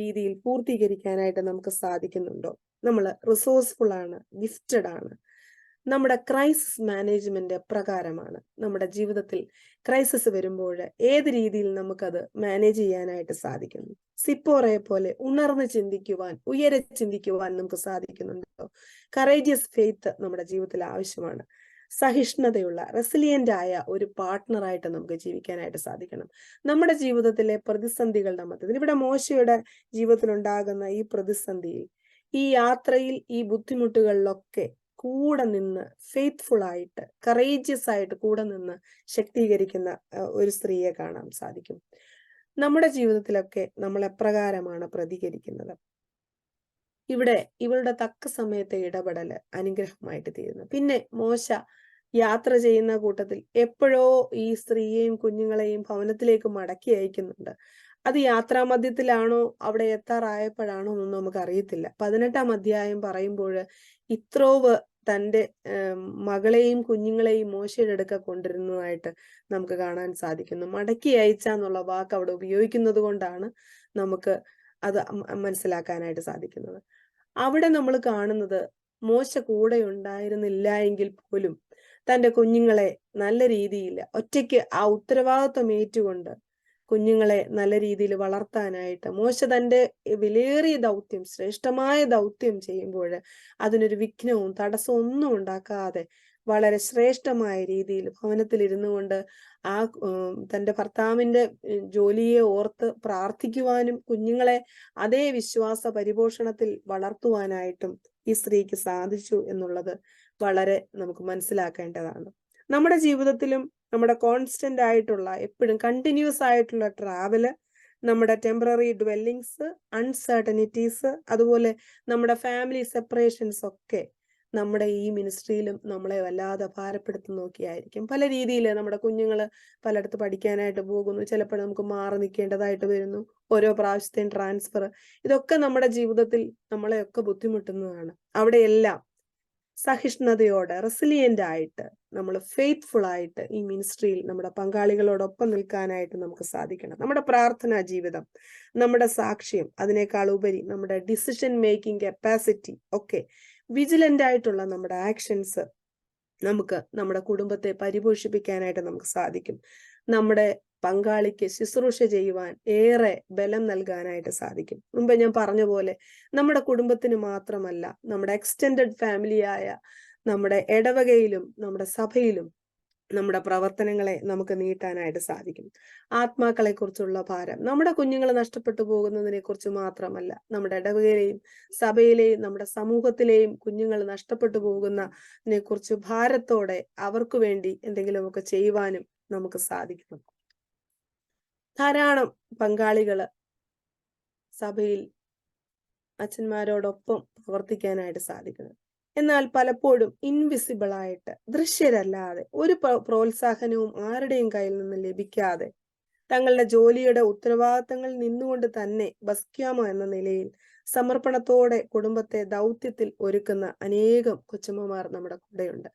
രീതിയിൽ പൂർത്തീകരിക്കാനായിട്ട് നമുക്ക് സാധിക്കുന്നുണ്ടോ? നമ്മൾ റിസോഴ്സ്ഫുൾ ആണ്, ഗിഫ്റ്റഡ് ആണ്. നമ്മുടെ ക്രൈസിസ് മാനേജ്മെന്റ് എപ്രകാരമാണ്? നമ്മുടെ ജീവിതത്തിൽ ക്രൈസിസ് വരുമ്പോൾ ഏത് രീതിയിൽ നമുക്കത് മാനേജ് ചെയ്യാനായിട്ട് സാധിക്കുന്നു? സിപ്പോറയെ പോലെ ഉണർന്ന് ചിന്തിക്കുവാൻ, ഉയരെ ചിന്തിക്കുവാൻ നമുക്ക് സാധിക്കുന്നുണ്ടോ? കറേജിയസ് ഫെയ്ത്ത് നമ്മുടെ ജീവിതത്തിൽ ആവശ്യമാണ്. സഹിഷ്ണുതയുള്ള റെസിലിയന്റ് ആയ ഒരു പാർട്ട്ണറായിട്ട് നമുക്ക് ജീവിക്കാനായിട്ട് സാധിക്കണം. നമ്മുടെ ജീവിതത്തിലെ പ്രതിസന്ധികളുടെ മധ്യത്തിൽ, ഇവിടെ മോശയുടെ ജീവിതത്തിൽ ഉണ്ടാകുന്ന ഈ പ്രതിസന്ധിയിൽ, ഈ യാത്രയിൽ, ഈ ബുദ്ധിമുട്ടുകളിലൊക്കെ കൂടെ നിന്ന് ഫെയ്ത്ത്ഫുൾ ആയിട്ട്, കറേജിയസ് ആയിട്ട് കൂടെ നിന്ന് ശക്തീകരിക്കുന്ന ഒരു സ്ത്രീയെ കാണാൻ സാധിക്കും. നമ്മുടെ ജീവിതത്തിലൊക്കെ നമ്മൾ എപ്രകാരമാണ് പ്രതികരിക്കുന്നത്? ഇവിടെ ഇവളുടെ തക്ക സമയത്തെ ഇടപെടൽ അനുഗ്രഹമായിട്ട് തീരുന്നു. പിന്നെ മോശ യാത്ര ചെയ്യുന്ന കൂട്ടത്തിൽ എപ്പോഴോ ഈ സ്ത്രീയെയും കുഞ്ഞുങ്ങളെയും ഭവനത്തിലേക്ക് മടക്കി അയക്കുന്നുണ്ട്. അത് യാത്രാമധ്യത്തിലാണോ അവിടെ എത്താറായപ്പോഴാണോ ഒന്നും നമുക്ക് അറിയത്തില്ല. 18-ാം അധ്യായം പറയുമ്പോൾ ഇത്രോവ് തൻ്റെ മകളെയും കുഞ്ഞുങ്ങളെയും മോശയുടെ അടുക്ക കൊണ്ടിരുന്നതായിട്ട് നമുക്ക് കാണാൻ സാധിക്കുന്നു. മടക്കി അയച്ച എന്നുള്ള വാക്ക് അവിടെ ഉപയോഗിക്കുന്നത് കൊണ്ടാണ് നമുക്ക് അത് മനസ്സിലാക്കാനായിട്ട് സാധിക്കുന്നത്. അവിടെ നമ്മൾ കാണുന്നത് മോശ കൂടെ ഉണ്ടായിരുന്നില്ല എങ്കിൽ പോലും തൻ്റെ കുഞ്ഞുങ്ങളെ നല്ല രീതിയിൽ ഒറ്റയ്ക്ക് ആ ഉത്തരവാദിത്വം ഏറ്റുകൊണ്ട് കുഞ്ഞുങ്ങളെ നല്ല രീതിയിൽ വളർത്താനായിട്ട് മോശ തൻ്റെ വിലയേറിയ ദൗത്യം, ശ്രേഷ്ഠമായ ദൗത്യം ചെയ്യുമ്പോൾ അതിനൊരു വിഘ്നവും തടസ്സവും ഒന്നും ഉണ്ടാക്കാതെ വളരെ ശ്രേഷ്ഠമായ രീതിയിൽ ഭവനത്തിൽ ഇരുന്നു കൊണ്ട് ആ തൻ്റെ ഭർത്താവിൻ്റെ ജോലിയെ ഓർത്ത് പ്രാർത്ഥിക്കുവാനും കുഞ്ഞുങ്ങളെ അതേ വിശ്വാസ പരിപോഷണത്തിൽ വളർത്തുവാനായിട്ടും ഈ സ്ത്രീക്ക് സാധിച്ചു എന്നുള്ളത് വളരെ നമുക്ക് മനസ്സിലാക്കേണ്ടതാണ്. നമ്മുടെ ജീവിതത്തിലും നമ്മുടെ കോൺസ്റ്റന്റ് ആയിട്ടുള്ള, എപ്പോഴും കണ്ടിന്യൂസ് ആയിട്ടുള്ള ട്രാവല്, നമ്മുടെ ടെമ്പററി ഡ്വെല്ലിങ്സ്, അൺസർട്ടനിറ്റീസ്, അതുപോലെ നമ്മുടെ ഫാമിലി സെപ്പറേഷൻസ് ഒക്കെ നമ്മുടെ ഈ മിനിസ്ട്രിയിലും നമ്മളെ വല്ലാതെ ഭാരപ്പെടുത്തി നോക്കിയായിരിക്കും. പല രീതിയിൽ നമ്മുടെ കുഞ്ഞുങ്ങൾ പലയിടത്ത് പഠിക്കാനായിട്ട് പോകുന്നു, ചിലപ്പോൾ നമുക്ക് മാറി നിൽക്കേണ്ടതായിട്ട് വരുന്നു, ഓരോ പ്രാവശ്യത്തെയും ട്രാൻസ്ഫർ, ഇതൊക്കെ നമ്മുടെ ജീവിതത്തിൽ നമ്മളെയൊക്കെ ബുദ്ധിമുട്ടുന്നതാണ്. അവിടെയെല്ലാം സഹിഷ്ണുതയോടെ റെസിലിയന്റ് ആയിട്ട് നമ്മൾ ഫെയ്ത്ത്ഫുൾ ആയിട്ട് ഈ മിനിസ്ട്രിയിൽ നമ്മുടെ പങ്കാളികളോടൊപ്പം നിൽക്കാനായിട്ട് നമുക്ക് സാധിക്കണം. നമ്മുടെ പ്രാർത്ഥനാ ജീവിതം, നമ്മുടെ സാക്ഷ്യം, അതിനേക്കാൾ ഉപരി നമ്മുടെ ഡിസിഷൻ മേക്കിംഗ് കപ്പാസിറ്റി ഒക്കെ, വിജിലന്റ് ആയിട്ടുള്ള നമ്മുടെ ആക്ഷൻസ് നമുക്ക് നമ്മുടെ കുടുംബത്തെ പരിപോഷിപ്പിക്കാനായിട്ട് നമുക്ക് സാധിക്കും. നമ്മുടെ പങ്കാളിക്ക് ശുശ്രൂഷ ചെയ്യുവാൻ ഏറെ ബലം നൽകാനായിട്ട് സാധിക്കും. മുമ്പ് ഞാൻ പറഞ്ഞ പോലെ നമ്മുടെ കുടുംബത്തിന് മാത്രമല്ല, നമ്മുടെ എക്സ്റ്റെൻഡഡ് ഫാമിലിയായ നമ്മുടെ ഇടവകയിലും നമ്മുടെ സഭയിലും നമ്മുടെ പ്രവർത്തനങ്ങളെ നമുക്ക് നീട്ടാനായിട്ട് സാധിക്കും. ആത്മാക്കളെ കുറിച്ചുള്ള ഭാരം, നമ്മുടെ കുഞ്ഞുങ്ങൾ നഷ്ടപ്പെട്ടു പോകുന്നതിനെ കുറിച്ച് മാത്രമല്ല, നമ്മുടെ ഇടവകയിലെയും സഭയിലെയും നമ്മുടെ സമൂഹത്തിലെയും കുഞ്ഞുങ്ങൾ നഷ്ടപ്പെട്ടു പോകുന്നതിനെ കുറിച്ച് ഭാരത്തോടെ അവർക്ക് വേണ്ടി എന്തെങ്കിലുമൊക്കെ ചെയ്യുവാനും നമുക്ക് സാധിക്കണം. ധാരാളം പങ്കാളികള് സഭയിൽ അച്ഛന്മാരോടൊപ്പം പ്രവർത്തിക്കാനായിട്ട് സാധിക്കുന്നത്. എന്നാൽ പലപ്പോഴും ഇൻവിസിബിൾ ആയിട്ട്, ദൃശ്യരല്ലാതെ, ഒരു പ്രോത്സാഹനവും ആരുടെയും കയ്യിൽ നിന്ന് ലഭിക്കാതെ തങ്ങളുടെ ജോലിയുടെ ഉത്തരവാദിത്തങ്ങളിൽ നിന്നുകൊണ്ട് തന്നെ ബസ്ക്യാമോ എന്ന നിലയിൽ സമർപ്പണത്തോടെ കുടുംബത്തെ ദൗത്യത്തിൽ ഒരുക്കുന്ന അനേകം കൊച്ചമ്മമാർ നമ്മുടെ കൂടെയുണ്ട്.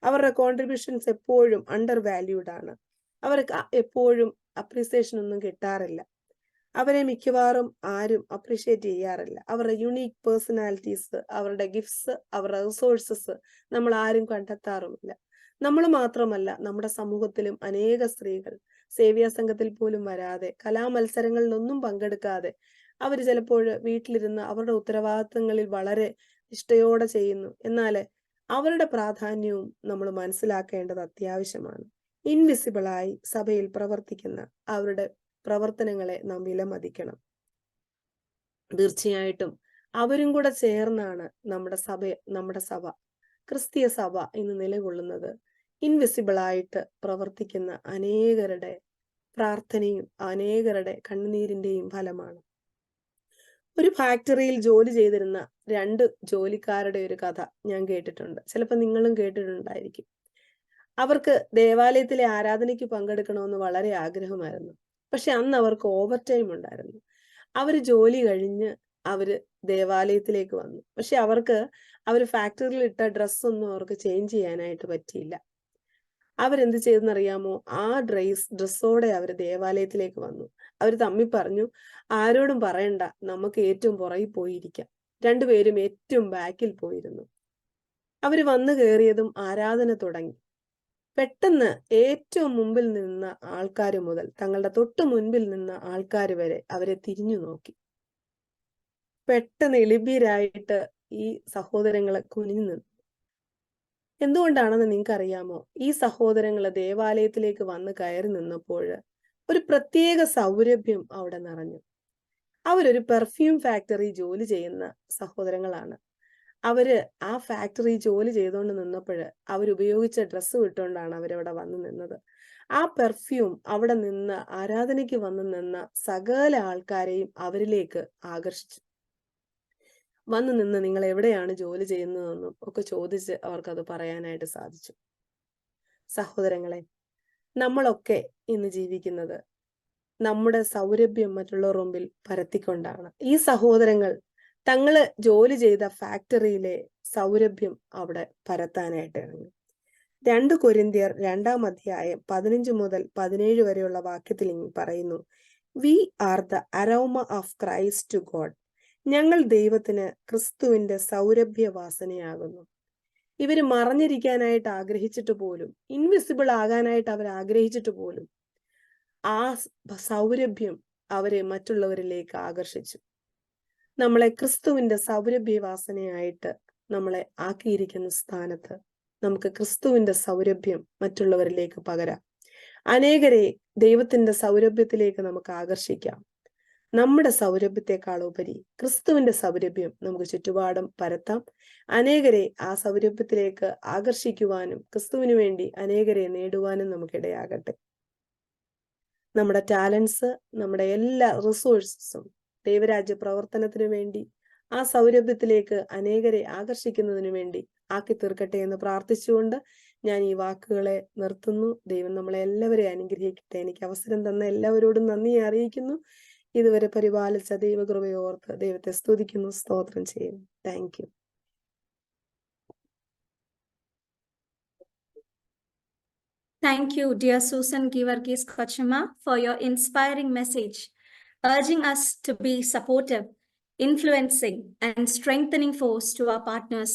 അവരുടെ കോൺട്രിബ്യൂഷൻസ് എപ്പോഴും അണ്ടർ വാല്യൂഡ് ആണ്. അവർക്ക് എപ്പോഴും അപ്രീസിയേഷൻ ഒന്നും കിട്ടാറില്ല. അവരെ മിക്കവാറും ആരും അപ്രീഷിയേറ്റ് ചെയ്യാറില്ല. അവരുടെ യുണീക്ക് പേഴ്സണാലിറ്റീസ്, അവരുടെ ഗിഫ്റ്റ്സ്, അവരുടെ റിസോഴ്സസ് നമ്മൾ ആരും കണ്ടെത്താറുമില്ല. നമ്മൾ മാത്രമല്ല, നമ്മുടെ സമൂഹത്തിലും അനേക സ്ത്രീകൾ സേവ്യ സംഘത്തിൽ പോലും വരാതെ, കലാമത്സരങ്ങളിലൊന്നും പങ്കെടുക്കാതെ അവർ ചിലപ്പോൾ വീട്ടിലിരുന്ന് അവരുടെ ഉത്തരവാദിത്തങ്ങളിൽ വളരെ നിഷ്ഠയോടെ ചെയ്യുന്നു. എന്നാൽ അവരുടെ പ്രാധാന്യവും നമ്മൾ മനസ്സിലാക്കേണ്ടത് അത്യാവശ്യമാണ്. ഇൻവിസിബിളായി സഭയിൽ പ്രവർത്തിക്കുന്ന അവരുടെ പ്രവർത്തനങ്ങളെ നാം വിലമതിക്കണം. തീർച്ചയായിട്ടും അവരും കൂടെ ചേർന്നാണ് നമ്മുടെ സഭ ക്രിസ്തീയ സഭ ഇന്ന് നിലകൊള്ളുന്നത്. ഇൻവിസിബിൾ ആയിട്ട് പ്രവർത്തിക്കുന്ന അനേകരുടെ പ്രാർത്ഥനയും അനേകരുടെ കണ്ണുനീരിന്റെയും ഫലമാണ്. ഒരു ഫാക്ടറിയിൽ ജോലി ചെയ്തിരുന്ന 2 ജോലിക്കാരുടെ ഒരു കഥ ഞാൻ കേട്ടിട്ടുണ്ട്. ചിലപ്പോൾ നിങ്ങളും കേട്ടിട്ടുണ്ടായിരിക്കും. അവർക്ക് ദേവാലയത്തിലെ ആരാധനയ്ക്ക് പങ്കെടുക്കണമെന്ന് വളരെ ആഗ്രഹമായിരുന്നു. പക്ഷെ അന്ന് അവർക്ക് ഓവർ ടൈം ഉണ്ടായിരുന്നു. അവര് ജോലി കഴിഞ്ഞ് അവര് ദേവാലയത്തിലേക്ക് വന്നു. പക്ഷെ അവര് ഫാക്ടറിയിൽ ഇട്ട ഡ്രസ്സൊന്നും അവർക്ക് ചേഞ്ച് ചെയ്യാനായിട്ട് പറ്റിയില്ല. അവരെന്ത് ചെയ്തെന്നറിയാമോ? ആ ഡ്രസ്സോടെ അവര് ദേവാലയത്തിലേക്ക് വന്നു. അവര് തമ്മിൽ പറഞ്ഞു, ആരോടും പറയണ്ട, നമുക്ക് ഏറ്റവും പുറകിൽ പോയിരിക്കാം. 2 പേരും ഏറ്റവും ബാക്കിൽ പോയിരുന്നു. അവര് വന്നു കയറിയതും ആരാധന തുടങ്ങി. പെട്ടെന്ന് ഏറ്റവും മുമ്പിൽ നിന്ന ആൾക്കാർ മുതൽ തങ്ങളുടെ തൊട്ട് മുൻപിൽ നിന്ന ആൾക്കാർ വരെ അവരെ തിരിഞ്ഞു നോക്കി. പെട്ടെന്ന് എളിഭ്യരായിട്ട് ഈ സഹോദരങ്ങളെ കുനിഞ്ഞു നിന്നു. എന്തുകൊണ്ടാണെന്ന് നിങ്ങൾക്കറിയാമോ? ഈ സഹോദരങ്ങള് ദേവാലയത്തിലേക്ക് വന്ന് കയറി നിന്നപ്പോൾ ഒരു പ്രത്യേക സൗരഭ്യം അവിടെ നിറഞ്ഞു. അവരൊരു പെർഫ്യൂം ഫാക്ടറി ജോലി ചെയ്യുന്ന സഹോദരങ്ങളാണ്. അവര് ആ ഫാക്ടറി ജോലി ചെയ്തുകൊണ്ട് നിന്നപ്പോൾ അവരുപയോഗിച്ച ഡ്രസ്സ് വിട്ടുകൊണ്ടാണ് അവരവിടെ വന്നു നിന്നത്. ആ പെർഫ്യൂം അവിടെ നിന്ന് ആരാധനയ്ക്ക് വന്നു നിന്ന സകല ആൾക്കാരെയും അവരിലേക്ക് ആകർഷിച്ചു. വന്നു നിന്ന് നിങ്ങൾ എവിടെയാണ് ജോലി ചെയ്യുന്നതെന്നും ഒക്കെ ചോദിച്ച് അവർക്കത് പറയാനായിട്ട് സാധിച്ചു. സഹോദരങ്ങളെ, നമ്മളൊക്കെ ഇന്ന് ജീവിക്കുന്നത് നമ്മുടെ സൗരഭ്യം മറ്റുള്ളവർ മുമ്പിൽ പരത്തിക്കൊണ്ടാണ്. ഈ സഹോദരങ്ങൾ തങ്ങള് ജോലി ചെയ്ത ഫാക്ടറിയിലെ സൗരഭ്യം അവിടെ പരത്താനായിട്ട് ഇറങ്ങി. 2 കൊരിന്ത്യർ 2-ാം അധ്യായം 15 മുതൽ 17 വരെയുള്ള വാക്യത്തിൽ ഇങ്ങനെ പറയുന്നു, we are the aroma of Christ to God. ഞങ്ങൾ ദൈവത്തിന് ക്രിസ്തുവിന്റെ സൗരഭ്യവാസനയാകുന്നു. ഇവര് മറഞ്ഞിരിക്കാനായിട്ട് ആഗ്രഹിച്ചിട്ട് പോലും, ഇൻവിസിബിൾ ആകാനായിട്ട് അവർ ആഗ്രഹിച്ചിട്ട് പോലും ആ സൗരഭ്യം അവരെ മറ്റുള്ളവരിലേക്ക് ആകർഷിച്ചു. നമ്മളെ ക്രിസ്തുവിന്റെ സൗരഭ്യവാസനയായിട്ട് നമ്മളെ ആക്കിയിരിക്കുന്ന സ്ഥാനത്ത് നമുക്ക് ക്രിസ്തുവിന്റെ സൗരഭ്യം മറ്റുള്ളവരിലേക്ക് പകരാം. അനേകരെ ദൈവത്തിന്റെ സൗരഭ്യത്തിലേക്ക് നമുക്ക് ആകർഷിക്കാം. നമ്മുടെ സൗരഭ്യത്തെക്കാൾ ഉപരി ക്രിസ്തുവിന്റെ സൗരഭ്യം നമുക്ക് ചുറ്റുപാടും പരത്താം. അനേകരെ ആ സൗരഭ്യത്തിലേക്ക് ആകർഷിക്കുവാനും ക്രിസ്തുവിന് വേണ്ടി അനേകരെ നേടുവാനും നമുക്കിടയാകട്ടെ. നമ്മുടെ ടാലൻസ്, നമ്മുടെ എല്ലാ റിസോഴ്സസും ദൈവരാജ്യ പ്രവർത്തനത്തിന് വേണ്ടി ആ സൗരഭ്യത്തിലേക്ക് അനേകരെ ആകർഷിക്കുന്നതിന് വേണ്ടി ആക്കി തീർക്കട്ടെ എന്ന് പ്രാർത്ഥിച്ചുകൊണ്ട് ഞാൻ ഈ വാക്കുകളെ നിർത്തുന്നു. ദൈവം നമ്മളെ എല്ലാവരെയും അനുഗ്രഹിക്കട്ടെ. എനിക്ക് അവസരം തന്ന എല്ലാവരോടും നന്ദി അറിയിക്കുന്നു. ഇതുവരെ പരിപാലിച്ച ദൈവകൃപയോർത്ത് ദൈവത്തെ സ്തുതിക്കുന്നു, സ്തോത്രം ചെയ്യുന്നു. Thank you. Thank you, dear Susan Givargis Kochima, for your inspiring message, urging us to be supportive, influencing, and strengthening force to our partners.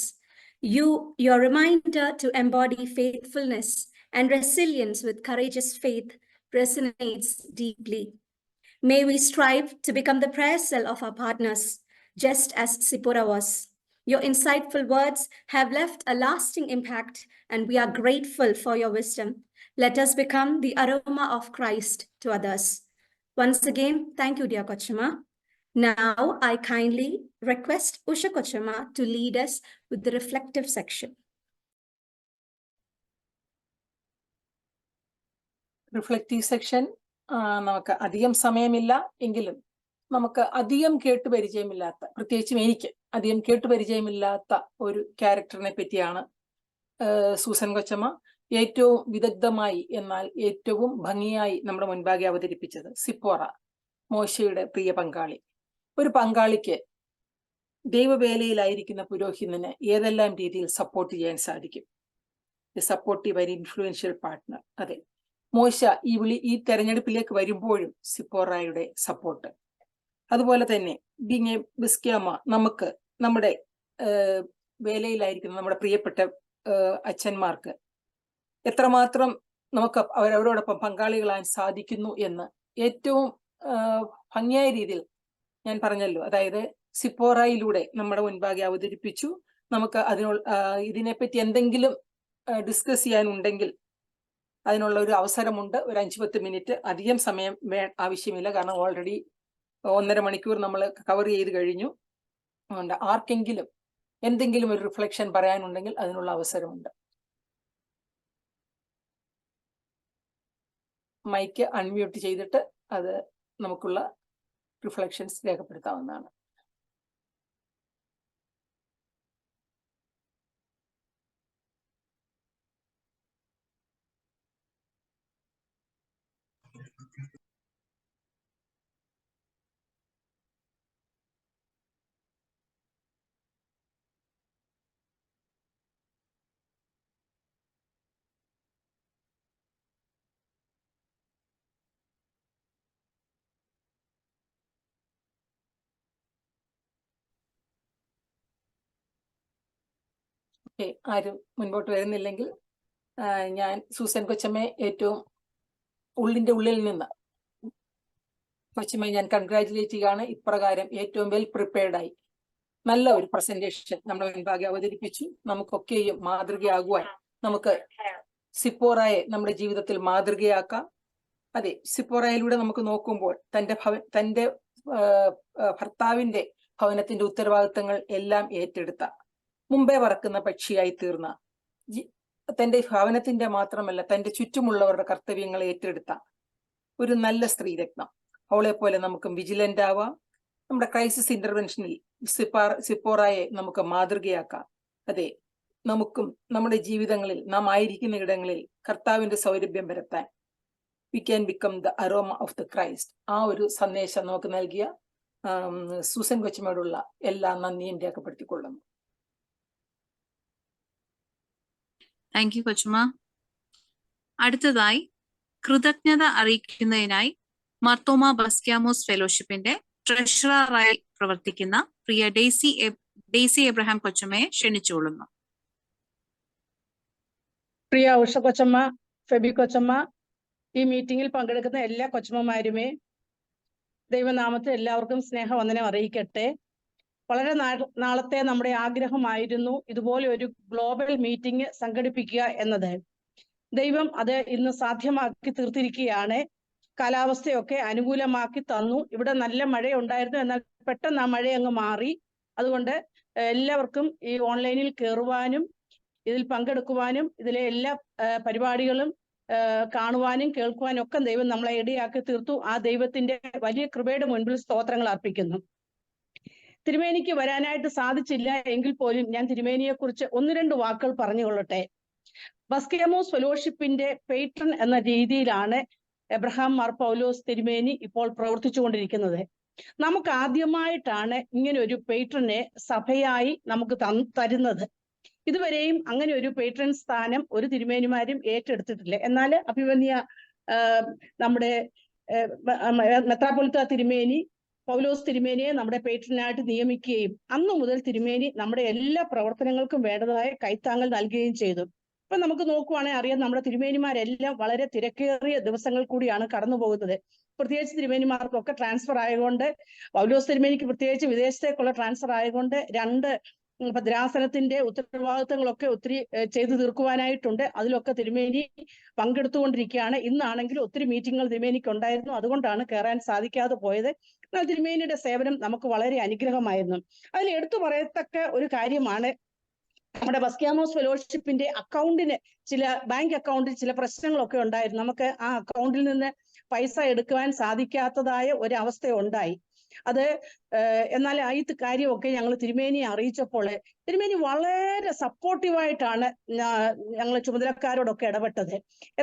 Your reminder to embody faithfulness and resilience with courageous faith resonates deeply. May we strive to become the prayer cell of our partners, just as Sipora was. Your insightful words have left a lasting impact, and we are grateful for your wisdom. Let us become the aroma of Christ to others. Once again, thank you, dear Kochima. Now, I kindly request Usha Kochima to lead us with the reflective section. Reflective section നമുക്ക് അധികം സമയമില്ല എങ്കിലും നമുക്ക് അധികം കേട്ട് പരിചയമില്ലാത്ത, പ്രത്യേകിച്ചും എനിക്ക് അധികം കേട്ട് പരിചയമില്ലാത്ത ഒരു ക്യാരക്ടറിനെ പറ്റിയാണ് സൂസൻ കൊച്ചമ്മ ഏറ്റവും വിദഗ്ധമായി എന്നാൽ ഏറ്റവും ഭംഗിയായി നമ്മുടെ മുൻപാകെ അവതരിപ്പിച്ചത്. സിപ്പോറ, മോശയുടെ പ്രിയ പങ്കാളി. ഒരു പങ്കാളിക്ക് ദൈവവേലയിലായിരിക്കുന്ന പുരോഹിതന് ഏതെല്ലാം രീതിയിൽ സപ്പോർട്ട് ചെയ്യാൻ സാധിക്കും? Supportive and influential partner. അതെ, മോശ ഈ തെരഞ്ഞെടുപ്പിലേക്ക് വരുമ്പോഴും സിപ്പോറയുടെ സപ്പോർട്ട്. അതുപോലെ തന്നെ ബീങ് എ ബിസ്ക്യാമ, നമുക്ക് നമ്മുടെ വേലയിലായിരിക്കുന്ന നമ്മുടെ പ്രിയപ്പെട്ട അച്ഛന്മാർക്ക് എത്രമാത്രം നമുക്ക് അവരോടൊപ്പം പങ്കാളികളാൻ സാധിക്കുന്നു എന്ന് ഏറ്റവും ഭംഗിയായ രീതിയിൽ ഞാൻ പറഞ്ഞല്ലോ. അതായത് സിപ്പോറയിലൂടെ നമ്മുടെ മുൻപാകെ അവതരിപ്പിച്ചു. നമുക്ക് ഇതിനെപ്പറ്റി എന്തെങ്കിലും ഡിസ്കസ് ചെയ്യാനുണ്ടെങ്കിൽ അതിനുള്ള ഒരു അവസരമുണ്ട്. ഒരു 5-10 മിനിറ്റ്, അധികം സമയം ആവശ്യമില്ല, കാരണം ഓൾറെഡി 1.5 മണിക്കൂർ നമ്മൾ കവർ ചെയ്ത് കഴിഞ്ഞു. അതുകൊണ്ട് ആർക്കെങ്കിലും എന്തെങ്കിലും ഒരു റിഫ്ലക്ഷൻ പറയാനുണ്ടെങ്കിൽ അതിനുള്ള അവസരമുണ്ട്. മൈക്ക് അൺമ്യൂട്ട് ചെയ്തിട്ട് അത് നമുക്കുള്ള റിഫ്ലക്ഷൻസ് രേഖപ്പെടുത്താവുന്നതാണ്. ഓക്കെ, ആരും മുൻപോട്ട് വരുന്നില്ലെങ്കിൽ ഞാൻ സൂസൻ കൊച്ചമ്മയെ ഏറ്റവും ഉള്ളിൻ്റെ ഉള്ളിൽ നിന്ന് കൊച്ചമ്മയെ ഞാൻ കൺഗ്രാറ്റുലേറ്റ് ചെയ്യുകയാണ്. ഇപ്രകാരം ഏറ്റവും വെൽ പ്രിപ്പയർഡായി നല്ല ഒരു പ്രസന്റേഷൻ നമ്മുടെ മുൻപാകെ അവതരിപ്പിച്ചു. നമുക്കൊക്കെയും മാതൃകയാകുവാൻ നമുക്ക് സിപ്പോറയെ നമ്മുടെ ജീവിതത്തിൽ മാതൃകയാക്കാം. അതെ, സിപ്പോറയിലൂടെ നമുക്ക് നോക്കുമ്പോൾ തൻ്റെ ഭർത്താവിൻ്റെ ഭവനത്തിന്റെ ഉത്തരവാദിത്തങ്ങൾ എല്ലാം ഏറ്റെടുത്ത, മുമ്പേ പറക്കുന്ന പക്ഷിയായി തീർന്ന, തൻ്റെ ഭവനത്തിന്റെ മാത്രമല്ല തൻ്റെ ചുറ്റുമുള്ളവരുടെ കർത്തവ്യങ്ങൾ ഏറ്റെടുത്ത ഒരു നല്ല സ്ത്രീരത്നം. അവളെ പോലെ നമുക്കും വിജിലന്റ് ആവാം. നമ്മുടെ ക്രൈസിസ് ഇന്റർവെൻഷനിൽ സിപ്പോറയെ നമുക്ക് മാതൃകയാക്കാം. അതെ, നമുക്കും നമ്മുടെ ജീവിതങ്ങളിൽ നാം ആയിരിക്കുന്ന ഇടങ്ങളിൽ കർത്താവിന്റെ സൗരഭ്യം പരത്താൻ we can become the aroma of the Christ. ആ ഒരു സന്ദേശം നമുക്ക് നൽകിയ സൂസൻ കൊച്ചമ്മയോടുള്ള എല്ലാ നന്ദിയും രേഖപ്പെടുത്തിക്കൊള്ളുന്നു. താങ്ക് യു കൊച്ചമ്മ. അടുത്തതായി കൃതജ്ഞത അറിയിക്കുന്നതിനായി മാർത്തോമ ബസ്ക്യാമോസ് ഫെലോഷിപ്പിന്റെ ട്രഷററായി പ്രവർത്തിക്കുന്ന പ്രിയ ഡെയ്സി എബ്രഹാം കൊച്ചമ്മയെ ക്ഷണിച്ചുകൊള്ളുന്നു. പ്രിയ ഉഷ കൊച്ചമ്മ, ഫെബി കൊച്ചമ്മ, ഈ മീറ്റിംഗിൽ പങ്കെടുക്കുന്ന എല്ലാ കൊച്ചമ്മമാരുമേ, ദൈവനാമത്തിൽ എല്ലാവർക്കും സ്നേഹവന്ദനം അറിയിക്കട്ടെ. വളരെ നാളത്തെ നമ്മുടെ ആഗ്രഹമായിരുന്നു ഇതുപോലെ ഒരു ഗ്ലോബൽ മീറ്റിംഗ് സംഘടിപ്പിക്കുക എന്നത്. ദൈവം അത് ഇന്ന് സാധ്യമാക്കി തീർത്തിരിക്കുകയാണ്. കാലാവസ്ഥയൊക്കെ അനുകൂലമാക്കി തന്നു. ഇവിടെ നല്ല മഴയുണ്ടായിരുന്നു, എന്നാൽ പെട്ടെന്ന് ആ മഴ അങ്ങ് മാറി. അതുകൊണ്ട് എല്ലാവർക്കും ഈ ഓൺലൈനിൽ കയറുവാനും ഇതിൽ പങ്കെടുക്കുവാനും ഇതിലെ എല്ലാ പരിപാടികളും കാണുവാനും കേൾക്കുവാനും ഒക്കെ ദൈവം നമ്മളെ ഇടയാക്കി തീർത്തു. ആ ദൈവത്തിന്റെ വലിയ കൃപയുടെ മുൻപിൽ സ്തോത്രങ്ങൾ അർപ്പിക്കുന്നു. തിരുമേനിക്ക് വരാനായിട്ട് സാധിച്ചില്ല എങ്കിൽ പോലും ഞാൻ തിരുമേനിയെ കുറിച്ച് 1-2 വാക്കുകൾ പറഞ്ഞുകൊള്ളട്ടെ. ബസ്ക്യാമോസ് ഫെലോഷിപ്പിന്റെ പേട്രൺ എന്ന രീതിയിലാണ് എബ്രഹാം മാർ പൗലോസ് തിരുമേനി ഇപ്പോൾ പ്രവർത്തിച്ചുകൊണ്ടിരിക്കുന്നത്. നമുക്ക് ആദ്യമായിട്ടാണ് ഇങ്ങനെ ഒരു പേട്രനെ സഭയായി നമുക്ക് തരുന്നത്. ഇതുവരെയും അങ്ങനെ ഒരു പേട്രൺ സ്ഥാനം ഒരു തിരുമേനിമാരും ഏറ്റെടുത്തിട്ടില്ല. എന്നാൽ അഭിമന്യ നമ്മുടെ മെത്രാപ്പൊലീത്ത തിരുമേനി പൗലോസ് തിരുമേനിയെ നമ്മുടെ പേട്രനായിട്ട് നിയമിക്കുകയും അന്നു മുതൽ തിരുമേനി നമ്മുടെ എല്ലാ പ്രവർത്തനങ്ങൾക്കും വേണ്ടതായ കൈത്താങ്ങൽ നൽകുകയും ചെയ്തു. ഇപ്പൊ നമുക്ക് നോക്കുവാണെങ്കിൽ അറിയാം, നമ്മുടെ തിരുമേനിമാരെല്ലാം വളരെ തിരക്കേറിയ ദിവസങ്ങൾ കൂടിയാണ് കടന്നു പോകുന്നത്. പ്രത്യേകിച്ച് തിരുമേനിമാർക്കൊക്കെ ട്രാൻസ്ഫർ ആയതുകൊണ്ട്, പൗലോസ് തിരുമേനിക്ക് പ്രത്യേകിച്ച് വിദേശത്തേക്കുള്ള ട്രാൻസ്ഫർ ആയതുകൊണ്ട് 2 ഭദ്രാസനത്തിന്റെ ഉത്തരവാദിത്തങ്ങളൊക്കെ ഒത്തിരി ചെയ്തു തീർക്കുവാനായിട്ടുണ്ട്. അതിലൊക്കെ തിരുമേനി പങ്കെടുത്തുകൊണ്ടിരിക്കുകയാണ്. ഇന്നാണെങ്കിൽ ഒത്തിരി മീറ്റിങ്ങുകൾ തിരുമേനിക്ക് ഉണ്ടായിരുന്നു, അതുകൊണ്ടാണ് കയറാൻ സാധിക്കാതെ പോയത്. എന്നാൽ തിരുമേനിയുടെ സേവനം നമുക്ക് വളരെ അനുഗ്രഹമായിരുന്നു. അതിൽ എടുത്തു പറയത്തക്ക ഒരു കാര്യമാണ്, നമ്മുടെ ബസ്ക്യാമോസ് ഫെലോഷിപ്പിന്റെ അക്കൗണ്ടിന് ബാങ്ക് അക്കൗണ്ടിൽ ചില പ്രശ്നങ്ങളൊക്കെ ഉണ്ടായിരുന്നു. നമുക്ക് ആ അക്കൗണ്ടിൽ നിന്ന് പൈസ എടുക്കുവാൻ സാധിക്കാത്തതായ ഒരവസ്ഥ ഉണ്ടായി. അത് എന്നാൽ ഈ കാര്യമൊക്കെ ഞങ്ങൾ തിരുമേനിയെ അറിയിച്ചപ്പോൾ തിരുമേനി വളരെ സപ്പോർട്ടീവായിട്ടാണ് ഞങ്ങൾ ചുമതലക്കാരോടൊക്കെ ഇടപെട്ടത്.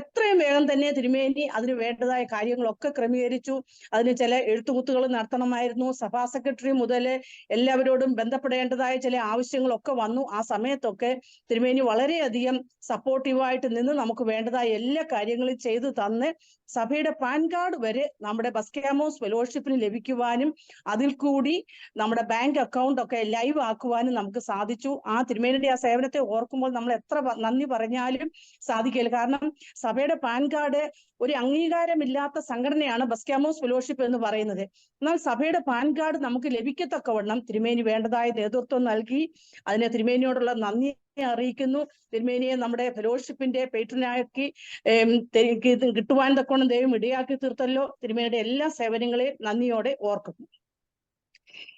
എത്രയും വേഗം തന്നെ തിരുമേനി അതിന് വേണ്ടതായ കാര്യങ്ങളൊക്കെ ക്രമീകരിച്ചു. അതിന് ചില എഴുത്തുകുത്തുകൾ നടത്തണമായിരുന്നു. സഭാ സെക്രട്ടറി മുതൽ എല്ലാവരോടും ബന്ധപ്പെടേണ്ടതായ ചില ആവശ്യങ്ങളൊക്കെ വന്നു. ആ സമയത്തൊക്കെ തിരുമേനി വളരെയധികം സപ്പോർട്ടീവായിട്ട് നിന്ന് നമുക്ക് വേണ്ടതായ എല്ലാ കാര്യങ്ങളും ചെയ്തു തന്ന് സഭയുടെ പാൻ കാർഡ് വരെ നമ്മുടെ ബസ്ക്യാമോസ് ഫെലോഷിപ്പിന് ലഭിക്കുവാനും അതിൽ കൂടി കൂടി നമ്മുടെ ബാങ്ക് അക്കൗണ്ട് ഒക്കെ ലൈവ് ആക്കുവാനും നമുക്ക് സാധിച്ചു. ആ തിരുമേനിയുടെ ആ സേവനത്തെ ഓർക്കുമ്പോൾ നമ്മൾ എത്ര നന്ദി പറഞ്ഞാലും സാധിക്കില്ല. കാരണം സഭയുടെ പാൻ കാർഡ് ഒരു അംഗീകാരമില്ലാത്ത സംഘടനയാണ് ബസ്ക്യാമോസ് ഫെലോഷിപ്പ് എന്ന് പറയുന്നത്. എന്നാൽ സഭയുടെ പാൻ കാർഡ് നമുക്ക് ലഭിക്കത്തക്കവണ്ണം തിരുമേനി വേണ്ടതായ നേതൃത്വം നൽകി. അതിനെ തിരുമേനിയോടുള്ള നന്ദി അറിയിക്കുന്നു. തിരുമേനിയെ നമ്മുടെ ഫെലോഷിപ്പിന്റെ പേട്രനാക്കി കിട്ടുവാൻ തക്കോണം ദൈവം ഇടയാക്കി തീർത്തല്ലോ. തിരുമേനിയുടെ എല്ലാ സേവനങ്ങളെയും നന്ദിയോടെ ഓർക്കുന്നു.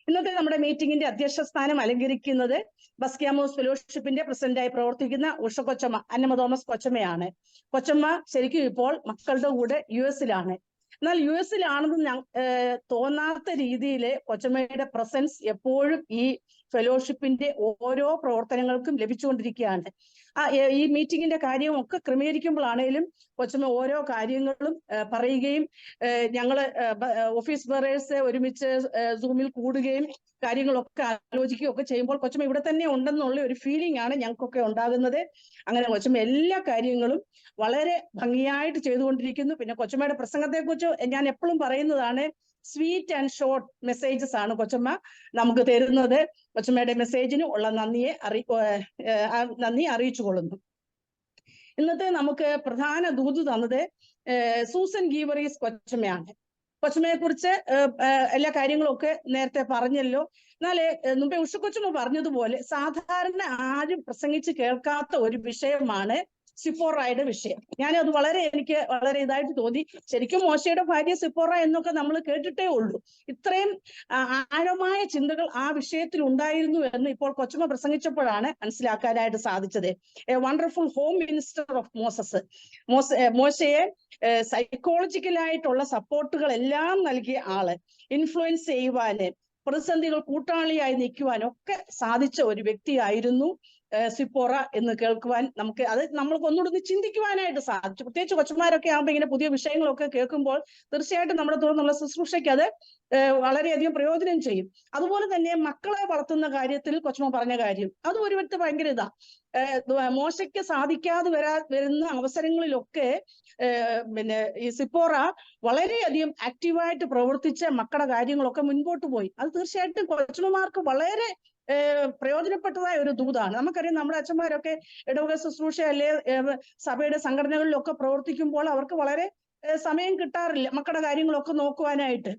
ഇന്നത്തെ നമ്മുടെ മീറ്റിംഗിന്റെ അധ്യക്ഷ സ്ഥാനം അലങ്കരിക്കുന്നത് ബസ്ക്യാമോസ് ഫെലോഷിപ്പിന്റെ പ്രസിഡന്റായി പ്രവർത്തിക്കുന്ന ഉഷ കൊച്ചമ്മ, അന്നമ്മ തോമസ് കൊച്ചമ്മയാണ്. കൊച്ചമ്മ ശരിക്കും ഇപ്പോൾ മക്കളുടെ കൂടെ US-ലാണ്. എന്നാൽ US-ലാണെന്ന് തോന്നാത്ത രീതിയിൽ കൊച്ചമ്മയുടെ പ്രസൻസ് എപ്പോഴും ഈ ഫെലോഷിപ്പിന്റെ ഓരോ പ്രവർത്തനങ്ങൾക്കും ലഭിച്ചുകൊണ്ടിരിക്കുകയാണ്. ഈ മീറ്റിംഗിന്റെ കാര്യവും ഒക്കെ ക്രമീകരിക്കുമ്പോഴാണേലും കൊച്ചമ്മ ഓരോ കാര്യങ്ങളും പറയുകയും ഞങ്ങള് ഓഫീസ് ബെറേഴ്സ് ഒരുമിച്ച് സൂമിൽ കൂടുകയും കാര്യങ്ങളൊക്കെ ആലോചിക്കുകയും ഒക്കെ ചെയ്യുമ്പോൾ കൊച്ചമ്മ ഇവിടെ തന്നെ ഉണ്ടെന്നുള്ള ഒരു ഫീലിംഗ് ആണ് ഞങ്ങൾക്കൊക്കെ ഉണ്ടാകുന്നത്. അങ്ങനെ കൊച്ചമ്മ എല്ലാ കാര്യങ്ങളും വളരെ ഭംഗിയായിട്ട് ചെയ്തുകൊണ്ടിരിക്കുന്നു. പിന്നെ കൊച്ചമ്മയുടെ പ്രസംഗത്തെക്കുറിച്ച് ഞാൻ എപ്പോഴും പറയുന്നതാണ്, സ്വീറ്റ് ആൻഡ് ഷോർട്ട് മെസ്സേജസ് ആണ് കൊച്ചമ്മ നമുക്ക് തരുന്നത്. കൊച്ചമ്മയുടെ മെസ്സേജിന് ഉള്ള നന്ദി അറിയിച്ചു കൊള്ളുന്നു. ഇന്നത്തെ നമുക്ക് പ്രധാന ദൂത് തന്നത് സൂസൻ ഗീവറീസ് കൊച്ചമ്മയാണ്. കൊച്ചമ്മയെ കുറിച്ച് എല്ലാ കാര്യങ്ങളും ഒക്കെ നേരത്തെ പറഞ്ഞല്ലോ. എന്നാല് മുമ്പേ ഉഷക്കൊച്ചമ്മ പറഞ്ഞതുപോലെ സാധാരണ ആരും പ്രസംഗിച്ച് കേൾക്കാത്ത ഒരു വിഷയമാണ് സിപ്പോറയുടെ വിഷയം. ഞാനത് എനിക്ക് വളരെ ഇതായിട്ട് തോന്നി. ശരിക്കും മോശയുടെ ഭാര്യ സിപ്പോറ എന്നൊക്കെ നമ്മൾ കേട്ടിട്ടേ ഉള്ളൂ. ഇത്രയും ആഴമായ ചിന്തകൾ ആ വിഷയത്തിൽ ഉണ്ടായിരുന്നു എന്ന് ഇപ്പോൾ കൊച്ചമ്മ പ്രസംഗിച്ചപ്പോഴാണ് മനസ്സിലാക്കാനായിട്ട് സാധിച്ചത്. A wonderful home minister of മോശയെ സൈക്കോളജിക്കലായിട്ടുള്ള സപ്പോർട്ടുകൾ എല്ലാം നൽകിയ ആള്, ഇൻഫ്ലുവൻസ് ചെയ്യുവാന്, പ്രതിസന്ധികൾ കൂട്ടാളിയായി നിൽക്കുവാനൊക്കെ സാധിച്ച ഒരു വ്യക്തിയായിരുന്നു സിപ്പോറ എന്ന് കേൾക്കുവാൻ നമ്മൾക്ക് ഒന്നുകൂടി ചിന്തിക്കുവാനായിട്ട് സാധിച്ചു. പ്രത്യേകിച്ച് കൊച്ചന്മാരൊക്കെ ആകുമ്പോൾ ഇങ്ങനെ പുതിയ വിഷയങ്ങളൊക്കെ കേൾക്കുമ്പോൾ തീർച്ചയായിട്ടും നമ്മുടെ തുടർന്നുള്ള ശുശ്രൂഷയ്ക്ക് അത് വളരെയധികം പ്രയോജനം ചെയ്യും. അതുപോലെ തന്നെ മക്കളെ വളർത്തുന്ന കാര്യത്തിൽ കൊച്ചമ്മ പറഞ്ഞ കാര്യം അത് ഒരു വ്യക്തി ഭയങ്കര മോശയ്ക്ക് സാധിക്കാതെ വരുന്ന അവസരങ്ങളിലൊക്കെ പിന്നെ ഈ സിപ്പോറ വളരെയധികം ആക്റ്റീവായിട്ട് പ്രവർത്തിച്ച മക്കളുടെ കാര്യങ്ങളൊക്കെ മുൻപോട്ട് പോയി. അത് തീർച്ചയായിട്ടും കൊച്ചമ്മമാർക്ക് വളരെ പ്രയോജനപ്പെട്ടതായ ഒരു ദൂതാണ്. നമുക്കറിയാം നമ്മുടെ അച്ഛന്മാരൊക്കെ ഇടവക ശുശ്രൂഷ അല്ലെ സഭയുടെ സംഘടനകളിലൊക്കെ പ്രവർത്തിക്കുമ്പോൾ അവർക്ക് വളരെ സമയം കിട്ടാറില്ല മക്കളുടെ കാര്യങ്ങളൊക്കെ നോക്കുവാനായിട്ട്.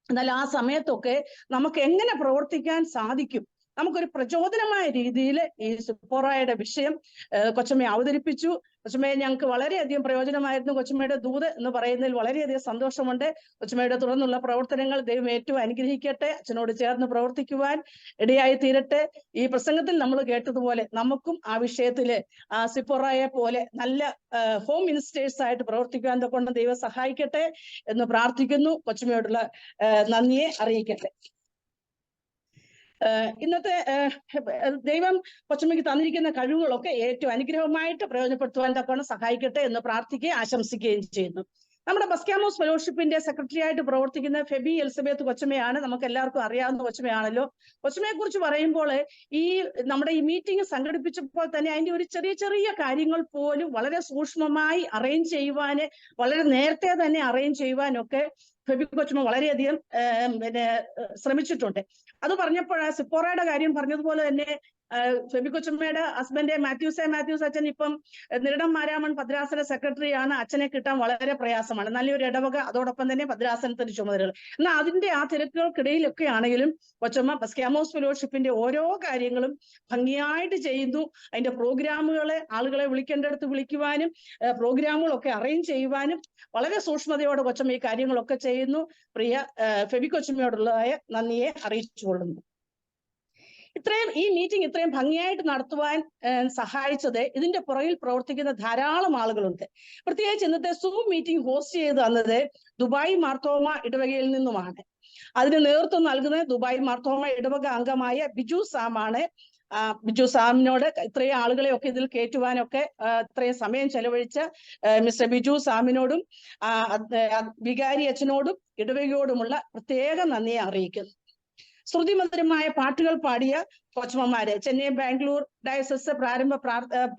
എന്നാൽ ആ സമയത്തൊക്കെ നമുക്ക് എങ്ങനെ പ്രവർത്തിക്കാൻ സാധിക്കും, നമുക്കൊരു പ്രചോദനമായ രീതിയിൽ ഈ സിപ്പോറയുടെ വിഷയം കൊച്ചമ്മയെ അവതരിപ്പിച്ചു. കൊച്ചമ്മയെ ഞങ്ങൾക്ക് വളരെയധികം പ്രയോജനമായിരുന്നു. കൊച്ചമ്മയുടെ ദൂത് എന്ന് പറയുന്നതിൽ വളരെയധികം സന്തോഷമുണ്ട്. കൊച്ചമ്മയുടെ തുടർന്നുള്ള പ്രവർത്തനങ്ങൾ ദൈവം ഏറ്റവും അനുഗ്രഹിക്കട്ടെ. അച്ഛനോട് ചേർന്ന് പ്രവർത്തിക്കുവാൻ ഇടയായി തീരട്ടെ. ഈ പ്രസംഗത്തിൽ നമ്മൾ കേട്ടതുപോലെ നമുക്കും ആ വിഷയത്തില് സിപ്പോറയെ പോലെ നല്ല ഹോം മിനിസ്റ്റേഴ്സ് ആയിട്ട് പ്രവർത്തിക്കുവാൻ കൊണ്ട് ദൈവം സഹായിക്കട്ടെ എന്ന് പ്രാർത്ഥിക്കുന്നു. കൊച്ചമ്മയോടുള്ള നന്ദിയെ അറിയിക്കട്ടെ. ഇന്നത്തെ ദൈവം കൊച്ചമ്മയ്ക്ക് തന്നിരിക്കുന്ന കഴിവുകളൊക്കെ ഏറ്റവും അനുഗ്രഹമായിട്ട് പ്രയോജനപ്പെടുത്തുവാൻ തക്കവണ്ണം സഹായിക്കട്ടെ എന്ന് പ്രാർത്ഥിക്കുകയും ആശംസിക്കുകയും ചെയ്യുന്നു. നമ്മുടെ ബസ്ക്യാമോസ് ഫെലോഷിപ്പിന്റെ സെക്രട്ടറി ആയിട്ട് പ്രവർത്തിക്കുന്ന ഫെബി എലിസബത്ത് കൊച്ചമ്മയാണ്. നമുക്ക് എല്ലാവർക്കും അറിയാവുന്ന കൊച്ചമ്മയാണല്ലോ. കൊച്ചമ്മയെ കുറിച്ച് പറയുമ്പോൾ നമ്മുടെ ഈ മീറ്റിംഗ് സംഘടിപ്പിച്ചപ്പോൾ തന്നെ അതിന്റെ ഒരു ചെറിയ കാര്യങ്ങൾ പോലും വളരെ സൂക്ഷ്മമായി അറേഞ്ച് ചെയ്യുവാന്, വളരെ നേരത്തെ തന്നെ അറേഞ്ച് ചെയ്യുവാനൊക്കെ ഫെബി കൊച്ചമ്മ വളരെയധികം ശ്രമിച്ചിട്ടുണ്ട്. അത് പറഞ്ഞപ്പോഴാ സിപ്പോറയുടെ കാര്യം പറഞ്ഞതുപോലെ തന്നെ ഫെബി കൊച്ചമ്മയുടെ ഹസ്ബൻഡ് മാത്യൂസ് അച്ഛൻ ഇപ്പം നിരണം മാരാമൺ ഭദ്രാസന സെക്രട്ടറിയാണ്. അച്ഛനെ കിട്ടാൻ വളരെ പ്രയാസമാണ്. നല്ലൊരു ഇടവക, അതോടൊപ്പം തന്നെ ഭദ്രാസനത്തിന്റെ ചുമതലകൾ. എന്നാൽ അതിന്റെ ആ തിരക്കുകൾക്കിടയിലൊക്കെ ആണെങ്കിലും കൊച്ചമ്മ ബസ്ക്യാമോസ് ഫെലോഷിപ്പിന്റെ ഓരോ കാര്യങ്ങളും ഭംഗിയായിട്ട് ചെയ്യുന്നു. അതിന്റെ പ്രോഗ്രാമുകളെ ആളുകളെ വിളിക്കേണ്ടടുത്ത് വിളിക്കുവാനും പ്രോഗ്രാമുകളൊക്കെ അറേഞ്ച് ചെയ്യുവാനും വളരെ സൂക്ഷ്മതയോടെ കൊച്ചമ്മ ഈ കാര്യങ്ങളൊക്കെ ചെയ്യുന്നു. പ്രിയ ഫെബി കൊച്ചമ്മയോടുള്ളതായ നന്ദിയെ അറിയിച്ചുകൊള്ളുന്നു. ഈ മീറ്റിംഗ് ഇത്രയും ഭംഗിയായിട്ട് നടത്തുവാൻ സഹായിച്ചത് ഇതിന്റെ പുറകിൽ പ്രവർത്തിക്കുന്ന ധാരാളം ആളുകളുണ്ട്. പ്രത്യേകിച്ച് ഇന്നത്തെ സൂം മീറ്റിംഗ് ഹോസ്റ്റ് ചെയ്ത് തന്നത് ദുബായ് മാർത്തോമ ഇടവകയിൽ നിന്നുമാണ്. അതിന് നേതൃത്വം നൽകുന്നത് ദുബായ് മാർത്തോമ ഇടവക അംഗമായ ബിജു സാമാണ്. ബിജു സാമിനോട് ഇത്രയും ആളുകളെയൊക്കെ ഇതിൽ കയറ്റുവാനൊക്കെ ഇത്രയും സമയം ചെലവഴിച്ച മിസ്റ്റർ ബിജു സാമിനോടും വികാരി അച്ഛനോടും ഇടവകയോടുമുള്ള പ്രത്യേക നന്ദിയെ അറിയിക്കുന്നു. ശ്രുതിമധുരമായ പാട്ടുകൾ പാടിയ കൊച്ചമ്മമാര്, ചെന്നൈ ബാംഗ്ലൂർ ഡയസസ് പ്രാരംഭ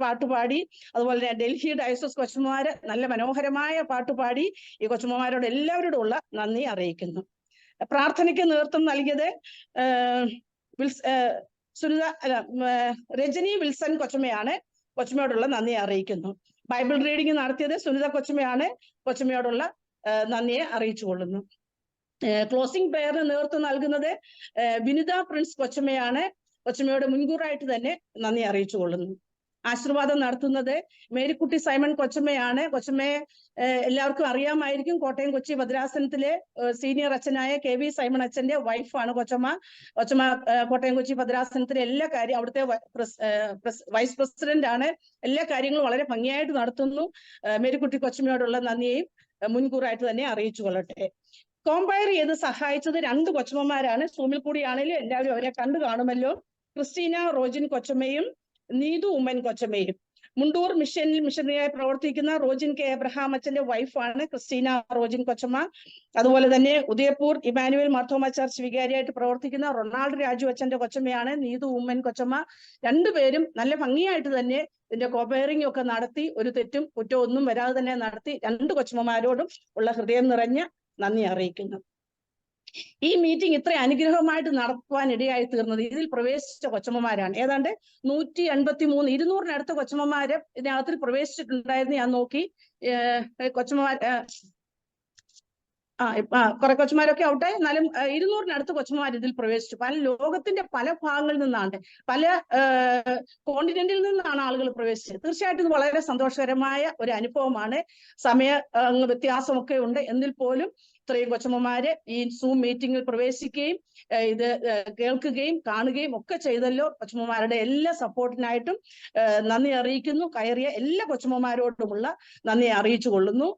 പാട്ടുപാടി, അതുപോലെ തന്നെ ഡൽഹി ഡയസസ് കൊച്ചമ്മമാര് നല്ല മനോഹരമായ പാട്ടുപാടി. ഈ കൊച്ചമ്മമാരോട് എല്ലാവരോടും ഉള്ള നന്ദി അറിയിക്കുന്നു. പ്രാർത്ഥനയ്ക്ക് നേതൃത്വം നൽകിയത് രജനി വിൽസൺ കൊച്ചമ്മയാണ്. കൊച്ചമ്മയോടുള്ള നന്ദി അറിയിക്കുന്നു. ബൈബിൾ റീഡിംഗ് നടത്തിയത് സുനിത കൊച്ചമ്മയാണ്. കൊച്ചമ്മയോടുള്ള നന്ദിയെ അറിയിച്ചുകൊള്ളുന്നു. ക്ലോസിംഗ് പ്രയറിന് നേതൃത്വം നൽകുന്നത് വിനിത പ്രിൻസ് കൊച്ചമ്മയാണ്. കൊച്ചമ്മയോട് മുൻകൂറായിട്ട് തന്നെ നന്ദി അറിയിച്ചുകൊള്ളുന്നു. ആശീർവാദം നടത്തുന്നത് മേരിക്കുട്ടി സൈമൺ കൊച്ചമ്മയാണ്. കൊച്ചമ്മയെ എല്ലാവർക്കും അറിയാമായിരിക്കും. കോട്ടയം കൊച്ചി ഭദ്രാസനത്തിലെ സീനിയർ അച്ഛനായ KV സൈമൺ അച്ഛന്റെ വൈഫാണ് കൊച്ചമ്മ. കൊച്ചമ്മ കോട്ടയം കൊച്ചി ഭദ്രാസനത്തിലെ എല്ലാ കാര്യം അവിടുത്തെ വൈസ് പ്രസിഡന്റ് ആണ്. എല്ലാ കാര്യങ്ങളും വളരെ ഭംഗിയായിട്ട് നടത്തുന്നു. മേരിക്കുട്ടി കൊച്ചമ്മയോടുള്ള നന്ദിയെയും മുൻകൂറായിട്ട് തന്നെ അറിയിച്ചു കൊള്ളട്ടെ. കോമ്പയർ ചെയ്ത് സഹായിച്ചത് 2 കൊച്ചമ്മമാരാണ്. സൂമിൽ കൂടിയാണെങ്കിലും എല്ലാവരും അവരെ കണ്ടു കാണുമല്ലോ. ക്രിസ്റ്റീന റോജിൻ കൊച്ചമ്മയും നീതു ഉമ്മൻ കൊച്ചമ്മയും. മുണ്ടൂർ മിഷനറിയായി പ്രവർത്തിക്കുന്ന റോജിൻ K. എബ്രഹാം അച്ഛന്റെ വൈഫാണ് ക്രിസ്റ്റീന റോജിൻ കൊച്ചമ്മ. അതുപോലെ തന്നെ ഉദയപൂർ ഇമാനുവൽ മാർത്തോമ ചർച്ച് വികാരിയായിട്ട് പ്രവർത്തിക്കുന്ന റൊണാൾഡ് രാജു അച്ഛന്റെ കൊച്ചമ്മയാണ് നീതു ഉമ്മൻ കൊച്ചമ്മ. രണ്ടുപേരും നല്ല ഭംഗിയായിട്ട് തന്നെ ഇതിന്റെ കോമ്പയറിംഗ് ഒക്കെ നടത്തി, ഒരു തെറ്റും കുറ്റവും ഒന്നും വരാതെ തന്നെ നടത്തി. 2 കൊച്ചമ്മമാരോടും ഉള്ള ഹൃദയം നിറഞ്ഞ നന്ദി അറിയിക്കുന്നു. ഈ മീറ്റിംഗ് ഇത്ര അനുഗ്രഹമായിട്ട് നടത്തുവാൻ ഇടയായി തീർന്നത് ഇതിൽ പ്രവേശിച്ച കൊച്ചമ്മമാരാണ്. ഏതാണ്ട് 183 200-നടുത്ത കൊച്ചമ്മമാര് ഇതിനകത്തിൽ പ്രവേശിച്ചിട്ടുണ്ടായിരുന്നു. ഞാൻ നോക്കി. കൊച്ചമ്മമാർ കുറെ കൊച്ചമാരൊക്കെ ആവട്ടെ, എന്നാലും 200-നടുത്ത് കൊച്ചമാർ ഇതിൽ പ്രവേശിച്ചു. പല ലോകത്തിന്റെ പല ഭാഗങ്ങളിൽ നിന്നാണ്, പല കോണ്ടിനെന്റിൽ നിന്നാണ് ആളുകൾ പ്രവേശിച്ചത്. തീർച്ചയായിട്ടും ഇത് വളരെ സന്തോഷകരമായ ഒരു അനുഭവമാണ്. സമയ വ്യത്യാസമൊക്കെ ഉണ്ട്. എന്നിൽ പോലും ഇത്രയും കൊച്ചമ്മമാര് ഈ സൂം മീറ്റിംഗിൽ പ്രവേശിക്കുകയും ഇത് കേൾക്കുകയും കാണുകയും ഒക്കെ ചെയ്തല്ലോ. കൊച്ചമ്മമാരുടെ എല്ലാ സപ്പോർട്ടിനായിട്ടും നന്ദി അറിയിക്കുന്നു. കയറിയ എല്ലാ കൊച്ചമ്മമാരോടുമുള്ള നന്ദി അറിയിച്ചു കൊള്ളുന്നു.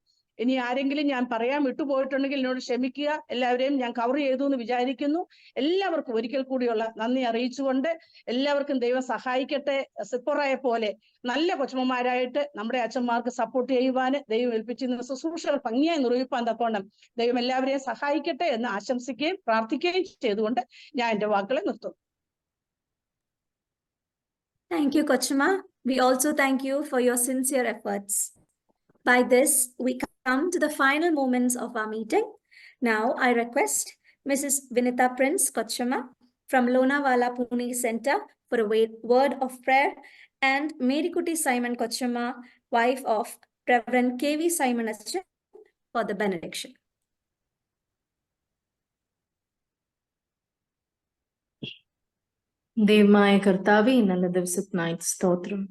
ഇനി ആരെങ്കിലും ഞാൻ പറയാൻ വിട്ടുപോയിട്ടുണ്ടെങ്കിൽ എന്നോട് ക്ഷമിക്കുക. എല്ലാവരെയും ഞാൻ കവർ ചെയ്തു എന്ന് വിചാരിക്കുന്നു. എല്ലാവർക്കും ഒരിക്കൽ കൂടിയുള്ള നന്ദി അറിയിച്ചുകൊണ്ട് എല്ലാവർക്കും ദൈവം സഹായിക്കട്ടെ. സിപ്പോറയെ പോലെ നല്ല കൊച്ചമ്മമാരായിട്ട് നമ്മുടെ അച്ഛന്മാർക്ക് സപ്പോർട്ട് ചെയ്യുവാന് ദൈവം ഏൽപ്പിച്ചിരുന്ന ശുശ്രൂഷകൾ ഭംഗിയായി നിർവഹിപ്പാൻ തക്കോണം ദൈവം എല്ലാവരെയും സഹായിക്കട്ടെ എന്ന് ആശംസിക്കുകയും പ്രാർത്ഥിക്കുകയും ചെയ്തുകൊണ്ട് ഞാൻ എന്റെ വാക്കുകളെ നിർത്തുന്നു. Thank you, Kochama. We also thank you for your sincere efforts. By this, we come to the final moments of our meeting. Now, I request Mrs. Vinita Prince Kochama from Lonawala Pune Center for a word of prayer, and Merikuti Simon Kochama, wife of Reverend KV Simon Achan, for the benediction. ദൈവമായ കർത്താവേ, നല്ല ദിവസത്തിനായി സ്തോത്രം.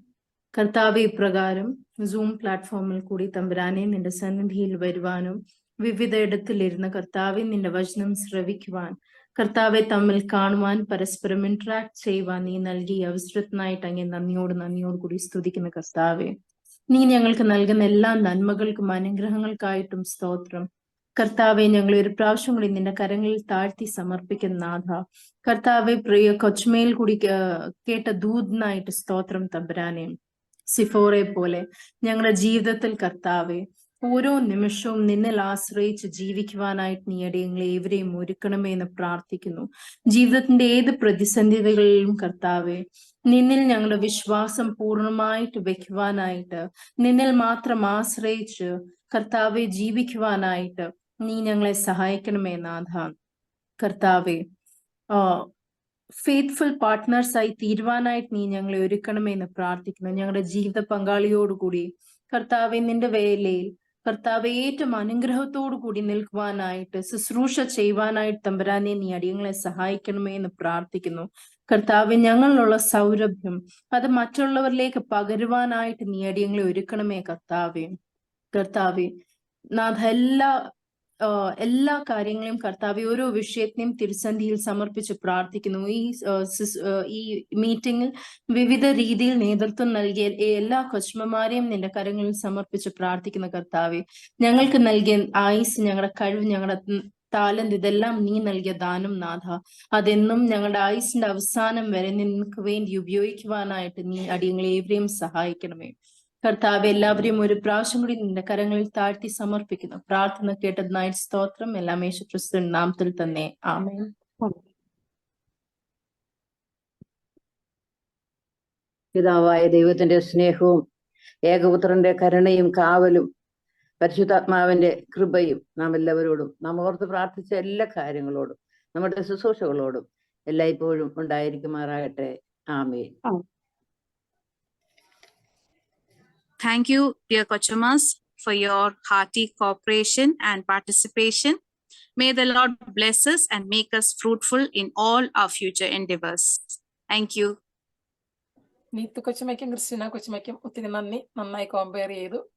കർത്താവെ, ഇപ്രകാരം zoom പ്ലാറ്റ്ഫോമിൽ കൂടി തമ്പുരാനെ നിന്റെ സന്നിധിയിൽ വരുവാനും വിവിധ ഇടത്തിലിരുന്ന കർത്താവെ നിന്റെ വചനം ശ്രവിക്കുവാൻ, കർത്താവെ തമ്മിൽ കാണുവാൻ, പരസ്പരം ഇന്ററാക്ട് ചെയ്യുവാൻ നീ നൽകിയ അവസരത്തിനായിട്ട് അങ്ങേ നന്ദിയോട് കൂടി സ്തുതിക്കുന്ന കർത്താവെ, നീ ഞങ്ങൾക്ക് നൽകുന്ന എല്ലാ നന്മകൾക്കും അനുഗ്രഹങ്ങൾക്കായിട്ടും സ്തോത്രം. കർത്താവെ, ഞങ്ങൾ ഒരു പ്രാവശ്യം കൂടി നിന്റെ കരങ്ങളിൽ താഴ്ത്തി സമർപ്പിക്കുന്ന നാഥ, കർത്താവെ പ്രിയ കൊച്ചമേൽ കൂടി കേട്ട ദൂതനായിട്ട് സ്തോത്രം തമ്പുരാനെ. സിഫോറെ പോലെ ഞങ്ങളുടെ ജീവിതത്തിൽ കർത്താവെ ഓരോ നിമിഷവും നിന്നിൽ ആശ്രയിച്ച് ജീവിക്കുവാനായിട്ട് നീ അടിയങ്ങളെ ഏവരെയും ഒരുക്കണമേ എന്ന് പ്രാർത്ഥിക്കുന്നു. ജീവിതത്തിന്റെ ഏത് പ്രതിസന്ധികളിലും കർത്താവെ നിന്നിൽ ഞങ്ങളുടെ വിശ്വാസം പൂർണ്ണമായിട്ട് വെക്കുവാനായിട്ട്, നിന്നിൽ മാത്രം ആശ്രയിച്ച് കർത്താവെ ജീവിക്കുവാനായിട്ട് നീ ഞങ്ങളെ സഹായിക്കണമേ നാഥ. കർത്താവെ ഫെയ്ത്ത്ഫുൾ പാർട്ട്നേഴ്സായി തീരുവാനായിട്ട് നീ ഞങ്ങളെ ഒരുക്കണമേ എന്ന് പ്രാർത്ഥിക്കുന്നു. ഞങ്ങളുടെ ജീവിത പങ്കാളിയോടുകൂടി കർത്താവെ നിന്റെ വേലയിൽ കർത്താവെ ഏറ്റവും അനുഗ്രഹത്തോടു കൂടി നിൽക്കുവാനായിട്ട്, ശുശ്രൂഷ ചെയ്യുവാനായിട്ട് തമ്പുരാനെ നീ അടിയങ്ങളെ സഹായിക്കണമേ എന്ന് പ്രാർത്ഥിക്കുന്നു. കർത്താവെ, ഞങ്ങളിലുള്ള സൗരഭ്യം അത് മറ്റുള്ളവരിലേക്ക് പകരുവാനായിട്ട് നീ അടിയങ്ങളെ ഒരുക്കണമേ കർത്താവെ. കർത്താവെ നാഥ, എല്ലാ കാര്യങ്ങളെയും കർത്താവെ ഓരോ വിഷയത്തിനെയും തിരുസന്ധിയിൽ സമർപ്പിച്ച് പ്രാർത്ഥിക്കുന്നു. ഈ മീറ്റിംഗിൽ വിവിധ രീതിയിൽ നേതൃത്വം നൽകിയ എല്ലാ കൊച്ചമ്മമാരെയും നിന്റെ കരങ്ങളിൽ സമർപ്പിച്ച് പ്രാർത്ഥിക്കുന്ന കർത്താവെ, ഞങ്ങൾക്ക് നൽകിയ ആയുസ്, ഞങ്ങളുടെ കഴിവ്, ഞങ്ങളുടെ താലന്ത്, ഇതെല്ലാം നീ നൽകിയ ദാനം നാഥ. അതെന്നും ഞങ്ങളുടെ ആയുസിന്റെ അവസാനം വരെ നിനക്ക് വേണ്ടി ഉപയോഗിക്കുവാനായിട്ട് നീ അടിയങ്ങളെ ഏവരെയും സഹായിക്കണമേ കർത്താവ്. എല്ലാവരെയും ഒരു പ്രാവശ്യം കൂടി നിന്റെ കരങ്ങളിൽ താഴ്ത്തി സമർപ്പിക്കുന്നു. പ്രാർത്ഥന കേട്ടതിനായി സ്തോത്രം. എല്ലാം യേശുക്രിസ്തുവിന്റെ നാമത്തിൽ തന്നെ ആമേൻ. പിതാവായ ദൈവത്തിന്റെ സ്നേഹവും ഏകപുത്രന്റെ കരുണയും കാവലും പരിശുദ്ധാത്മാവിന്റെ കൃപയും നാം എല്ലാവരോടും നാം ഓർത്ത് പ്രാർത്ഥിച്ച എല്ലാ കാര്യങ്ങളോടും നമ്മുടെ ശുശ്രൂഷകളോടും എല്ലായ്പ്പോഴും ഉണ്ടായിരിക്കുമാറാകട്ടെ. ആമേൻ. Thank you, dear Kochamas, for your hearty cooperation and participation. May the Lord bless us and make us fruitful in all our future endeavors. Thank you. Neethu കൊച്ചുമയ്ക്കും ക്രിസ്റ്റീന കൊച്ചുമയ്ക്കും ഒത്തിരി നന്ദി. നന്നായി കോമ്പയർ ചെയ്തു.